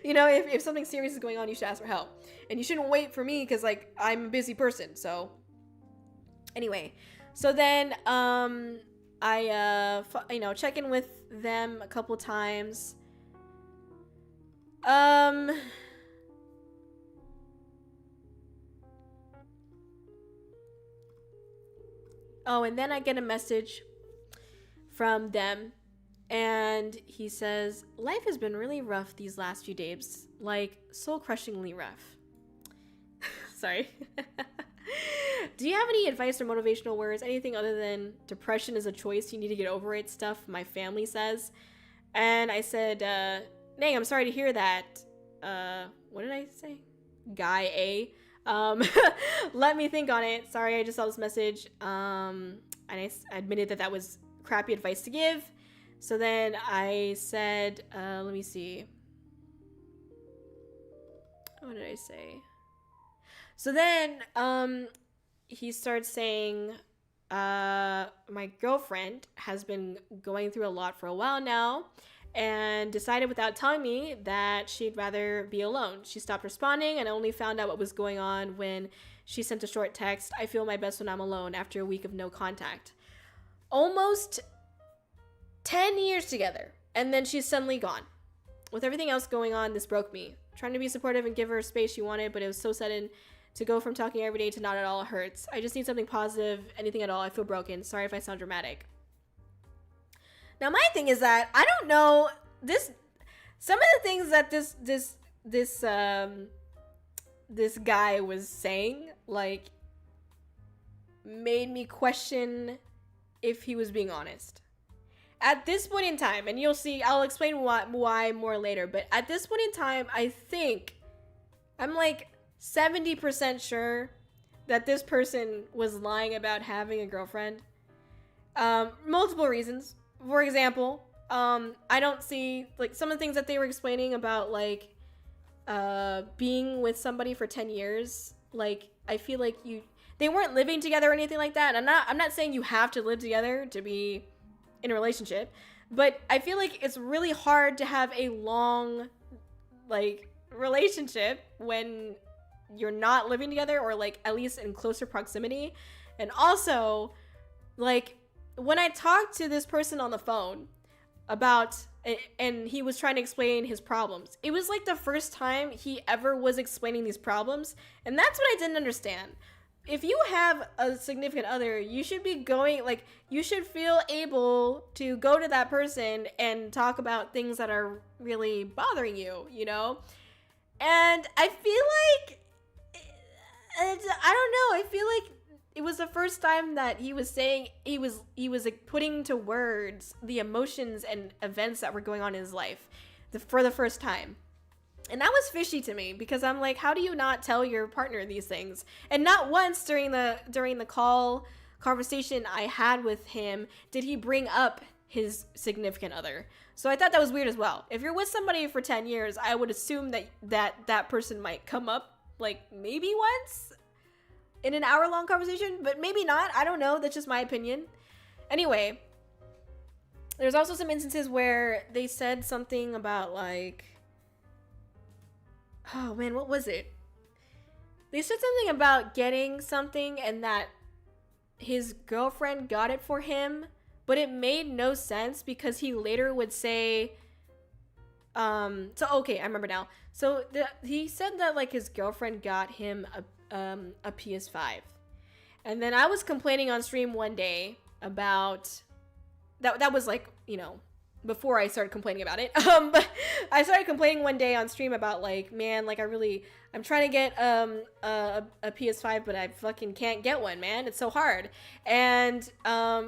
You know, if something serious is going on, you should ask for help. And you shouldn't wait for me because, like, I'm a busy person. So, anyway. So then, I, you know, check in with them a couple times. Oh, and then I get a message from them, and he says, life has been really rough these last few days, like soul-crushingly rough. Sorry. Do you have any advice or motivational words, anything other than depression is a choice, you need to get over it stuff my family says? And I said, dang, I'm sorry to hear that. What did I say? Guy A. Let me think on it. Sorry, I just saw this message. And I admitted that was crappy advice to give. So then I said, let me see. What did I say? So then, he starts saying, my girlfriend has been going through a lot for a while now, and decided without telling me that she'd rather be alone. She stopped responding and only found out what was going on when she sent a short text, I feel my best when I'm alone, after a week of no contact. Almost 10 years together, and then she's suddenly gone. With everything else going on, this broke me. Trying to be supportive and give her space she wanted, but it was so sudden. To go from talking every day to not at all hurts. I just need something positive, anything at all. I feel broken. Sorry if I sound dramatic. Now my thing is that I don't know some of the things that this guy was saying, like, made me question if he was being honest. At this point in time, and you'll see, I'll explain why more later, but at this point in time, I think I'm like 70% sure that this person was lying about having a girlfriend. Multiple reasons. For example, I don't see, like, some of the things that they were explaining about, like, being with somebody for 10 years. Like, I feel like they weren't living together or anything like that. I'm not saying you have to live together to be in a relationship, but I feel like it's really hard to have a long, like, relationship when you're not living together, or like at least in closer proximity. And also, like, when I talked to this person on the phone about, and he was trying to explain his problems, it was like the first time he ever was explaining these problems, and that's what I didn't understand. If you have a significant other, you should be going, like, you should feel able to go to that person and talk about things that are really bothering you, you know? And I feel like, I don't know, I feel like it was the first time that he was saying, he was like putting to words the emotions and events that were going on in his life for the first time. And that was fishy to me, because I'm like, how do you not tell your partner these things? And not once during the conversation I had with him did he bring up his significant other. So I thought that was weird as well. If you're with somebody for 10 years, I would assume that person might come up, like, maybe once in an hour-long conversation, but maybe not. I don't know. That's just my opinion. Anyway, there's also some instances where they said something about, like, oh man, what was it? They said something about getting something and that his girlfriend got it for him, but it made no sense because he later would say, so okay, I remember now. So he said that like his girlfriend got him a PS5. And then I was complaining on stream one day about that was like, you know, before I started complaining about it. But I started complaining one day on stream about like, man, like I'm trying to get a PS5, but I fucking can't get one, man. It's so hard. And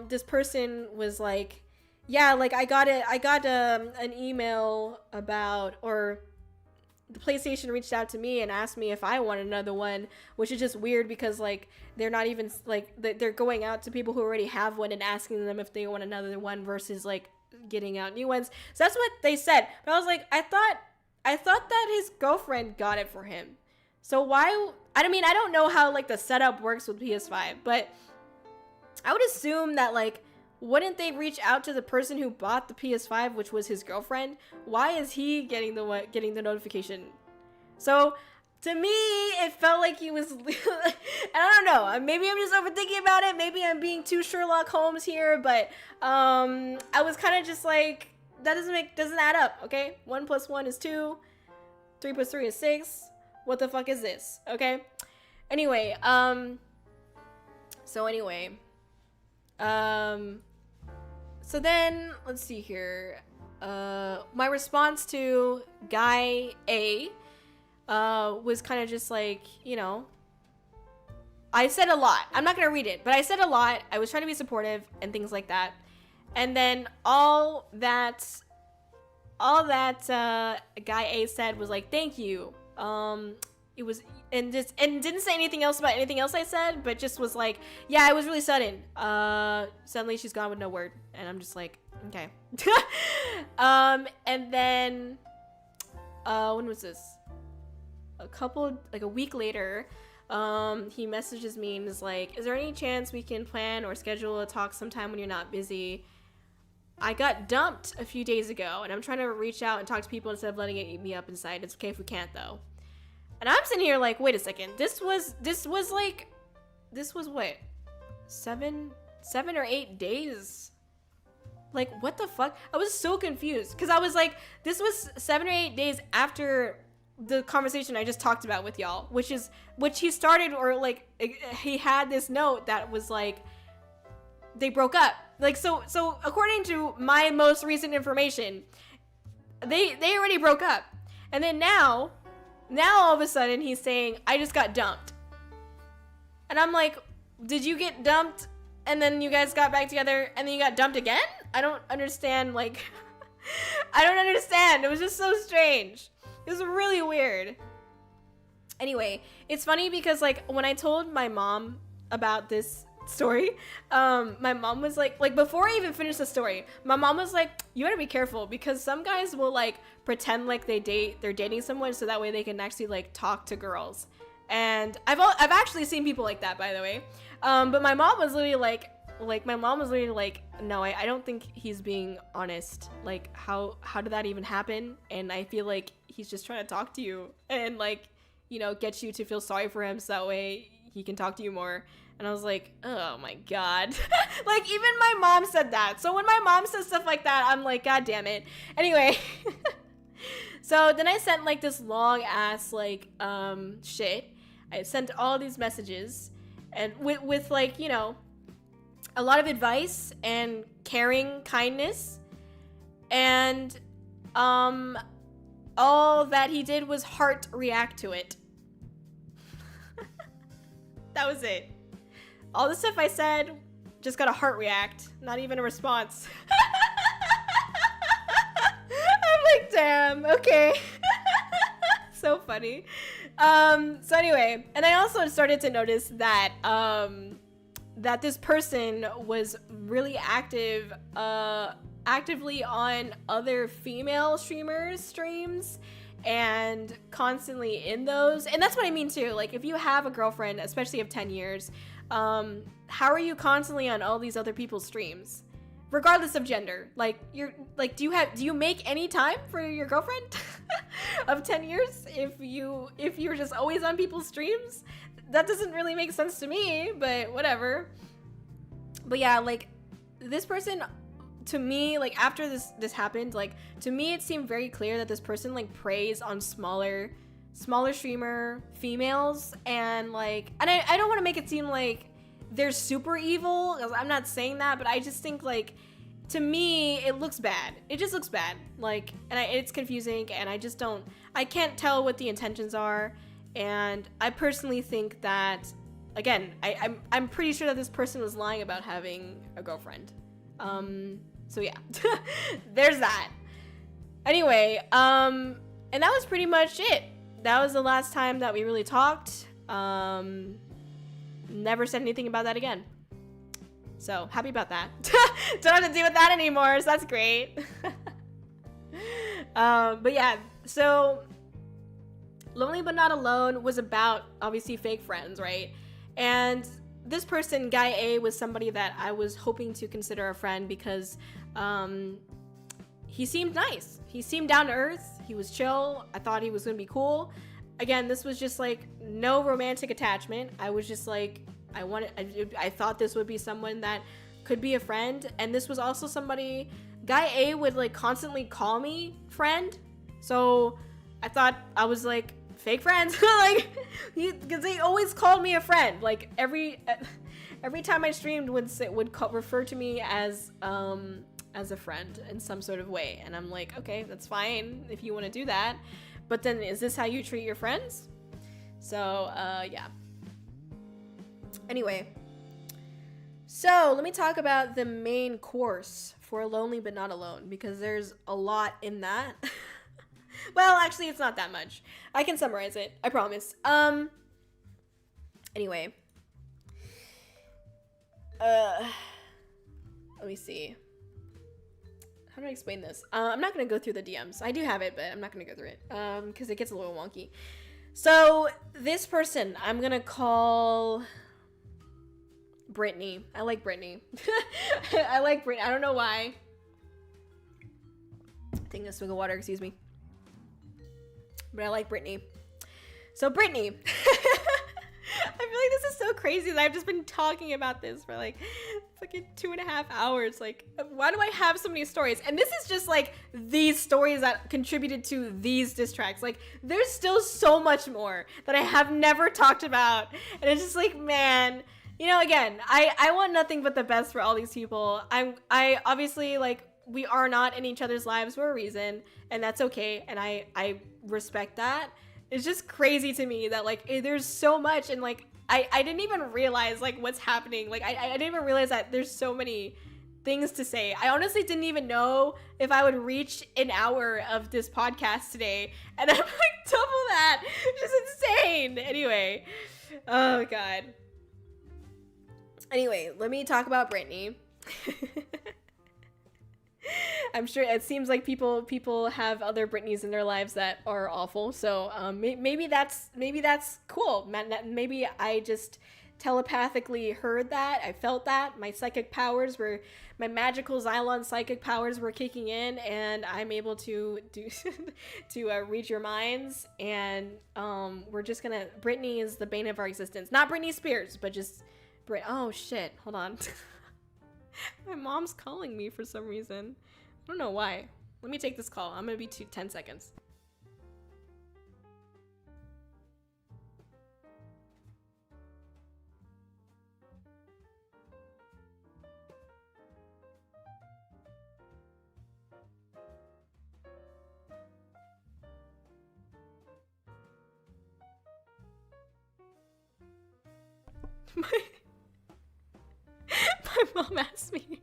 this person was like, yeah, like I got an email about, or the PlayStation reached out to me and asked me if I wanted another one, which is just weird because like they're not even like they're going out to people who already have one and asking them if they want another one versus like getting out new ones. So that's what they said. But I was like, I thought that his girlfriend got it for him. So why? I mean, I don't know how like the setup works with PS5, but I would assume that like, wouldn't they reach out to the person who bought the PS5, which was his girlfriend? Why is he getting the notification? So to me, it felt like he was, and I don't know, maybe I'm just overthinking about it. Maybe I'm being too Sherlock Holmes here, but I was kind of just like, that doesn't add up. Okay, 1 + 1 is 2, 3 + 3 is 6. What the fuck is this? Okay. Anyway, so then let's see here. My response to guy A was kind of just like, you know, I said a lot. I'm not gonna read it, but I said a lot. I was trying to be supportive and things like that. And then all that guy A said was like, thank you. It was, and didn't say anything else about anything else I said, but just was like, yeah, it was really sudden. Suddenly she's gone with no word, and I'm just like, okay. And then when was this? A week later, he messages me and is like, is there any chance we can plan or schedule a talk sometime when you're not busy? I got dumped a few days ago, and I'm trying to reach out and talk to people instead of letting it eat me up inside. It's okay if we can't, though. And I'm sitting here like, wait a second. This was what? 7 or 8 days? Like, what the fuck? I was so confused because I was like, this was 7 or 8 days after the conversation I just talked about with y'all, which he started, or like he had this note that was like, they broke up. Like, so according to my most recent information, they already broke up. And then now all of a sudden he's saying, I just got dumped. And I'm like, did you get dumped and then you guys got back together and then you got dumped again? I don't understand, like, I don't understand. It was just so strange. It was really weird. Anyway, it's funny because like when I told my mom about this story, my mom was like before I even finished the story, my mom was like, you gotta be careful because some guys will like pretend like they're dating someone so that way they can actually like talk to girls. And I've actually seen people like that, by the way. But my mom was literally like no, I don't think he's being honest. Like how did that even happen? And I feel like he's just trying to talk to you and like, you know, get you to feel sorry for him so that way he can talk to you more. And I was like, oh my God. Like, even my mom said that. So when my mom says stuff like that, I'm like, God damn it. Anyway. So then I sent like this long ass like shit. I sent all these messages and with like, you know, a lot of advice and caring kindness. And all that he did was heart react to it. That was it. All the stuff I said just got a heart react, not even a response. I'm like, damn, okay. So funny. So anyway, and I also started to notice that that this person was really actively on other female streamers' streams and constantly in those. And that's what I mean too. Like, if you have a girlfriend, especially of 10 years, how are you constantly on all these other people's streams regardless of gender. Like, do you make any time for your girlfriend of 10 years if you're just always on people's streams? That doesn't really make sense to me, but whatever. But yeah, like, this person, to me, like, after this happened, like, to me it seemed very clear that this person, like, preys on smaller streamer females, and like, and I don't want to make it seem like they're super evil, because I'm not saying that, but I just think, like, to me it looks bad. It just looks bad, like, and it's confusing, and I can't tell what the intentions are. And I personally think that, again, I'm pretty sure that this person was lying about having a girlfriend. So yeah, there's that. Anyway, and that was pretty much it. That was the last time that we really talked. Never said anything about that again. So happy about that. Don't have to deal with that anymore, so that's great. But yeah, so Lonely But Not Alone was about, obviously, fake friends, right? And this person, Guy A, was somebody that I was hoping to consider a friend because he seemed nice. He seemed down to earth. He was chill. I thought he was gonna be cool. Again, this was just like no romantic attachment. I was just like, I thought this would be someone that could be a friend. And this was also somebody, Guy A would like constantly call me friend. So I thought, I was like, fake friends. Like, because they always called me a friend. Like, every time I streamed would refer to me as a friend in some sort of way. And I'm like, okay, that's fine if you want to do that. But then, is this how you treat your friends? So, yeah. Anyway. So, let me talk about the main course for Lonely But Not Alone, because there's a lot in that. Well, actually, it's not that much. I can summarize it. I promise. Anyway. Let me see. How do I explain this? I'm not going to go through the DMs. I do have it, but I'm not going to go through it. Because it gets a little wonky. So, this person, I'm going to call Brittany. I like Brittany. I like Brittany. I don't know why. Taking a swig of water, excuse me. But I like Brittany. So Brittany, I feel like this is so crazy that I've just been talking about this for like fucking 2.5 hours. Like, why do I have so many stories? And this is just like these stories that contributed to these diss tracks. Like, there's still so much more that I have never talked about. And it's just like, man, you know, again, I want nothing but the best for all these people. I obviously, like, we are not in each other's lives for a reason, and that's okay, and I respect that. It's just crazy to me that, like, there's so much, and, like, I didn't even realize, like, what's happening. Like, I didn't even realize that there's so many things to say. I honestly didn't even know if I would reach an hour of this podcast today, and I'm, like, double that. It's just insane. Anyway. Oh, God. Anyway, let me talk about Brittany. I'm sure it seems like people have other Britneys in their lives that are awful. So maybe that's cool. Maybe I just telepathically heard that. I felt that my my magical Xylon psychic powers were kicking in, and I'm able to read your minds. And we're just gonna. Brittany is the bane of our existence. Not Britney Spears, but just Oh shit! Hold on. My mom's calling me for some reason. I don't know why. Let me take this call. I'm gonna be 10 seconds. My mom asked me.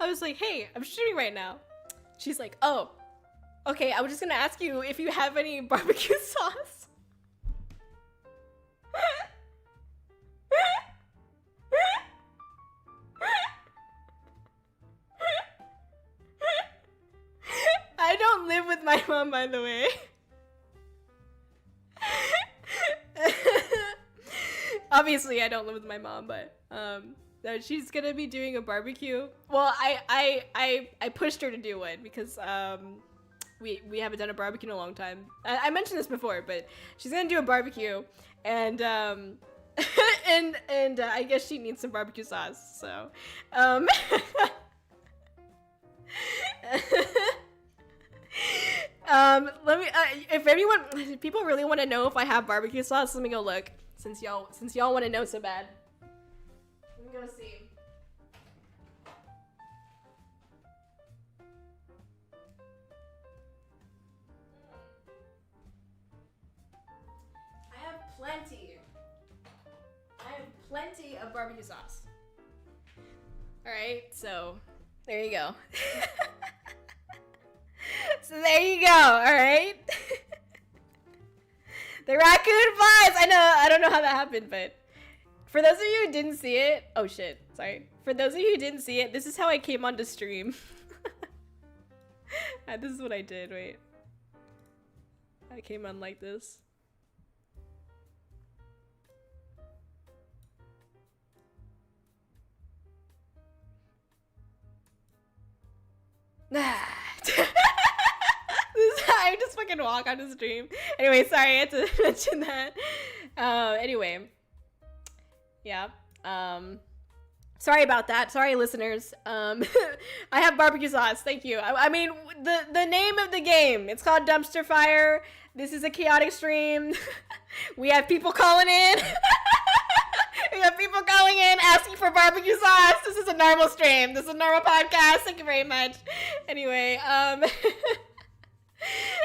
I was like, hey, I'm shooting right now. She's like, oh, okay, I was just gonna ask you if you have any barbecue sauce. I don't live with my mom, by the way. Obviously, I don't live with my mom, but that she's gonna be doing a barbecue. Well, I pushed her to do one because we haven't done a barbecue in a long time. I mentioned this before, but she's gonna do a barbecue, and and I guess she needs some barbecue sauce. So let me if people really want to know if I have barbecue sauce, let me go look, since y'all want to know so bad. Let me go see. I have plenty of barbecue sauce. All right, so there you go. So there you go. All right. The raccoon flies. I don't know how that happened, but for those of you who didn't see it, oh shit, sorry. For those of you who didn't see it, this is how I came onto stream. This is what I did. Wait, I came on like this. I just fucking walk on the stream. Anyway, sorry, I had to mention that. Anyway. Yeah. Sorry about that. Sorry, listeners. I have barbecue sauce. Thank you. I mean, the name of the game. It's called Dumpster Fire. This is a chaotic stream. We have people calling in. We have people calling in asking for barbecue sauce. This is a normal stream. This is a normal podcast. Thank you very much. Anyway,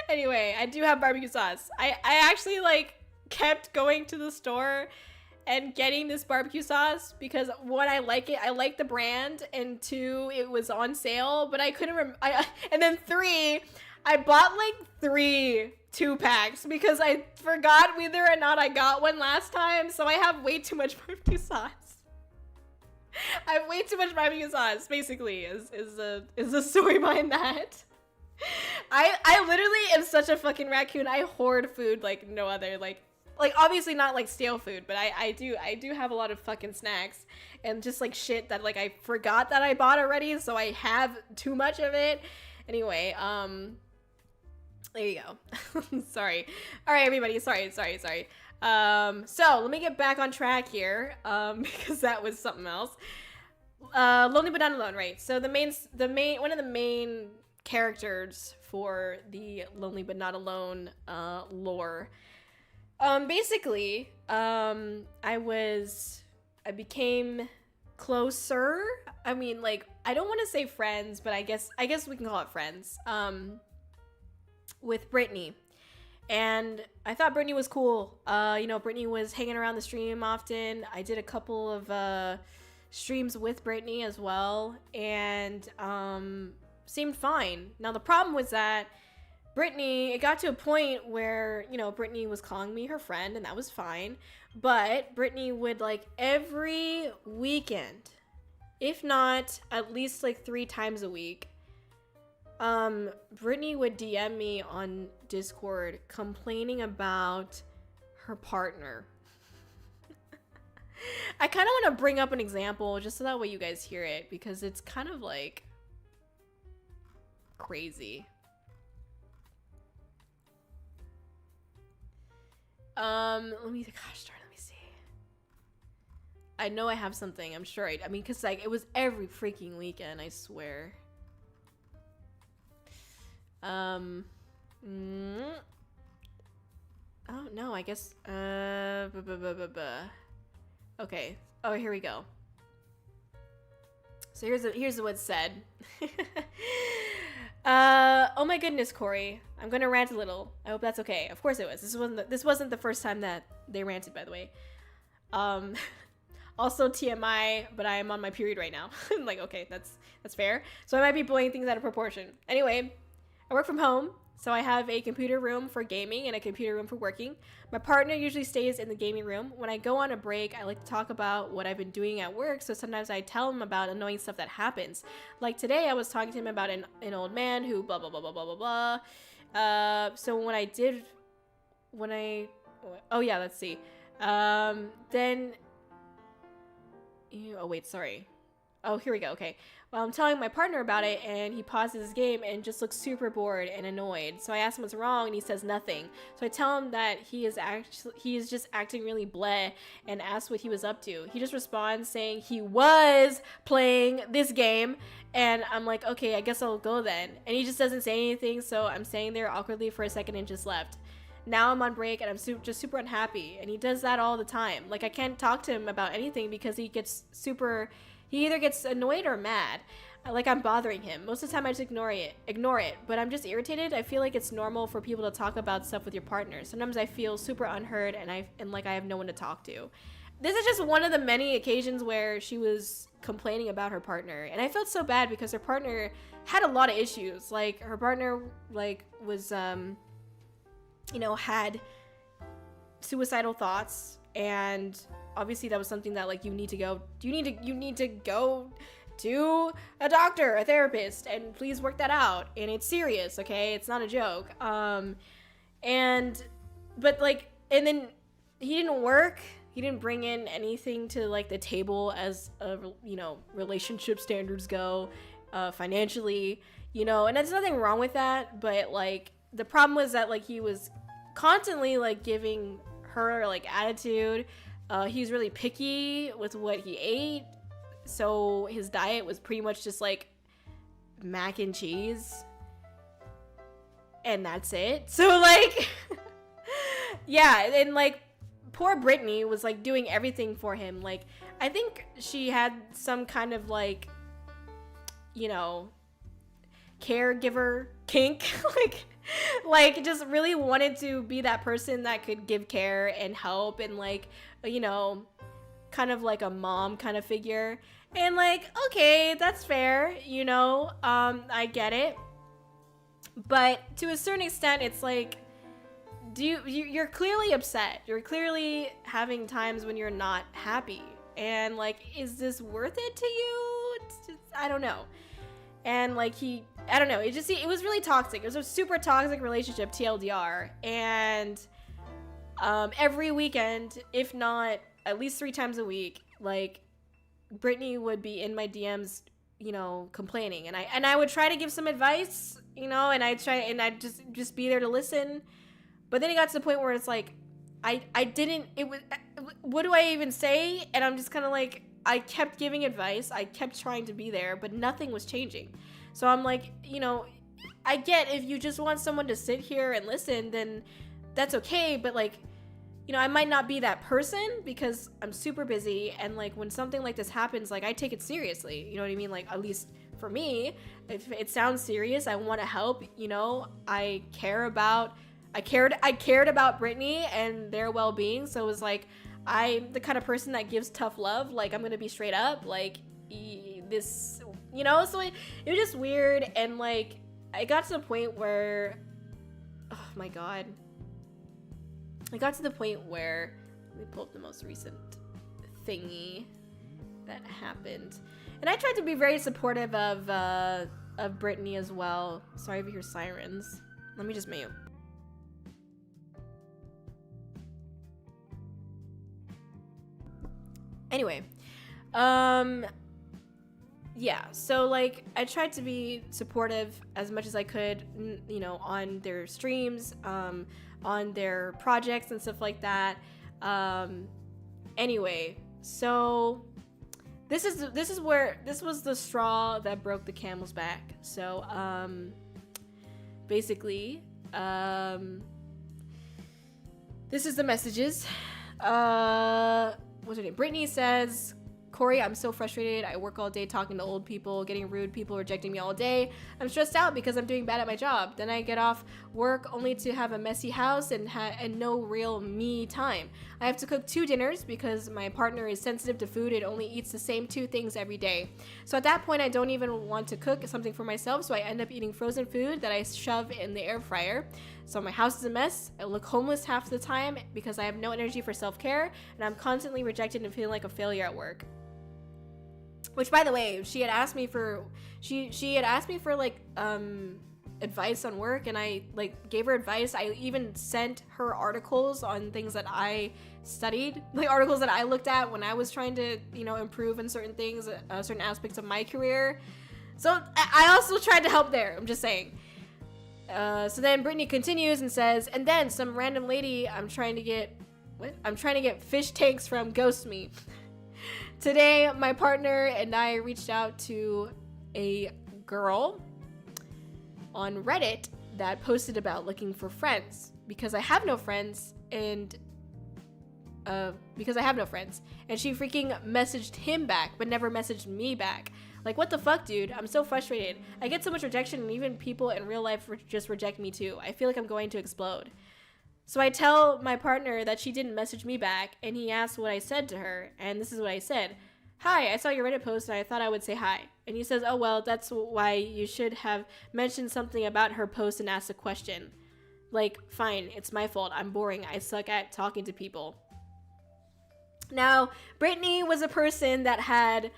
anyway, I do have barbecue sauce. I actually like kept going to the store and getting this barbecue sauce because one, I like it. I like the brand, and two, it was on sale, but I couldn't and then three, I bought like 3 2-packs because I forgot whether or not I got one last time, so I have way too much barbecue sauce. I have way too much barbecue sauce, basically, is the story behind that. I literally am such a fucking raccoon. I hoard food like no other, like obviously not like stale food, but I do have a lot of fucking snacks and just like shit that like I forgot that I bought already, so I have too much of it. Anyway, there you go. Sorry. All right, everybody. Sorry. So let me get back on track here, because that was something else. Lonely but Not Alone, right? So one of the main characters for the Lonely but Not Alone lore. Basically, I became closer. I mean, like, I don't want to say friends, but I guess we can call it friends. With Brittany. And I thought Brittany was cool. Brittany was hanging around the stream often. I did a couple of streams with Brittany as well, and seemed fine. Now the problem was that Brittany, it got to a point where, Brittany was calling me her friend, and that was fine. But Brittany would, like, every weekend, if not at least like 3 times a week, Brittany would DM me on Discord complaining about her partner. I kind of want to bring up an example just so that way you guys hear it, because it's kind of like crazy. Let me see. I know I have something. I'm sure I mean, because like it was every freaking weekend, I swear. Oh no, I guess okay. Oh, here we go. So here's what's said. Oh my goodness, Kōri. I'm gonna rant a little. I hope that's okay. Of course it was. This wasn't the first time that they ranted, by the way. Also TMI, but I am on my period right now. Like, okay, that's fair. So I might be blowing things out of proportion. Anyway, I work from home, so I have a computer room for gaming and a computer room for working. My partner usually stays in the gaming room. When I go on a break, I like to talk about what I've been doing at work, so sometimes I tell him about annoying stuff that happens. Like today, I was talking to him about an old man who blah, blah, blah, blah, blah, blah, blah. So let's see. Then Oh, wait, sorry. Oh, here we go. Okay. Well, I'm telling my partner about it, and he pauses his game and just looks super bored and annoyed. So I ask him what's wrong, and he says nothing. So I tell him that he is just acting really bleh, and ask what he was up to. He just responds saying he was playing this game, and I'm like, okay, I guess I'll go then. And he just doesn't say anything, so I'm staying there awkwardly for a second and just left. Now I'm on break, and I'm just super unhappy, and he does that all the time. Like, I can't talk to him about anything because he either gets annoyed or mad, like I'm bothering him. Most of the time I just ignore it, but I'm just irritated. I feel like it's normal for people to talk about stuff with your partner. Sometimes I feel super unheard and like I have no one to talk to. This is just one of the many occasions where she was complaining about her partner, and I felt so bad because her partner had a lot of issues. Like, her partner was had suicidal thoughts, and obviously that was something that you need to go to a doctor, a therapist, and please work that out. And it's serious, okay? It's not a joke. And then he didn't work. He didn't bring in anything to the table as relationship standards go, financially, and there's nothing wrong with that. But the problem was that he was constantly giving her attitude. He was really picky with what he ate, so his diet was pretty much just mac and cheese, and that's it. So yeah, and poor Brittany was doing everything for him. I think she had some kind of caregiver kink, just really wanted to be that person that could give care and help, and kind of a mom kind of figure. And okay, that's fair, I get it. But to a certain extent, it's you're clearly upset. You're clearly having times when you're not happy. And is this worth it to you? I don't know. And I don't know. It was really toxic. It was a super toxic relationship, TLDR. And every weekend, if not at least 3 times a week, Brittany would be in my DMs, complaining, and I would try to give some advice, and I'd just be there to listen. But then it got to the point where it's what do I even say? And I'm just kind of I kept giving advice, I kept trying to be there, but nothing was changing. So I'm I get if you just want someone to sit here and listen, then that's okay, but I might not be that person because I'm super busy, and when something like this happens, I take it seriously, you know what I mean? At least for me, if it sounds serious, I want to help, I cared about Brittany and their well-being. So it was I'm the kind of person that gives tough love. I'm gonna be straight up, this, so it was just weird. And I got to the point where, oh my god, let me pull up the most recent thingy that happened. And I tried to be very supportive of Brittany as well. Sorry if you hear sirens. Let me just mute. Anyway, yeah, so I tried to be supportive as much as I could, on their streams, on their projects and stuff like that. Anyway, so this was the straw that broke the camel's back. So basically, this is the messages. What's her name? Brittany says, Kōri, I'm so frustrated. I work all day talking to old people, getting rude, people rejecting me all day. I'm stressed out because I'm doing bad at my job. Then I get off work only to have a messy house and no real me time. I have to cook 2 dinners because my partner is sensitive to food and only eats the same 2 things every day. So at that point, I don't even want to cook something for myself, so I end up eating frozen food that I shove in the air fryer. So my house is a mess. I look homeless half the time because I have no energy for self-care, and I'm constantly rejected and feeling like a failure at work. Which, by the way, she had asked me for advice on work, and I like gave her advice. I even sent her articles on things that I studied, like articles that I looked at when I was trying to, you know, improve in certain things, certain aspects of my career. So I also tried to help there. I'm just saying. So then Brittany continues and says, and then some random lady I'm trying to get fish tanks from ghost me. Today, my partner and I reached out to a girl on Reddit that posted about looking for friends because I have no friends, and she freaking messaged him back but never messaged me back. Like, what the fuck, dude? I'm so frustrated. I get so much rejection, and even people in real life just reject me too. I feel like I'm going to explode. So I tell my partner that she didn't message me back, and he asked what I said to her, and this is what I said. Hi, I saw your Reddit post, and I thought I would say hi. And he says, oh, well, that's why you should have mentioned something about her post and asked a question. Like, fine, it's my fault. I'm boring. I suck at talking to people. Now, Brittany was a person that had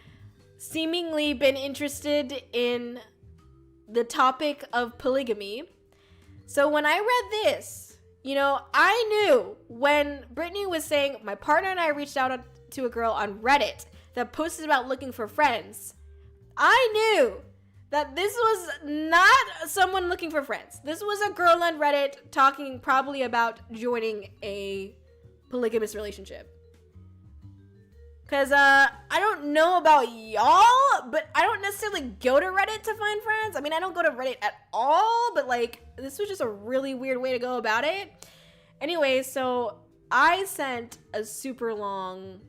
seemingly been interested in the topic of polygamy. So when I read this, you know, I knew when Brittany was saying, my partner and I reached out to a girl on Reddit that posted about looking for friends, I knew that this was not someone looking for friends. This was a girl on Reddit talking probably about joining a polygamous relationship. Because I don't know about y'all, but I don't necessarily go to Reddit to find friends. I mean, I don't go to Reddit at all, but like, this was just a really weird way to go about it. Anyway, so I sent a super long,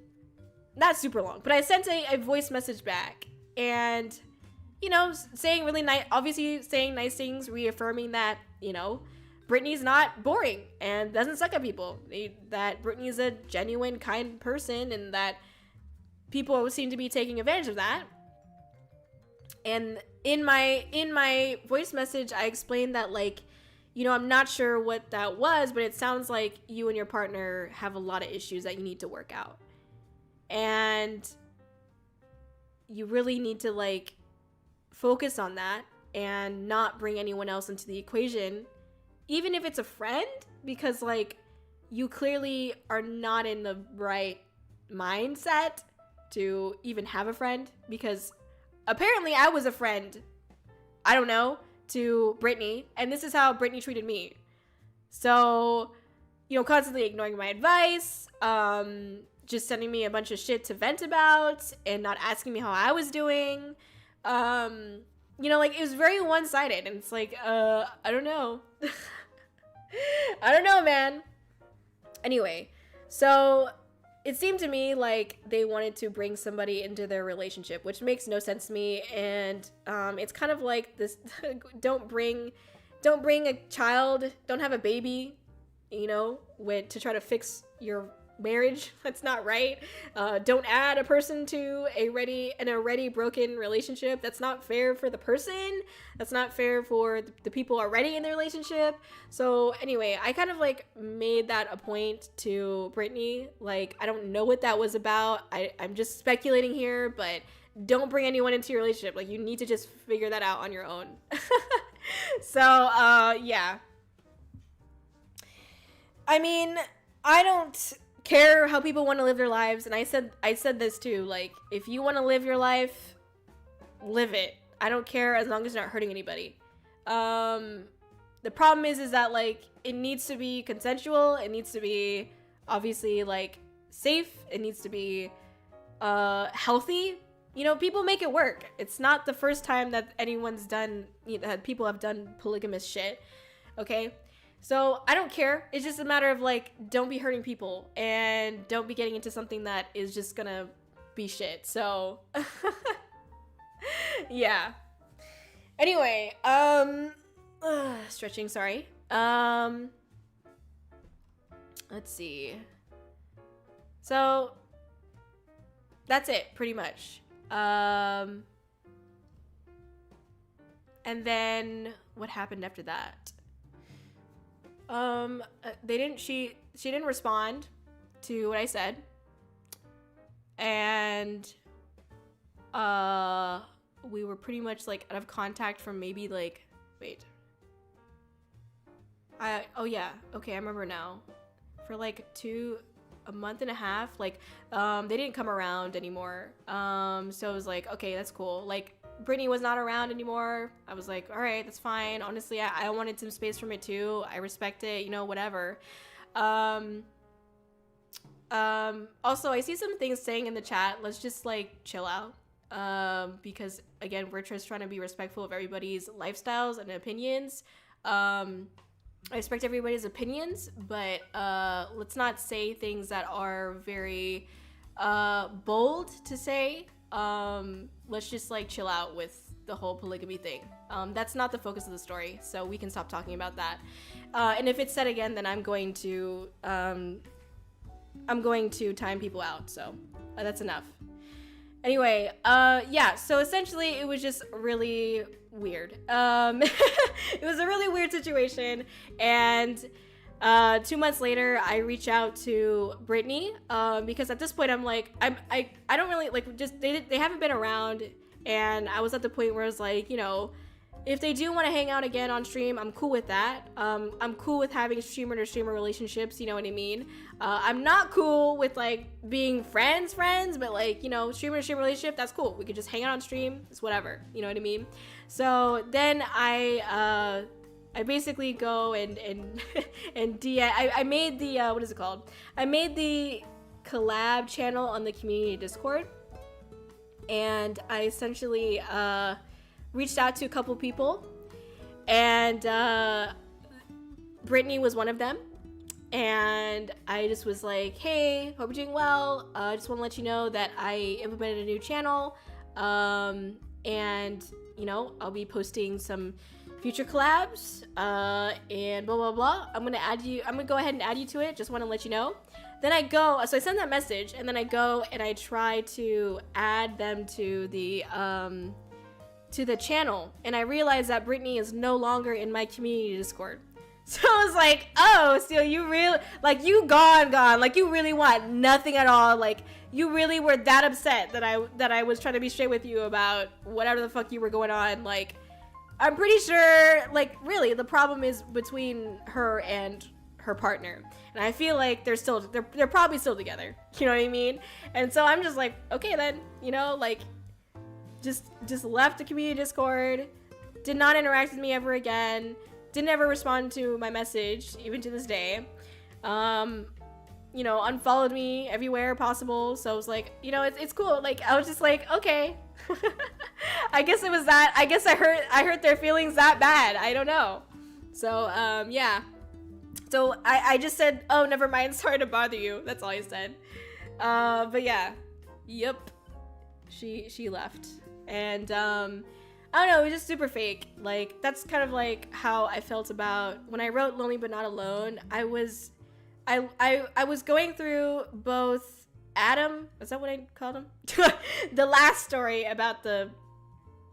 not super long, but I sent a voice message back, and, you know, saying really nice, obviously saying nice things, reaffirming that, you know, Brittany's not boring and doesn't suck at people. That Brittany's a genuine, kind person, and that people seem to be taking advantage of that. And in my voice message, I explained that, like, you know, I'm not sure what that was, but it sounds like you and your partner have a lot of issues that you need to work out. And you really need to, like, focus on that and not bring anyone else into the equation, even if it's a friend, because, like, you clearly are not in the right mindset to even have a friend, because apparently I was a friend, I don't know, to Brittany, and this is how Brittany treated me. So, you know, constantly ignoring my advice, just sending me a bunch of shit to vent about, and not asking me how I was doing. You know, like, it was very one-sided, and it's like, I don't know. I don't know, man. Anyway, so it seemed to me like they wanted to bring somebody into their relationship, which makes no sense to me. And it's kind of like this: don't bring a child, don't have a baby, you know, to try to fix your marriage. That's not right. Don't add a person to an already broken relationship. That's not fair for the person. That's not fair for the people already in the relationship. So anyway, I kind of like made that a point to Brittany. Like, I don't know what that was about. I'm just speculating here, but don't bring anyone into your relationship. Like, you need to just figure that out on your own. So yeah. I mean, I don't care how people want to live their lives, and I said this too, like, if you want to live your life, live it. I don't care, as long as you're not hurting anybody. The problem is that, like, it needs to be consensual, it needs to be obviously, like, safe, it needs to be healthy. You know, people make it work. It's not the first time that anyone's done, that people have done polygamous shit, okay? So I don't care. It's just a matter of, like, don't be hurting people and don't be getting into something that is just gonna be shit. So yeah. Anyway, stretching, sorry. Let's see. So that's it, pretty much. And then what happened after that? She didn't respond to what I said, and we were pretty much, like, out of contact from maybe, like, Oh yeah, okay, I remember now. For like a month and a half, like they didn't come around anymore. So it was like, okay, that's cool. Like Brittany was not around anymore. I was like, all right, that's fine. Honestly, I wanted some space from it too. I respect it, you know, whatever. Also, I see some things saying in the chat, let's just like chill out. Because again, we're just trying to be respectful of everybody's lifestyles and opinions. I respect everybody's opinions, but let's not say things that are very bold to say. Let's just like chill out with the whole polygamy thing. That's not the focus of the story, so we can stop talking about that. And if it's said again, then I'm going to time people out. So that's enough. Anyway, yeah, so essentially it was just really weird. It was a really weird situation, and 2 months later I reach out to Brittany, because at this point I'm like, I don't really like, just they haven't been around, and I was at the point where I was like, you know, if they do want to hang out again on stream, I'm cool with that. I'm cool with having streamer to streamer relationships, you know what I mean? I'm not cool with like being friends, but like, you know, streamer to streamer relationship, that's cool. We could just hang out on stream, it's whatever, you know what I mean? So then I basically go and I made the, what is it called? I made the collab channel on the community Discord, and I essentially, reached out to a couple people, and Brittany was one of them, and I just was like, hey, hope you're doing well. I just want to let you know that I implemented a new channel, and you know, I'll be posting some future collabs, and blah blah blah. I'm gonna go ahead and add you to it, just want to let you know. Then I go, so I send that message, and then I go and I try to add them to the channel, and I realized that Brittany is no longer in my community Discord. So I was like, oh, so you really, like, you gone, like, you really want nothing at all, like, you really were that upset that I was trying to be straight with you about whatever the fuck you were going on. Like, I'm pretty sure, like, really, the problem is between her and her partner, and I feel like they're probably still together, you know what I mean? And so I'm just like, okay then, you know, like, just left the community Discord, did not interact with me ever again, didn't ever respond to my message, even to this day. You know, unfollowed me everywhere possible. So I was like, you know, it's cool. Like, I was just like, okay. I guess it was that. I guess I hurt their feelings that bad. I don't know. So, yeah. So I just said, oh, never mind. Sorry to bother you. That's all I said. But yeah. Yep. She left. And, I don't know, it was just super fake. Like, that's kind of like how I felt about when I wrote Lonely But Not Alone. I was going through both Adam, is that what I called him? The last story about the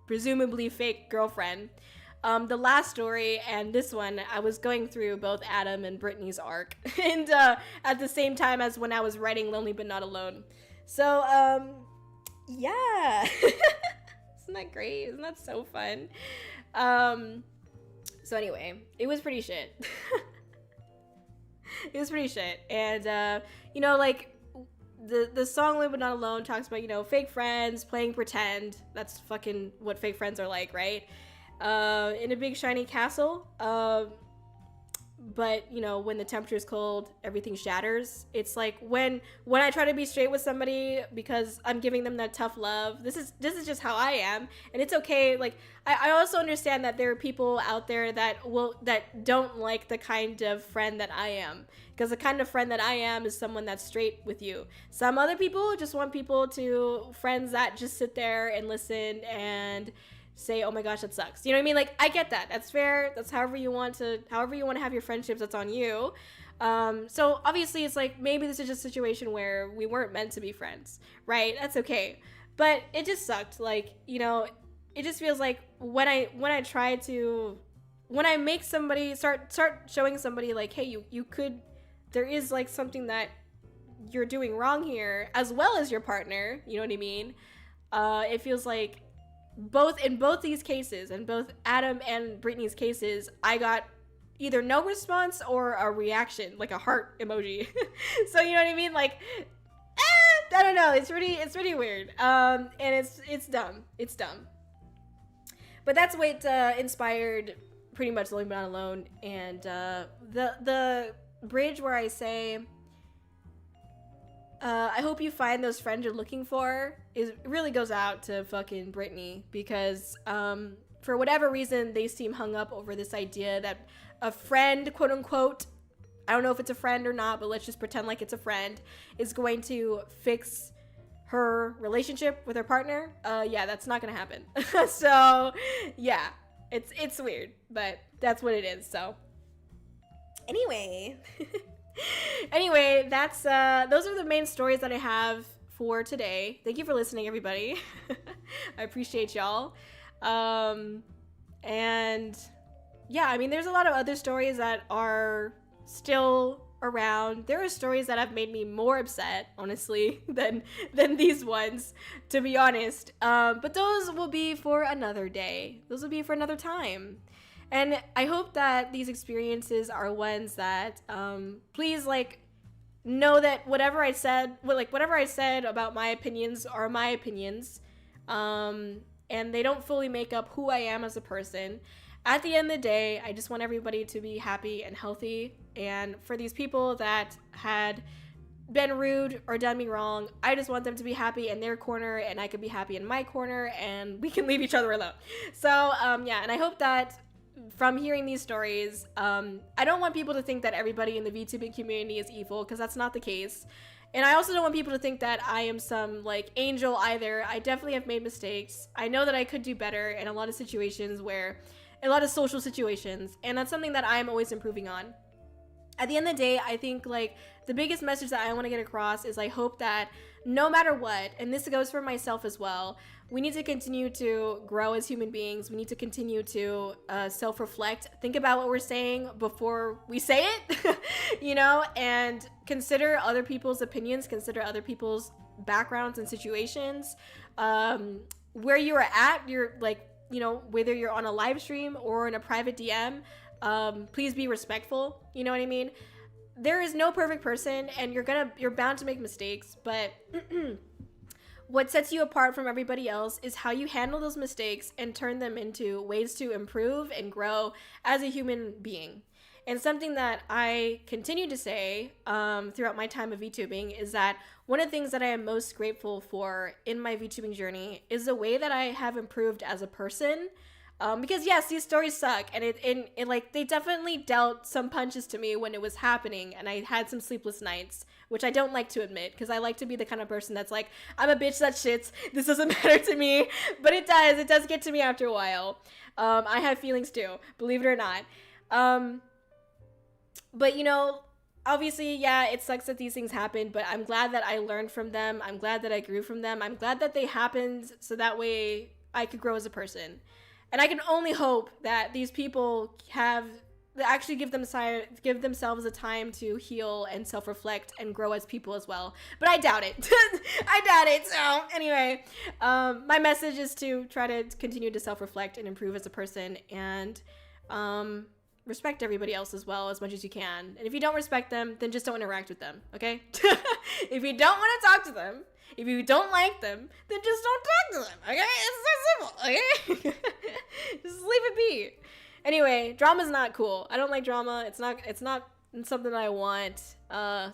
presumably fake girlfriend. The last story and this one, I was going through both Adam and Brittany's arc. And at the same time as when I was writing Lonely But Not Alone. So, yeah. Isn't that great? Isn't that so fun? So anyway, it was pretty shit. It was pretty shit. And, you know, like, the song Lonely But Not Alone talks about, you know, fake friends, playing pretend. That's fucking what fake friends are like, right? In a big shiny castle. But, you know, when the temperature is cold, everything shatters. It's like when I try to be straight with somebody because I'm giving them that tough love, this is just how I am. And it's okay. Like, I also understand that there are people out there that don't like the kind of friend that I am. Because the kind of friend that I am is someone that's straight with you. Some other people just want friends that just sit there and listen and say, oh my gosh, that sucks. You know what I mean? Like, I get that. That's fair. That's however you want to have your friendships, that's on you. So obviously it's like, maybe this is just a situation where we weren't meant to be friends, right? That's okay. But it just sucked. Like, you know, it just feels like when I make somebody start showing somebody like, hey, you could, there is like something that you're doing wrong here, as well as your partner, you know what I mean? It feels like in both these cases, in both Adam and Brittany's cases, I got either no response or a reaction, like a heart emoji. So you know what I mean? Like, I don't know. It's pretty weird. And it's dumb. It's dumb. But that's what inspired pretty much Lonely But Not Alone. And the bridge where I say, I hope you find those friends you're looking for, really goes out to fucking Brittany, because for whatever reason they seem hung up over this idea that a friend, quote unquote, I don't know if it's a friend or not, but let's just pretend like it's a friend, is going to fix her relationship with her partner. Yeah, that's not gonna happen. So yeah, it's weird, but that's what it is. So anyway. Anyway, that's those are the main stories that I have for today. Thank you for listening, everybody. I appreciate y'all. And yeah, I mean, there's a lot of other stories that are still around. There are stories that have made me more upset, honestly, than these ones, to be honest. But those will be for another day. Those will be for another time. And I hope that these experiences are ones that, please, like, know that whatever I said about my opinions are my opinions, and they don't fully make up who I am as a person. At the end of the day, I just want everybody to be happy and healthy. And for these people that had been rude or done me wrong, I just want them to be happy in their corner, and I could be happy in my corner, and we can leave each other alone. So, yeah, and I hope that from hearing these stories, I don't want people to think that everybody in the VTubing community is evil, because that's not the case. And I also don't want people to think that I am some, like, angel either. I definitely have made mistakes. I know that I could do better in a lot of situations, a lot of social situations, and that's something that I'm always improving on. At the end of the day, I think, like, the biggest message that I want to get across is I hope that no matter what, and this goes for myself as well, we need to continue to grow as human beings. We need to continue to self-reflect, think about what we're saying before we say it, you know, and consider other people's opinions, consider other people's backgrounds and situations. Where you're at, you're like, you know, whether you're on a live stream or in a private DM, please be respectful. You know what I mean? There is no perfect person, and you're bound to make mistakes, but what sets you apart from everybody else is how you handle those mistakes and turn them into ways to improve and grow as a human being. And something that I continue to say throughout my time of VTubing is that one of the things that I am most grateful for in my VTubing journey is the way that I have improved as a person. Because yes, these stories suck, and it like, they definitely dealt some punches to me when it was happening, and I had some sleepless nights, which I don't like to admit, because I like to be the kind of person that's like, I'm a bitch that shits, this doesn't matter to me, but it does get to me after a while. I have feelings too, believe it or not. But you know, obviously, yeah, it sucks that these things happen, but I'm glad that I learned from them. I'm glad that I grew from them. I'm glad that they happened, so that way I could grow as a person. And I can only hope that these people actually give themselves a time to heal and self-reflect and grow as people as well. But I doubt it. I doubt it. So anyway, my message is to try to continue to self-reflect and improve as a person, and respect everybody else as well as much as you can. And if you don't respect them, then just don't interact with them, okay? If you don't want to talk to them, if you don't like them, then just don't talk to them, okay? It's so simple, okay? Just leave it be. Anyway, drama's not cool. I don't like drama. It's not something that I want.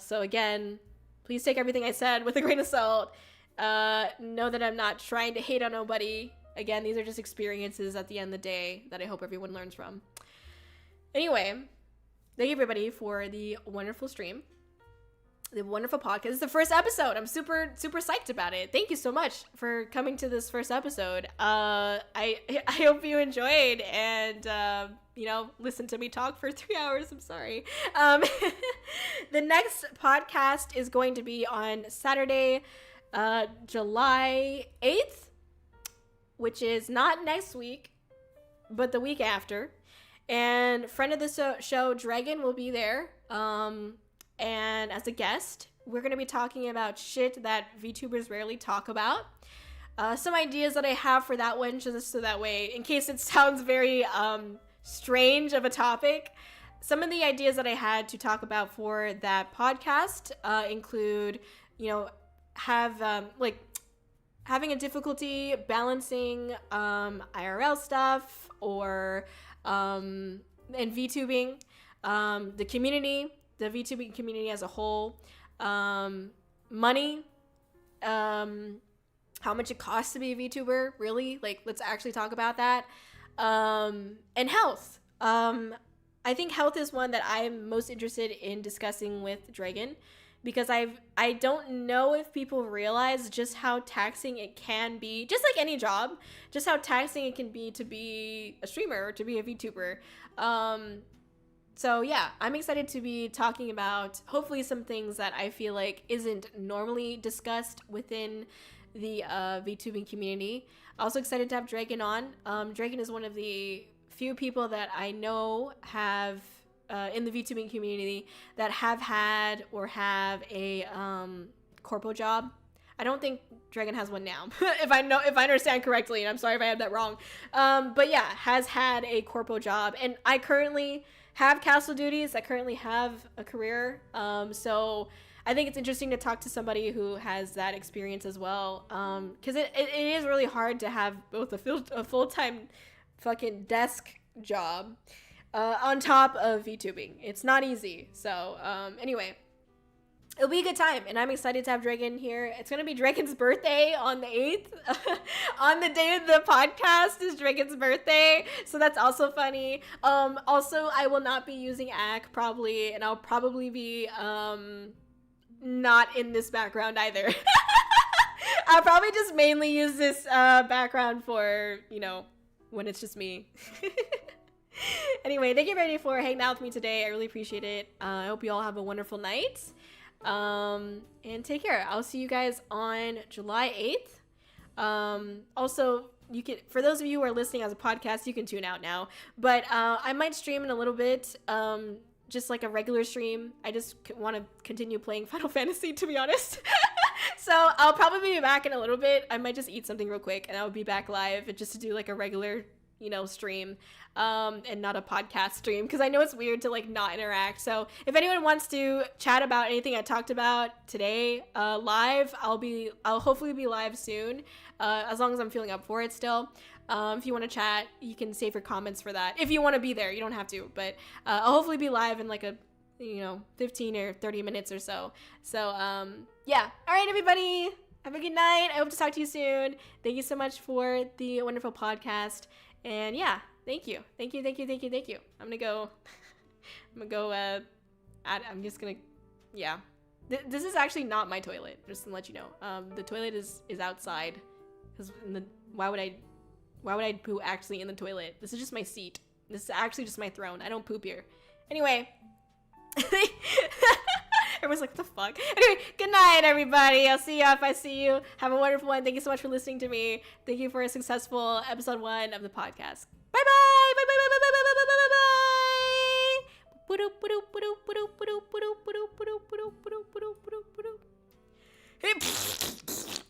So again, please take everything I said with a grain of salt. Know that I'm not trying to hate on nobody. Again, these are just experiences at the end of the day that I hope everyone learns from. Anyway, thank you everybody for the wonderful stream, the wonderful podcast. This is the first episode. I'm super, super psyched about it. Thank you so much for coming to this first episode. I hope you enjoyed and, you know, listen to me talk for 3 hours. I'm sorry. The next podcast is going to be on Saturday, July 8th, which is not next week, but the week after. And friend of the show, Dragon, will be there. And as a guest, we're going to be talking about shit that VTubers rarely talk about. Some ideas that I have for that one, just so that way, in case it sounds very strange of a topic, some of the ideas that I had to talk about for that podcast include, having a difficulty balancing IRL stuff or and VTubing, the community, the VTubing community as a whole, money, how much it costs to be a VTuber, really, like, let's actually talk about that, and health. I think health is one that I'm most interested in discussing with Dragon, because I don't know if people realize just how taxing it can be, just like any job, just how taxing it can be to be a streamer or to be a VTuber. So yeah, I'm excited to be talking about hopefully some things that I feel like isn't normally discussed within the VTubing community. Also excited to have Dragon on. Dragon is one of the few people that I know have in the VTubing community that have had or have a corpo job. I don't think Dragon has one now, if I understand correctly, and I'm sorry if I had that wrong. But yeah, has had a corpo job, and I currently have castle duties. I currently have a career, so I think it's interesting to talk to somebody who has that experience as well, because it is really hard to have both a full-time fucking desk job on top of VTubing. It's not easy. So anyway, it'll be a good time, and I'm excited to have Dragon here. It's gonna be Dragon's birthday on the 8th. On the day of the podcast is Dragon's birthday, so that's also funny. Also, I will not be using AC probably, and I'll probably be not in this background either. I'll probably just mainly use this background for, when it's just me. Anyway, thank you everybody for hanging out with me today. I really appreciate it. I hope you all have a wonderful night. And take care. I'll see you guys on July 8th. Also, you can, for those of you who are listening as a podcast, you can tune out now. But I might stream in a little bit, just like a regular stream. I just want to continue playing Final Fantasy, to be honest. So I'll probably be back in a little bit. I might just eat something real quick, and I'll be back live just to do like a regular, stream, and not a podcast stream, because I know it's weird to like not interact. So if anyone wants to chat about anything I talked about today live, I'll hopefully be live soon, as long as I'm feeling up for it still. If you want to chat, you can save your comments for that. If you want to be there, you don't have to, but I'll hopefully be live in like a 15 or 30 minutes or so. So yeah, all right, everybody, have a good night. I hope to talk to you soon. Thank you so much for the wonderful podcast. And yeah, thank you. I'm gonna go yeah. This is actually not my toilet, just to let you know. The toilet is outside, because why would I poo actually in the toilet? This is just my seat. This is actually just my throne. I don't poop here. Anyway. Everyone's like, what the fuck? Anyway, good night, everybody. I'll see you if I see you. Have a wonderful one. Thank you so much for listening to me. Thank you for a successful episode 1 of the podcast. Bye bye. Bye bye bye bye bye bye bye bye bye bye.